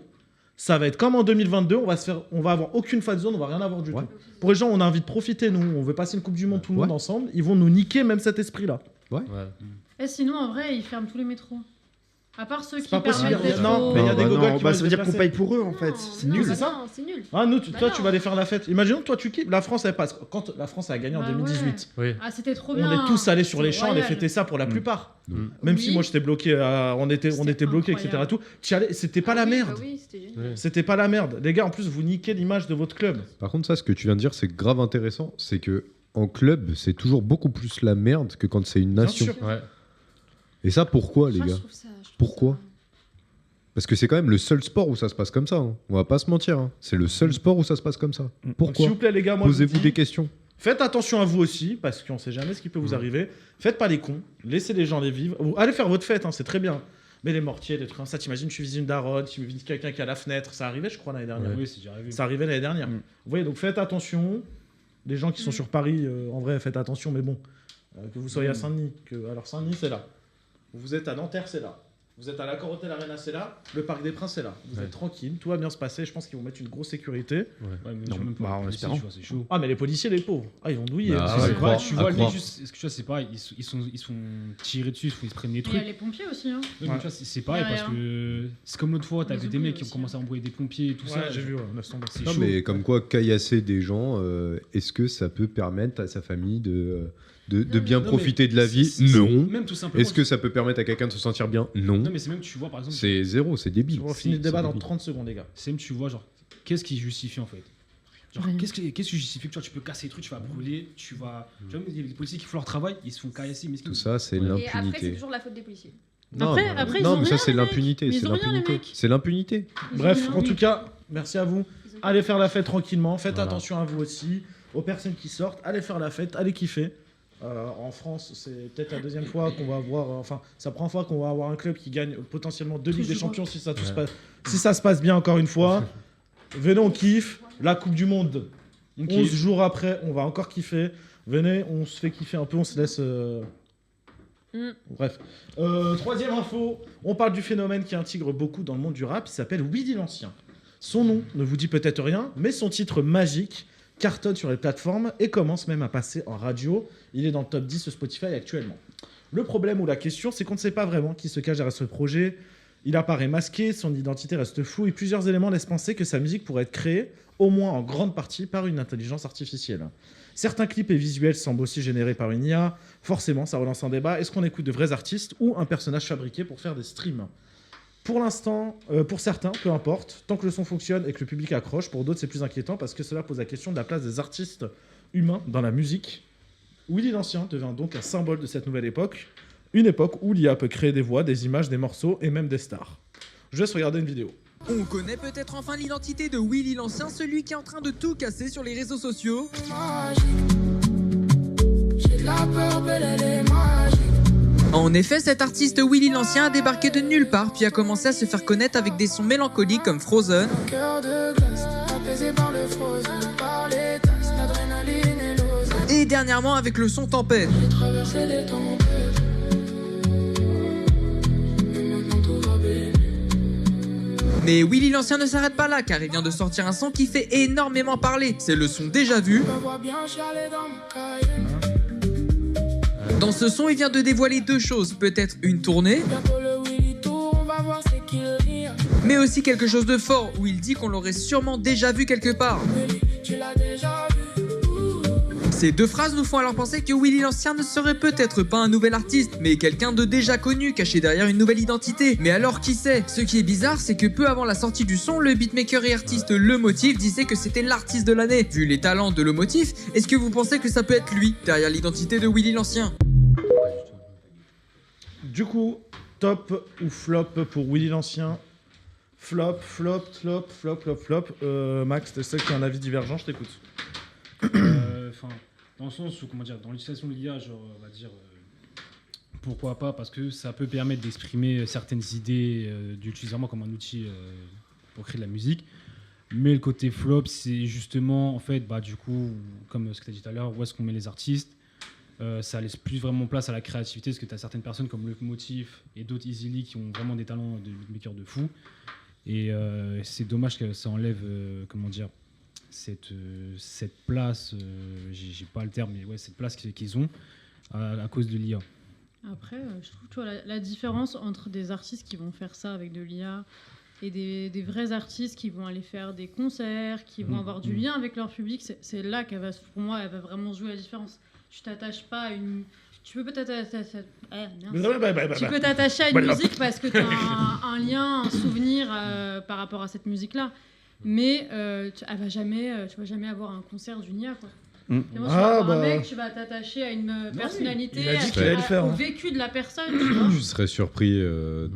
ça va être comme en 2022, on va avoir aucune fan zone, on va rien avoir du tout. Pour les gens, on a envie de profiter, nous, on veut passer une Coupe du Monde tout le monde ensemble, ils vont nous niquer même cet esprit-là. Et sinon, en vrai, ils ferment tous les métros. À part ceux qui pas possible. permettent Non, mais il y a des gogoles qui ça veut dire qu'on paye pour eux en fait. C'est nul, c'est ça. C'est nul. Toi, tu vas aller faire la fête. Imaginons que toi, tu kiffes. La France, elle passe. Quand la France a gagné en 2018, ah, c'était trop bien. On est tous allés sur les champs, on a fêté ça pour la plupart. Même si moi, j'étais bloqué, on était bloqué, etc. Tout. C'était pas la merde. C'était pas la merde. Les gars, en plus, vous niquez l'image de votre club. Par contre, ça, ce que tu viens de dire, c'est grave intéressant. C'est que en club, c'est toujours beaucoup plus la merde que quand c'est une nation. Bien sûr. Ouais. Et ça, pourquoi, les Moi, je gars trouve ça- je trouve Pourquoi Parce que c'est quand même le seul sport où ça se passe comme ça. Hein. On va pas se mentir. Hein. C'est le seul sport où ça se passe comme ça. Donc, Pourquoi s'il vous plaît, les gars, moi, je vous Posez-vous dis, des questions. faites attention à vous aussi, parce qu'on sait jamais ce qui peut vous arriver. Faites pas les cons, laissez les gens les vivre. Allez faire votre fête, hein, c'est très bien. Mais les mortiers, des trucs comme ça, t'imagines, tu visites une daronne, tu visites quelqu'un qui est à la fenêtre. Ça arrivait, je crois, l'année dernière. Oui, c'est déjà arrivé. Ça arrivait l'année dernière. Vous voyez, donc faites attention. Les gens qui sont sur Paris, en vrai, faites attention, mais bon. Que vous soyez à Saint-Denis. Alors, Saint-Denis, c'est là. Vous êtes à Nanterre, c'est là. Vous êtes à l'Accor Hotel Arena, c'est là. Le Parc des Princes, c'est là. Vous êtes tranquille, tout va bien se passer. Je pense qu'ils vont mettre une grosse sécurité. Ouais, mais Non, tu vois, même bah, pas en les espérant. policiers, tu vois, c'est chaud. Ah, mais les policiers, les pauvres. Ah, ils vont douiller. Bah, Ah, ouais, ouais. croire, Tu vois, à lui, croire. juste, est-ce que tu vois, c'est pareil, ils sont tirés dessus, ils se prennent des Il y trucs. a les pompiers aussi. Hein. Ouais, mais tu vois, c'est pareil Derrière. parce que c'est comme l'autre fois, t'as Les vu des mecs qui ont aussi, commencé à envoyer des pompiers et tout ça. Ouais, j'ai vu, ouais, 900 C'est Non, chaud. mais comme quoi, caillasser des gens, est-ce que ça peut permettre à sa famille de bien non, profiter mais de la vie? c'est- Non. Même tout simplement. Est-ce que ça peut permettre à quelqu'un de se sentir bien? Non. Non, mais c'est même, tu vois, par exemple. C'est zéro, c'est débile. On va finir le débat C'est dans débile. 30 secondes, les gars. C'est même, tu vois, genre, qu'est-ce qui justifie en fait? Genre, Rien. qu'est-ce qui justifie que tu vois, tu peux casser les trucs, tu vas brûler, tu vas. Tu vois, les policiers qui font leur travail, ils se font caillasser, mais Tout ça, c'est Et après, c'est l'impunité. toujours la faute des policiers. Non, Après, bah, après, ils non, ont mais ça, rien, c'est les mecs. l'impunité. Mais C'est ils ont rien, les l'impunité. mecs. C'est l'impunité. Bref, en Oui. tout cas, merci à vous. Allez faire la fête tranquillement. Faites Voilà. attention à vous aussi. Aux personnes qui sortent, allez faire la fête, allez kiffer. En France, c'est peut-être la deuxième fois qu'on va avoir, enfin, c'est la première fois qu'on va avoir un club qui gagne potentiellement 2 Ligues des Champions si ça, si ça se passe bien encore une fois. Venez, on kiffe. La Coupe du Monde, 11 jours après, on va encore kiffer. Venez, on se fait kiffer un peu, on se laisse. Bref. Troisième info, on parle du phénomène qui intègre beaucoup dans le monde du rap, il s'appelle Willy l'Ancien. Son nom ne vous dit peut-être rien, mais son titre magique cartonne sur les plateformes et commence même à passer en radio. Il est dans le top 10 de Spotify actuellement. Le problème ou la question, c'est qu'on ne sait pas vraiment qui se cache derrière ce projet. Il apparaît masqué, son identité reste floue et plusieurs éléments laissent penser que sa musique pourrait être créée, au moins en grande partie, par une intelligence artificielle. Certains clips et visuels semblent aussi générés par une IA. Forcément, ça relance un débat. Est-ce qu'on écoute de vrais artistes ou un personnage fabriqué pour faire des streams ? Pour l'instant, pour certains, peu importe, tant que le son fonctionne et que le public accroche. Pour d'autres, c'est plus inquiétant parce que cela pose la question de la place des artistes humains dans la musique. Willy l'Ancien devient donc un symbole de cette nouvelle époque, une époque où l'IA peut créer des voix, des images, des morceaux et même des stars. Je laisse regarder une vidéo. On connaît peut-être enfin l'identité de Willy l'Ancien, celui qui est en train de tout casser sur les réseaux sociaux. J'ai de la peur, belle, elle est magique. En effet, cet artiste Willy l'Ancien a débarqué de nulle part puis a commencé à se faire connaître avec des sons mélancoliques comme Frozen. Cœur de glace, apaisé par le frozen, par les tasses, l'adrénaline et l'ozone. Et dernièrement avec le son Tempête. J'ai traversé les tempêtes, mais maintenant tout va bien. Mais Willy l'Ancien ne s'arrête pas là car il vient de sortir un son qui fait énormément parler. C'est le son Déjà Vu. Je me vois bien chialer dans mon cahier. Dans ce son, il vient de dévoiler deux choses. Peut-être une tournée, Bientôt le Willy Tour, on va voir c'est qui le rire. mais aussi quelque chose de fort où il dit qu'on l'aurait sûrement déjà vu quelque part. Willy, tu l'as déjà vu. Ces deux phrases nous font alors penser que Willy l'Ancien ne serait peut-être pas un nouvel artiste, mais quelqu'un de déjà connu, caché derrière une nouvelle identité. Mais alors qui c'est ? Ce qui est bizarre, c'est que peu avant la sortie du son, le beatmaker et artiste Le Motif disait que c'était l'artiste de l'année. Vu les talents de Le Motif, est-ce que vous pensez que ça peut être lui, derrière l'identité de Willy l'Ancien ? Du coup, top ou flop pour Willy l'Ancien ? Flop, flop, flop, flop, flop, flop. Max, tu sais qu'il y a un avis divergent, je t'écoute. Enfin, dans le sens où, comment dire, dans l'utilisation de l'IA, genre, on va dire, pourquoi pas, parce que ça peut permettre d'exprimer certaines idées, d'utiliser vraiment comme un outil pour créer de la musique. Mais le côté flop, c'est justement, en fait, bah, du coup, comme ce que tu as dit tout à l'heure, où est-ce qu'on met les artistes ? Ça laisse plus vraiment place à la créativité, parce que tu as certaines personnes comme Le Motif et d'autres Easily qui ont vraiment des talents de beatmaker de fou. Et c'est dommage que ça enlève, comment dire, cette place, j'ai pas le terme, mais ouais, cette place qu'ils ont à cause de l'IA. Après, je trouve, tu vois, la différence entre des artistes qui vont faire ça avec de l'IA et des vrais artistes qui vont aller faire des concerts, qui vont avoir du lien avec leur public, c'est là qu'elle va, pour moi, elle va vraiment jouer la différence. Tu t'attaches pas à une... Tu peux peut-être tu peux t'attacher à une musique parce que tu as un lien, un souvenir par rapport à cette musique-là. Mais tu vas jamais avoir un concert d'une IA, quoi. Et moi, tu vas voir un mec, tu vas t'attacher à une personnalité, il a dit qu'il allait le faire, au hein. vécu de la personne, tu vois. Je serais surpris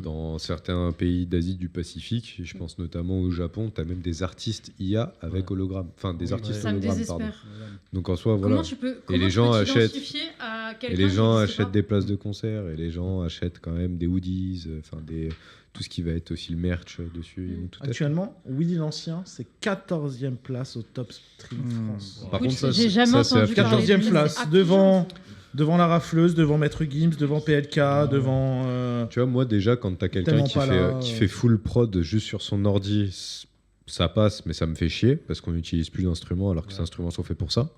dans certains pays d'Asie du Pacifique, et je pense notamment au Japon, tu as même des artistes IA avec hologramme. Enfin, des artistes Ça me hologrammes, désespère. pardon. Donc en soi, Comment voilà. tu peux Et les gens achètent. t'identifier à Et quelqu'un les gens qui sait achètent pas. des places de concert, et les gens achètent quand même des hoodies, enfin tout ce qui va être aussi le merch dessus. Ils vont tout acheter. Actuellement, Willy l'Ancien, c'est 14e place au Top Stream France. Par contre, ça, j'ai jamais c'est à entendu faire. parler de 14e lui, place, c'est devant la rafleuse, devant Maître Gims, devant PLK, devant. Tu vois, moi déjà, quand t'as quelqu'un Tellement qui pas fait, là, qui fait full prod juste sur son ordi, ça passe, mais ça me fait chier parce qu'on n'utilise plus d'instruments alors que ces instruments sont faits pour ça.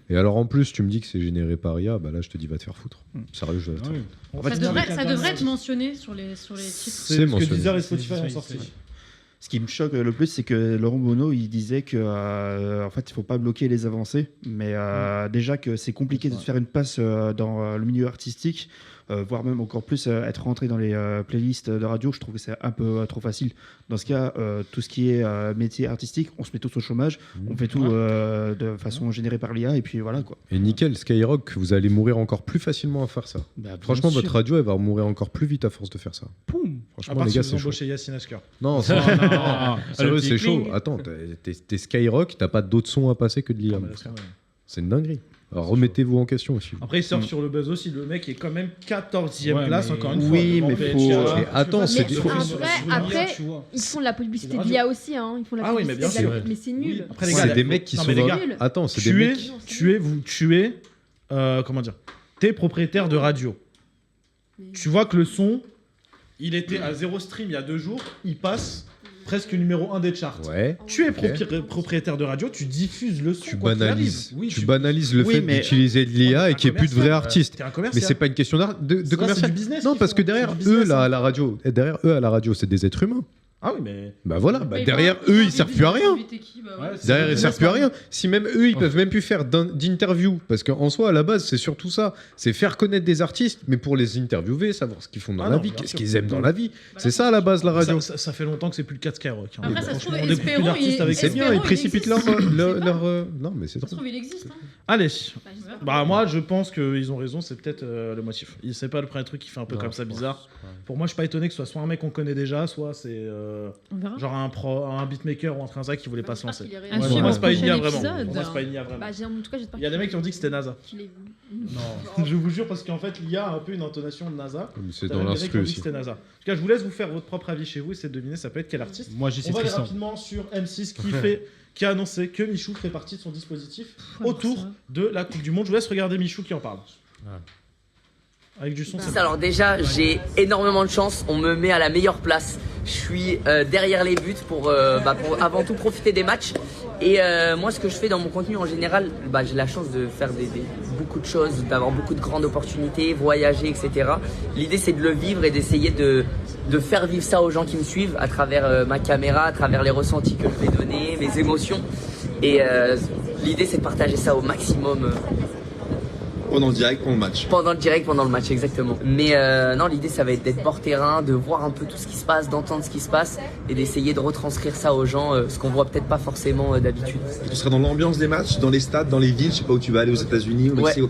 Et alors en plus, tu me dis que c'est généré par IA, bah là je te dis va te faire foutre. Sérieux, je vais te faire foutre. Ça devrait être mentionné sur les titres. C'est ce que mentionné. Deezer et Spotify ont sorti. Ce qui me choque le plus, c'est que Laurent Bono, il disait que en fait, il faut pas bloquer les avancées, mais déjà que c'est compliqué de se faire une passe dans le milieu artistique, voire même encore plus être rentré dans les playlists de radio. Je trouve que c'est un peu trop facile. Dans ce cas, tout ce qui est métier artistique, on se met tous au chômage, on fait tout de façon générée par l'IA, et puis voilà quoi. Et nickel, Skyrock, vous allez mourir encore plus facilement à faire ça. Bah, Franchement, bien votre sûr. radio, elle va mourir encore plus vite à force de faire ça. Poum. À Franchement, part les si gars, vous c'est chaud. embauchez Yacine Asker. Non, c'est sérieux, c'est chaud. Attends, t'es Skyrock, t'as pas d'autres sons à passer que de l'IA. mon frère. C'est une dinguerie. Alors remettez-vous en question aussi. Après, il surfe sur le buzz aussi. Le mec est quand même 14e Ouais, place, mais- encore une fois. Oui, devant mais PLK. faut- Mais attends, c'est Mais des- après, tu vois. ils font de la publicité C'est de de l'IA aussi, hein. Ils font de la Ah oui, mais publicité bien de la- sûr. mais c'est nul. Après, les c'est gars, des mecs qui non, sont mais les dans- gars, Attends, c'est des mecs. vous tuez, comment dire, t'es propriétaire de radio. Tu vois que le son, il était à 0 stream il y a 2 jours, il passe presque numéro 1 des charts. Ouais. Tu es ok. propriétaire de radio, tu diffuses le son. Tu quoi qu'il banalises, arrive. Oui, tu banalises le Oui, fait mais- d'utiliser de l'IA et qu'il n'y ait plus de vrais artistes. T'es un Mais commercial. c'est pas une question de Ça, commercial. c'est du business Non, qu'ils parce font. que derrière C'est du eux, business, là, hein. à la radio, et derrière eux, à la radio, c'est des êtres humains. Ah oui, mais. Bah voilà, bah Mais derrière quand eux, ils ils servent plus à rien. Derrière, ils servent plus à rien. Si même eux, ils peuvent même plus faire d'interview, parce qu'en soi, à la base, c'est surtout ça. C'est faire connaître des artistes, mais pour les interviewer, savoir ce qu'ils font dans Ah la non, vie, bien qu'est-ce sûr. qu'ils aiment dans la vie. C'est ça, à la base, la radio. Ça fait longtemps que c'est plus le cas de Skyrock. hein. Après, ça se Franchement, trouve, on découvre plus Espérons, d'artistes il- avec C'est ces bien, Espérons, ils il précipitent existe. leur. Non, mais c'est Ça se trop. trouve, il existe. hein. Allez. j'espère. Bah moi je pense qu'ils ont raison, c'est peut-être le motif. C'est pas le premier truc qui fait un peu Non, comme ça je pense, bizarre. ouais. Pour moi je suis pas étonné que ce soit un mec qu'on connaît déjà, soit c'est On verra. genre un beatmaker ou un Trinza qui voulait pas se lancer. qu'il est À réel. Pour suivre moi au c'est pas une IA prochain vraiment. épisode. Pour moi c'est pas une IA vraiment. Bah, en tout cas, j'espère Il y a des mecs qui ont dit que c'était NASA. qu'il est- Non, je vous jure parce qu'en fait l'IA a un peu une intonation de NASA. C'est T'as dans même des mecs qui l'instru ont dit que aussi. c'était NASA. En tout cas je vous laisse vous faire votre propre avis chez vous, essayez de deviner ça peut être quel artiste. Moi, j'ai On va aller Tristan. rapidement sur M6 qui a annoncé que Michou ferait partie de son dispositif Ouais, autour ça. de la Coupe du Monde. Je vous laisse regarder Michou qui en parle. Avec du son, c'est bon. Alors déjà, j'ai énormément de chance, on me met à la meilleure place. Je suis derrière les buts pour avant tout profiter des matchs. Et moi, ce que je fais dans mon contenu en général, j'ai la chance de faire beaucoup de choses, d'avoir beaucoup de grandes opportunités, voyager, etc. L'idée, c'est de le vivre et d'essayer de faire vivre ça aux gens qui me suivent à travers ma caméra, à travers les ressentis que je vais donner, mes émotions. Et l'idée, c'est de partager ça au maximum. Pendant le direct, pendant le match. Pendant le direct, pendant le match, exactement. Mais non, l'idée, ça va être d'être hors terrain, de voir un peu tout ce qui se passe, d'entendre ce qui se passe et d'essayer de retranscrire ça aux gens, ce qu'on voit peut-être pas forcément d'habitude. Et tu seras dans l'ambiance des matchs, dans les stades, dans les villes, je sais pas où tu vas aller, aux États-Unis, au Mexique, au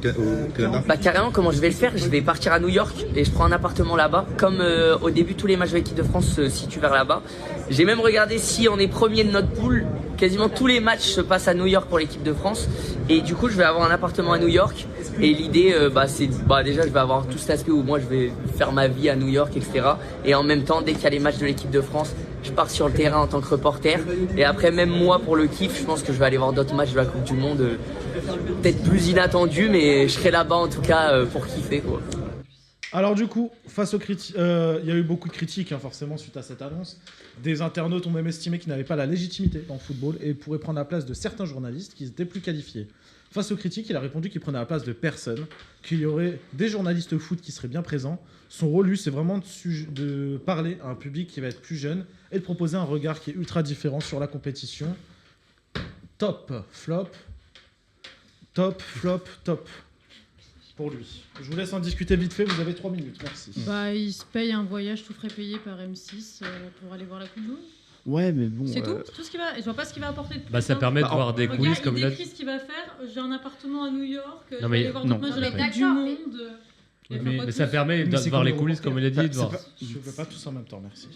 Canada. Bah carrément, comment je vais le faire? Je vais partir à New York et je prends un appartement là-bas. Comme au début, tous les matchs de l'équipe de France se situent vers là-bas. J'ai même regardé si on est premier de notre poule. Quasiment tous les matchs se passent à New York pour l'équipe de France. Et du coup, je vais avoir un appartement à New York. Et l'idée, c'est déjà, je vais avoir tout cet aspect où moi, je vais faire ma vie à New York, etc. Et en même temps, dès qu'il y a les matchs de l'équipe de France, je pars sur le terrain en tant que reporter. Et après, même moi, pour le kiff, je pense que je vais aller voir d'autres matchs de la Coupe du Monde. Peut-être plus inattendus, mais je serai là-bas en tout cas pour kiffer, quoi. Alors du coup, face aux critiques, il y a eu beaucoup de critiques forcément suite à cette annonce. Des internautes ont même estimé qu'ils n'avaient pas la légitimité dans le football et pourraient prendre la place de certains journalistes qui étaient plus qualifiés. Face aux critiques, il a répondu qu'il prenait la place de personne, qu'il y aurait des journalistes foot qui seraient bien présents. Son rôle, lui, c'est vraiment de parler à un public qui va être plus jeune et de proposer un regard qui est ultra différent sur la compétition. Top, flop, top, flop, top. Pour lui. Je vous laisse en discuter vite fait, vous avez 3 minutes, merci. Bah, il se paye un voyage tout frais payé par M6 pour aller voir la Coupe du Monde. Ouais, mais bon. C'est tout ce qui va. Je vois pas ce qu'il va apporter. Bah, ça permet de voir des coulisses comme il là. décrit ce qu'il va faire. J'ai un appartement à New York. Je Non, vais mais- aller voir d'autres matchs de la Coupe du Monde. Mais ça permet de voir les coulisses comme il a dit. Je veux pas tous en même temps, merci.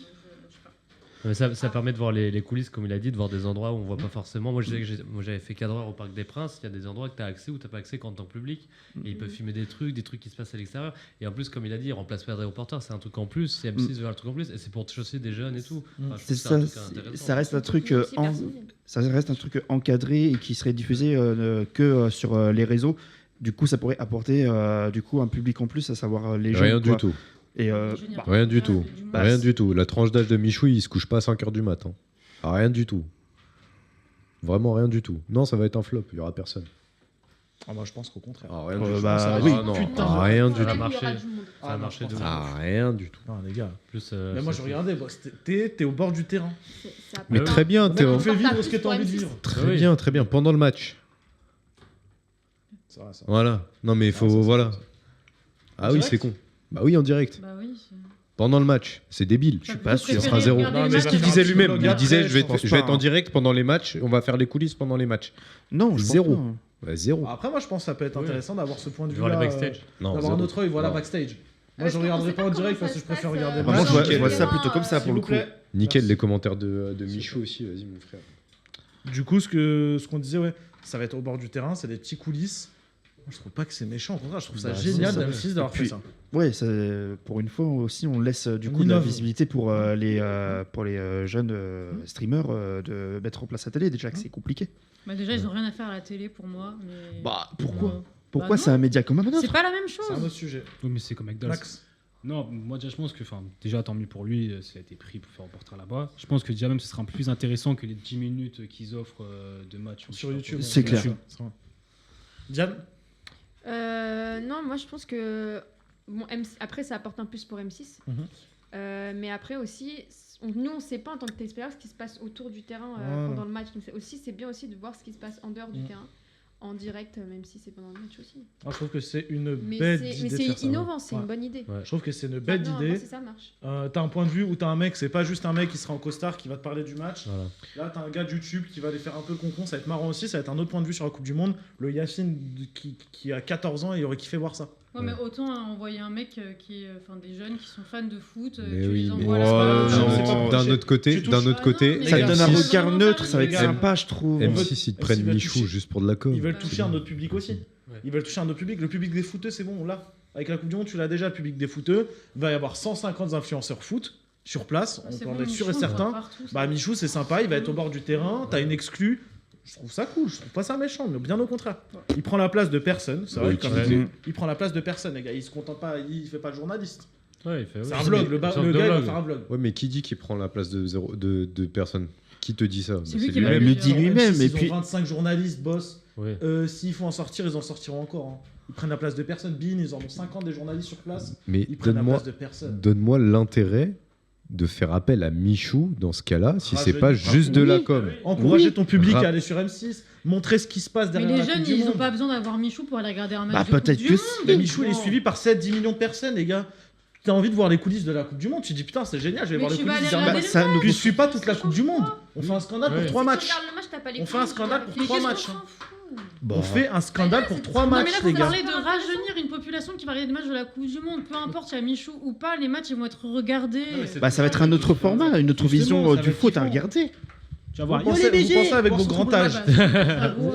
Ça permet de voir les coulisses, comme il a dit, de voir des endroits où on voit pas forcément. Moi, j'avais fait cadreur au Parc des Princes. Il y a des endroits que tu as accès ou tu n'as pas accès qu'en tant que public. Et ils peuvent filmer des trucs qui se passent à l'extérieur. Et en plus, comme il a dit, il remplace pas des reporters. C'est un truc en plus. C'est M6 veut un truc en plus. Et c'est pour toucher des jeunes et tout. Enfin, C'est ça. Ça reste un truc encadré et qui serait diffusé que sur les réseaux. Du coup, ça pourrait apporter un public en plus, à savoir les jeunes. Rien du tout. Et rien du tout. Rien du tout. La tranche d'âge de Michou, il se couche pas à 5h du matin. Rien du tout. Vraiment rien du tout. Non, ça va être un flop, il y aura personne. Moi je pense qu'au contraire. Rien du tout. Rien du tout. Ça va marcher de rien du tout. Non, les gars. Plus, mais moi je regardais, t'es au bord du terrain. Mais très bien, t'es fait vivre ce que t'as envie de vivre. Très bien, pendant le match. Ça. Voilà. Non mais il faut voilà. Ah oui, c'est con. Bah oui, en direct. Bah oui. Pendant le match, c'est débile. Je suis pas sûr. Ça sera 0. C'est ce qu'il disait lui-même. Il disait je vais être en pas, direct pendant les matchs, on va faire les coulisses pendant les matchs. Non, 0. Bah, 0. Après, moi je pense que ça peut être intéressant d'avoir ce point de vue. Voir les backstage. D'avoir un autre œil, voilà, backstage. Moi je regarderai pas en direct parce que je préfère regarder. Moi je vois ça plutôt comme ça pour le coup. Nickel les commentaires de Michou aussi, vas-y mon frère. Du coup, ce qu'on disait, ouais, ça va être au bord du terrain, c'est des petits coulisses. Moi, je trouve pas que c'est méchant, au contraire, je trouve ça génial d'M6 d'avoir fait ça. Ouais, pour une fois aussi, on laisse du coup de la visibilité pour les jeunes streamers de mettre en place la télé. Déjà que c'est compliqué. Bah déjà, ils ont rien à faire à la télé pour moi. Mais... Bah pourquoi Pourquoi c'est un média comme un autre? C'est pas la même chose. C'est un autre sujet. Oui, mais c'est comme McDonald's. Max. Non, moi déjà je pense que, déjà tant mieux pour lui, s'il a été pris pour faire reporter là-bas. Je pense que déjà même ce sera un peu plus intéressant que les 10 minutes qu'ils offrent de match sur YouTube. C'est clair. Diane? Non, moi je pense que après ça apporte un plus pour M6, mais après aussi nous on sait pas en tant que téléspectateur ce qui se passe autour du terrain pendant le match. Donc c'est bien aussi de voir ce qui se passe en dehors du terrain. En direct, même si c'est pendant le match aussi. Je trouve que c'est une belle idée. Mais c'est innovant, c'est une bonne idée. Je trouve que c'est une belle idée. Ça marche. T'as un point de vue où t'as un mec, c'est pas juste un mec qui sera en costard qui va te parler du match. Voilà. Là, t'as un gars de YouTube qui va aller faire un peu le concon, ça va être marrant aussi, ça va être un autre point de vue sur la Coupe du Monde. Le Yacine qui a 14 ans, il aurait kiffé voir ça. Ouais, mais autant envoyer un mec des jeunes qui sont fans de foot, mais tu oui, les mais envoies d'un autre côté, ça donne un regard neutre, ça va être sympa, je trouve. M6 ils te prennent Michou juste pour de la com. Ils veulent toucher un autre public aussi. Ils veulent toucher un autre public. Le public des footeux, c'est bon, là. Avec la Coupe du Monde, tu l'as déjà, le public des footeux. Il va y avoir 150 influenceurs foot sur place, on peut en être sûr et certain. Bah Michou, c'est sympa, il va être au bord du terrain, t'as une exclue. Je trouve ça cool, je trouve pas ça méchant, mais bien au contraire. Il prend la place de personne, c'est vrai, comme il prend la place de personne, les gars. Il se contente pas, il fait pas le journaliste. Ouais, c'est un vlog, le gars il va faire un vlog. Ouais, mais qui dit qu'il prend la place de personne? Qui te dit ça? C'est lui qui le dit lui-même. Et puis 25 journalistes, boss. S'il faut en sortir, ils en sortiront encore. Ils prennent la place de personne. Bin, ils en ont 50 des journalistes sur place. Mais ils prennent la place de personne. Donne-moi l'intérêt de faire appel à Michou dans ce cas-là, si c'est pas juste de la com. Encourager ton public à aller sur M6, montrer ce qui se passe derrière la Coupe du Monde. Mais les jeunes, ils ont pas besoin d'avoir Michou pour aller regarder un match de peut-être Coupe du Monde. que Michou, il est suivi par 7-10 millions de personnes, les gars. T'as envie de voir les coulisses de la Coupe du Monde, tu te dis putain, c'est génial, je vais voir les coulisses d'un match. Puis je suis pas toute la Coupe du Monde. On fait un scandale pour 3 matchs. On fait un scandale pour 3 matchs. On fait un scandale pour 3 matchs, les gars. Non, mais là, vous parlez de rajeunir une population qui va regarder des matchs de la Coupe du Monde. Peu importe s'il y a Michou ou pas, les matchs ils vont être regardés. Ça va être un autre format, une autre vision du foot à regarder. Tu vas voir, vous pensez avec vos grands âges.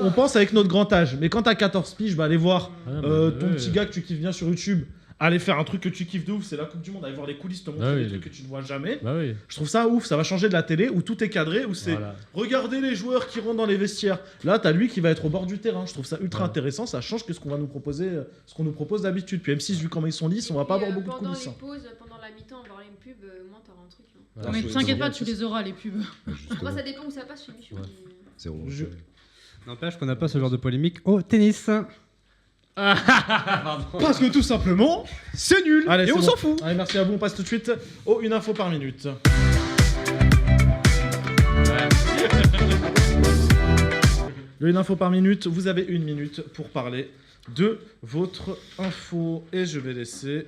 On pense avec notre grand âge. Mais quand t'as 14 piges, allez voir ton petit gars que tu kiffes bien sur YouTube. Allez faire un truc que tu kiffes de ouf, c'est la Coupe du Monde, allez voir les coulisses, te montrer des trucs que tu ne vois jamais. Je trouve ça ouf, ça va changer de la télé où tout est cadré, où c'est regardez les joueurs qui rentrent dans les vestiaires. Là, t'as lui qui va être au bord du terrain. Je trouve ça ultra intéressant, ça change que ce qu'on va nous proposer, ce qu'on nous propose d'habitude. Puis M6, vu comment ils sont lisses, on va pas avoir beaucoup de coulisses. Pendant les pauses, pendant la mi-temps, voir les pubs, moi t'auras un truc. Mais t'inquiète pas, tu les auras les pubs. Après, ça dépend où ça passe chez Michou. N'empêche qu'on n'a pas ce genre de polémique au tennis. Parce que tout simplement, c'est nul. Allez, et on s'en fout. Allez, merci à vous. On passe tout de suite aux 1 info par minute. Le 1 info par minute, vous avez 1 minute pour parler de votre info. Et je vais laisser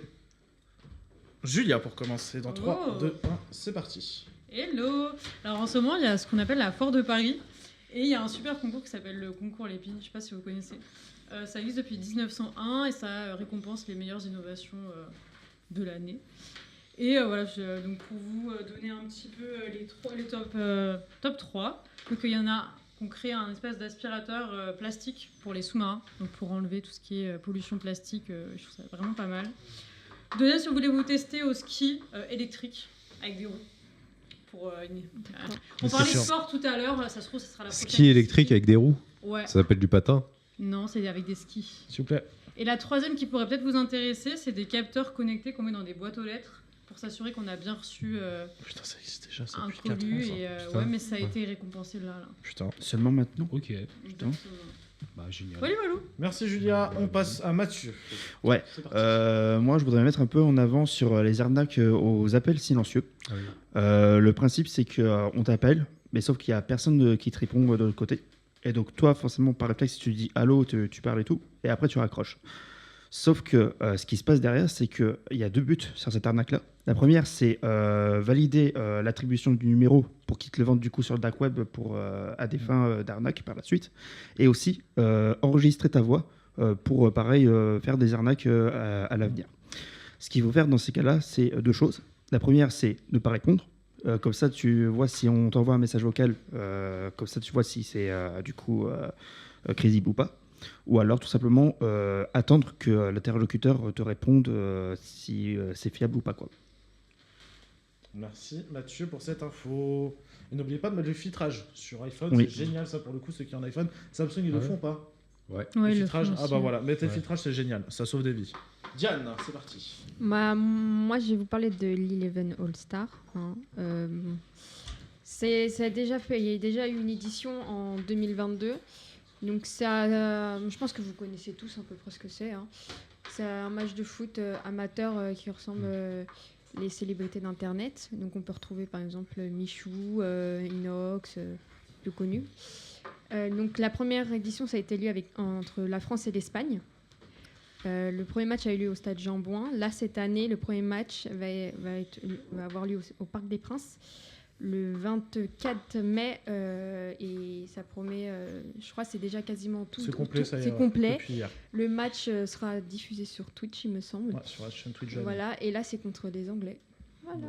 Julia pour commencer. Dans 3, 2, 1, c'est parti. Hello. Alors en ce moment, il y a ce qu'on appelle la Foire de Paris. Et il y a un super concours qui s'appelle le concours Lépine. Je ne sais pas si vous connaissez. Ça existe depuis 1901 et ça récompense les meilleures innovations de l'année. Et voilà, donc pour vous donner un petit peu les top 3. Donc il y en a qui ont créé un espèce d'aspirateur plastique pour les sous-marins. Donc pour enlever tout ce qui est pollution plastique, je trouve ça vraiment pas mal. Deuxième, si vous voulez vous tester au ski électrique avec des roues. On parlait de sport tout à l'heure, ça se trouve, ce sera la prochaine. Ski électrique avec des roues. Ouais. Ça s'appelle du patin. Non, c'est avec des skis. S'il vous plaît. Et la troisième qui pourrait peut-être vous intéresser, c'est des capteurs connectés qu'on met dans des boîtes aux lettres pour s'assurer qu'on a bien reçu Putain, ça existe déjà, ça un depuis 4 ans, colis. ça. Ouais, mais ça a été récompensé là. Putain. Seulement maintenant. Ok. Putain. Bah, génial. Voilà. Merci Julia, on passe à Mathieu. Ouais, moi je voudrais mettre un peu en avant sur les arnaques aux appels silencieux. Ah oui. Le principe c'est qu'on t'appelle, mais sauf qu'il n'y a personne qui te répond de l'autre côté. Et donc toi forcément par réflexe tu dis allô, tu parles et tout, et après tu raccroches. Sauf que ce qui se passe derrière, c'est qu'il y a deux buts sur cette arnaque-là. La première, c'est valider l'attribution du numéro pour qu'ils te le vendent du coup sur le dark web à des fins d'arnaque par la suite. Et aussi enregistrer ta voix pour, pareil, faire des arnaques à l'avenir. Ce qu'il faut faire dans ces cas-là, c'est deux choses. La première, c'est ne pas répondre. Comme ça, tu vois si on t'envoie un message vocal. Comme ça, tu vois si c'est du coup crédible ou pas. Ou alors tout simplement attendre que l'interlocuteur te réponde si c'est fiable ou pas, quoi. Merci Mathieu pour cette info. Et n'oubliez pas de mettre le filtrage sur iPhone, Oui. c'est génial ça pour le coup, ceux qui ont un iPhone. Samsung ils le font pas. Ouais. Ouais, Le ils le filtrage, font ah aussi. bah voilà, mettez le filtrage, c'est génial, ça sauve des vies. Diane, c'est parti. Moi, je vais vous parler de l'Eleven All-Star. Ça a déjà fait, il y a déjà eu une édition en 2022. Donc ça, je pense que vous connaissez tous à peu près ce que c'est. C'est un match de foot amateur qui ressemble les célébrités d'Internet. Donc on peut retrouver par exemple Michou, Inox, plus connus. Donc la première édition, ça a été lieu entre la France et l'Espagne. Le premier match a eu lieu au stade Jean-Bouin. Là, cette année, le premier match va avoir lieu au Parc des Princes le 24 mai et ça promet, je crois que c'est déjà quasiment tout. C'est complet, ça y est. C'est complet. Depuis hier. Le match sera diffusé sur Twitch, il me semble. Ouais, sur la chaîne Twitch. Voilà, et là, c'est contre des Anglais. Voilà.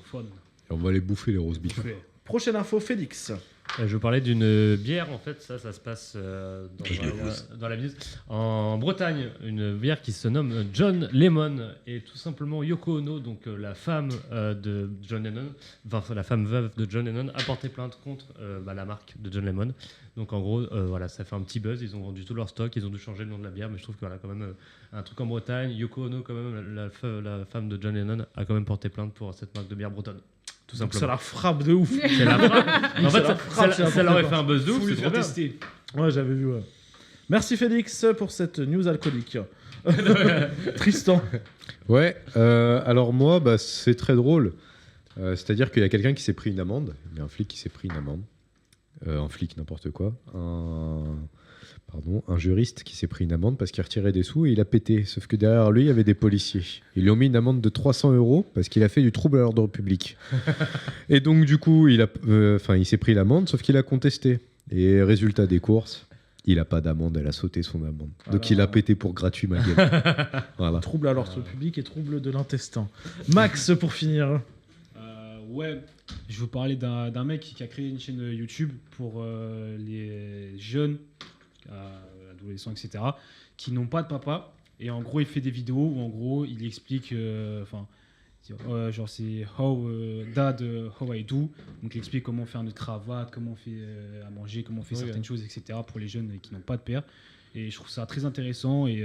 Fun. Et on va aller bouffer les roast beef. Prochaine info, Félix. Je vais parler d'une bière, en fait, ça se passe dans la ville. En Bretagne, une bière qui se nomme John Lemon. Et tout simplement, Yoko Ono, donc la femme de John Lennon, enfin la femme veuve de John Lennon, a porté plainte contre la marque de John Lemon. Donc en gros, voilà, ça fait un petit buzz. Ils ont vendu tout leur stock, ils ont dû changer le nom de la bière. Mais je trouve que voilà, quand même, un truc en Bretagne, Yoko Ono, quand même, la femme de John Lennon, a quand même porté plainte pour cette marque de bière bretonne. Tout simplement. Ça la frappe de ouf. C'est la frappe. En fait, ça leur aurait fait un buzz de ouf. C'est trop bien. Ouais, j'avais vu. Ouais. Merci Félix pour cette news alcoolique. Tristan. Ouais, alors moi, bah, c'est très drôle. C'est-à-dire qu'il y a quelqu'un qui s'est pris une amende. Il y a un flic qui s'est pris une amende. Un flic, n'importe quoi. Un juriste qui s'est pris une amende parce qu'il retirait des sous et il a pété. Sauf que derrière lui, il y avait des policiers. Ils lui ont mis une amende de 300 € parce qu'il a fait du trouble à l'ordre public. Et donc, du coup, il s'est pris l'amende, sauf qu'il a contesté. Et résultat des courses, il n'a pas d'amende, elle a sauté son amende. Donc, il a pété pour gratuit, ma gueule. Voilà. Trouble à l'ordre public et trouble de l'intestin. Max, pour finir. Ouais, je vais vous parler d'un mec qui a créé une chaîne YouTube pour les jeunes, adolescents, etc., qui n'ont pas de papa. Et en gros, il fait des vidéos où en gros, il explique, genre c'est Dad, how I do. Donc, il explique comment faire une cravate, comment on fait à manger, comment on fait certaines choses, etc., pour les jeunes qui n'ont pas de père. Et je trouve ça très intéressant et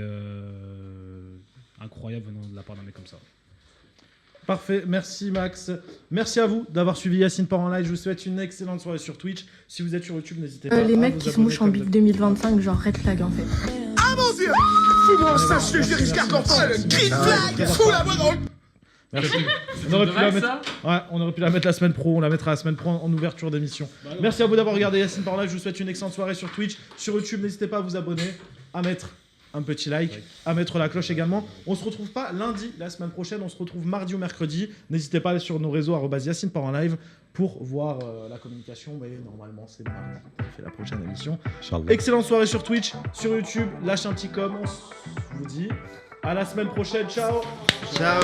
incroyable venant de la part d'un mec comme ça. Parfait, merci Max. Merci à vous d'avoir suivi Yacine Part en live. Je vous souhaite une excellente soirée sur Twitch. Si vous êtes sur YouTube, n'hésitez pas à les mecs vous qui se abonner mouchent en bif 2025, genre red flag en fait. Ah mon dieu! Fous-moi en sachet, je risque l'enfant! Green flag! Fous la voix dans le... Merci. On aurait pu la mettre la semaine pro. On la mettra la semaine pro en ouverture d'émission. Merci à vous d'avoir regardé Yacine Part en live. Je vous souhaite une excellente soirée sur Twitch. Sur YouTube, n'hésitez pas à vous abonner, à mettre un petit like, à mettre la cloche également. On se retrouve pas lundi, la semaine prochaine, on se retrouve mardi ou mercredi. N'hésitez pas à aller sur nos réseaux @Yacine par en live pour voir la communication. Mais normalement, c'est mardi qu'on fait la prochaine émission. Excellente soirée sur Twitch, sur YouTube. Lâchez un petit com. On vous dit à la semaine prochaine. Ciao. Ciao.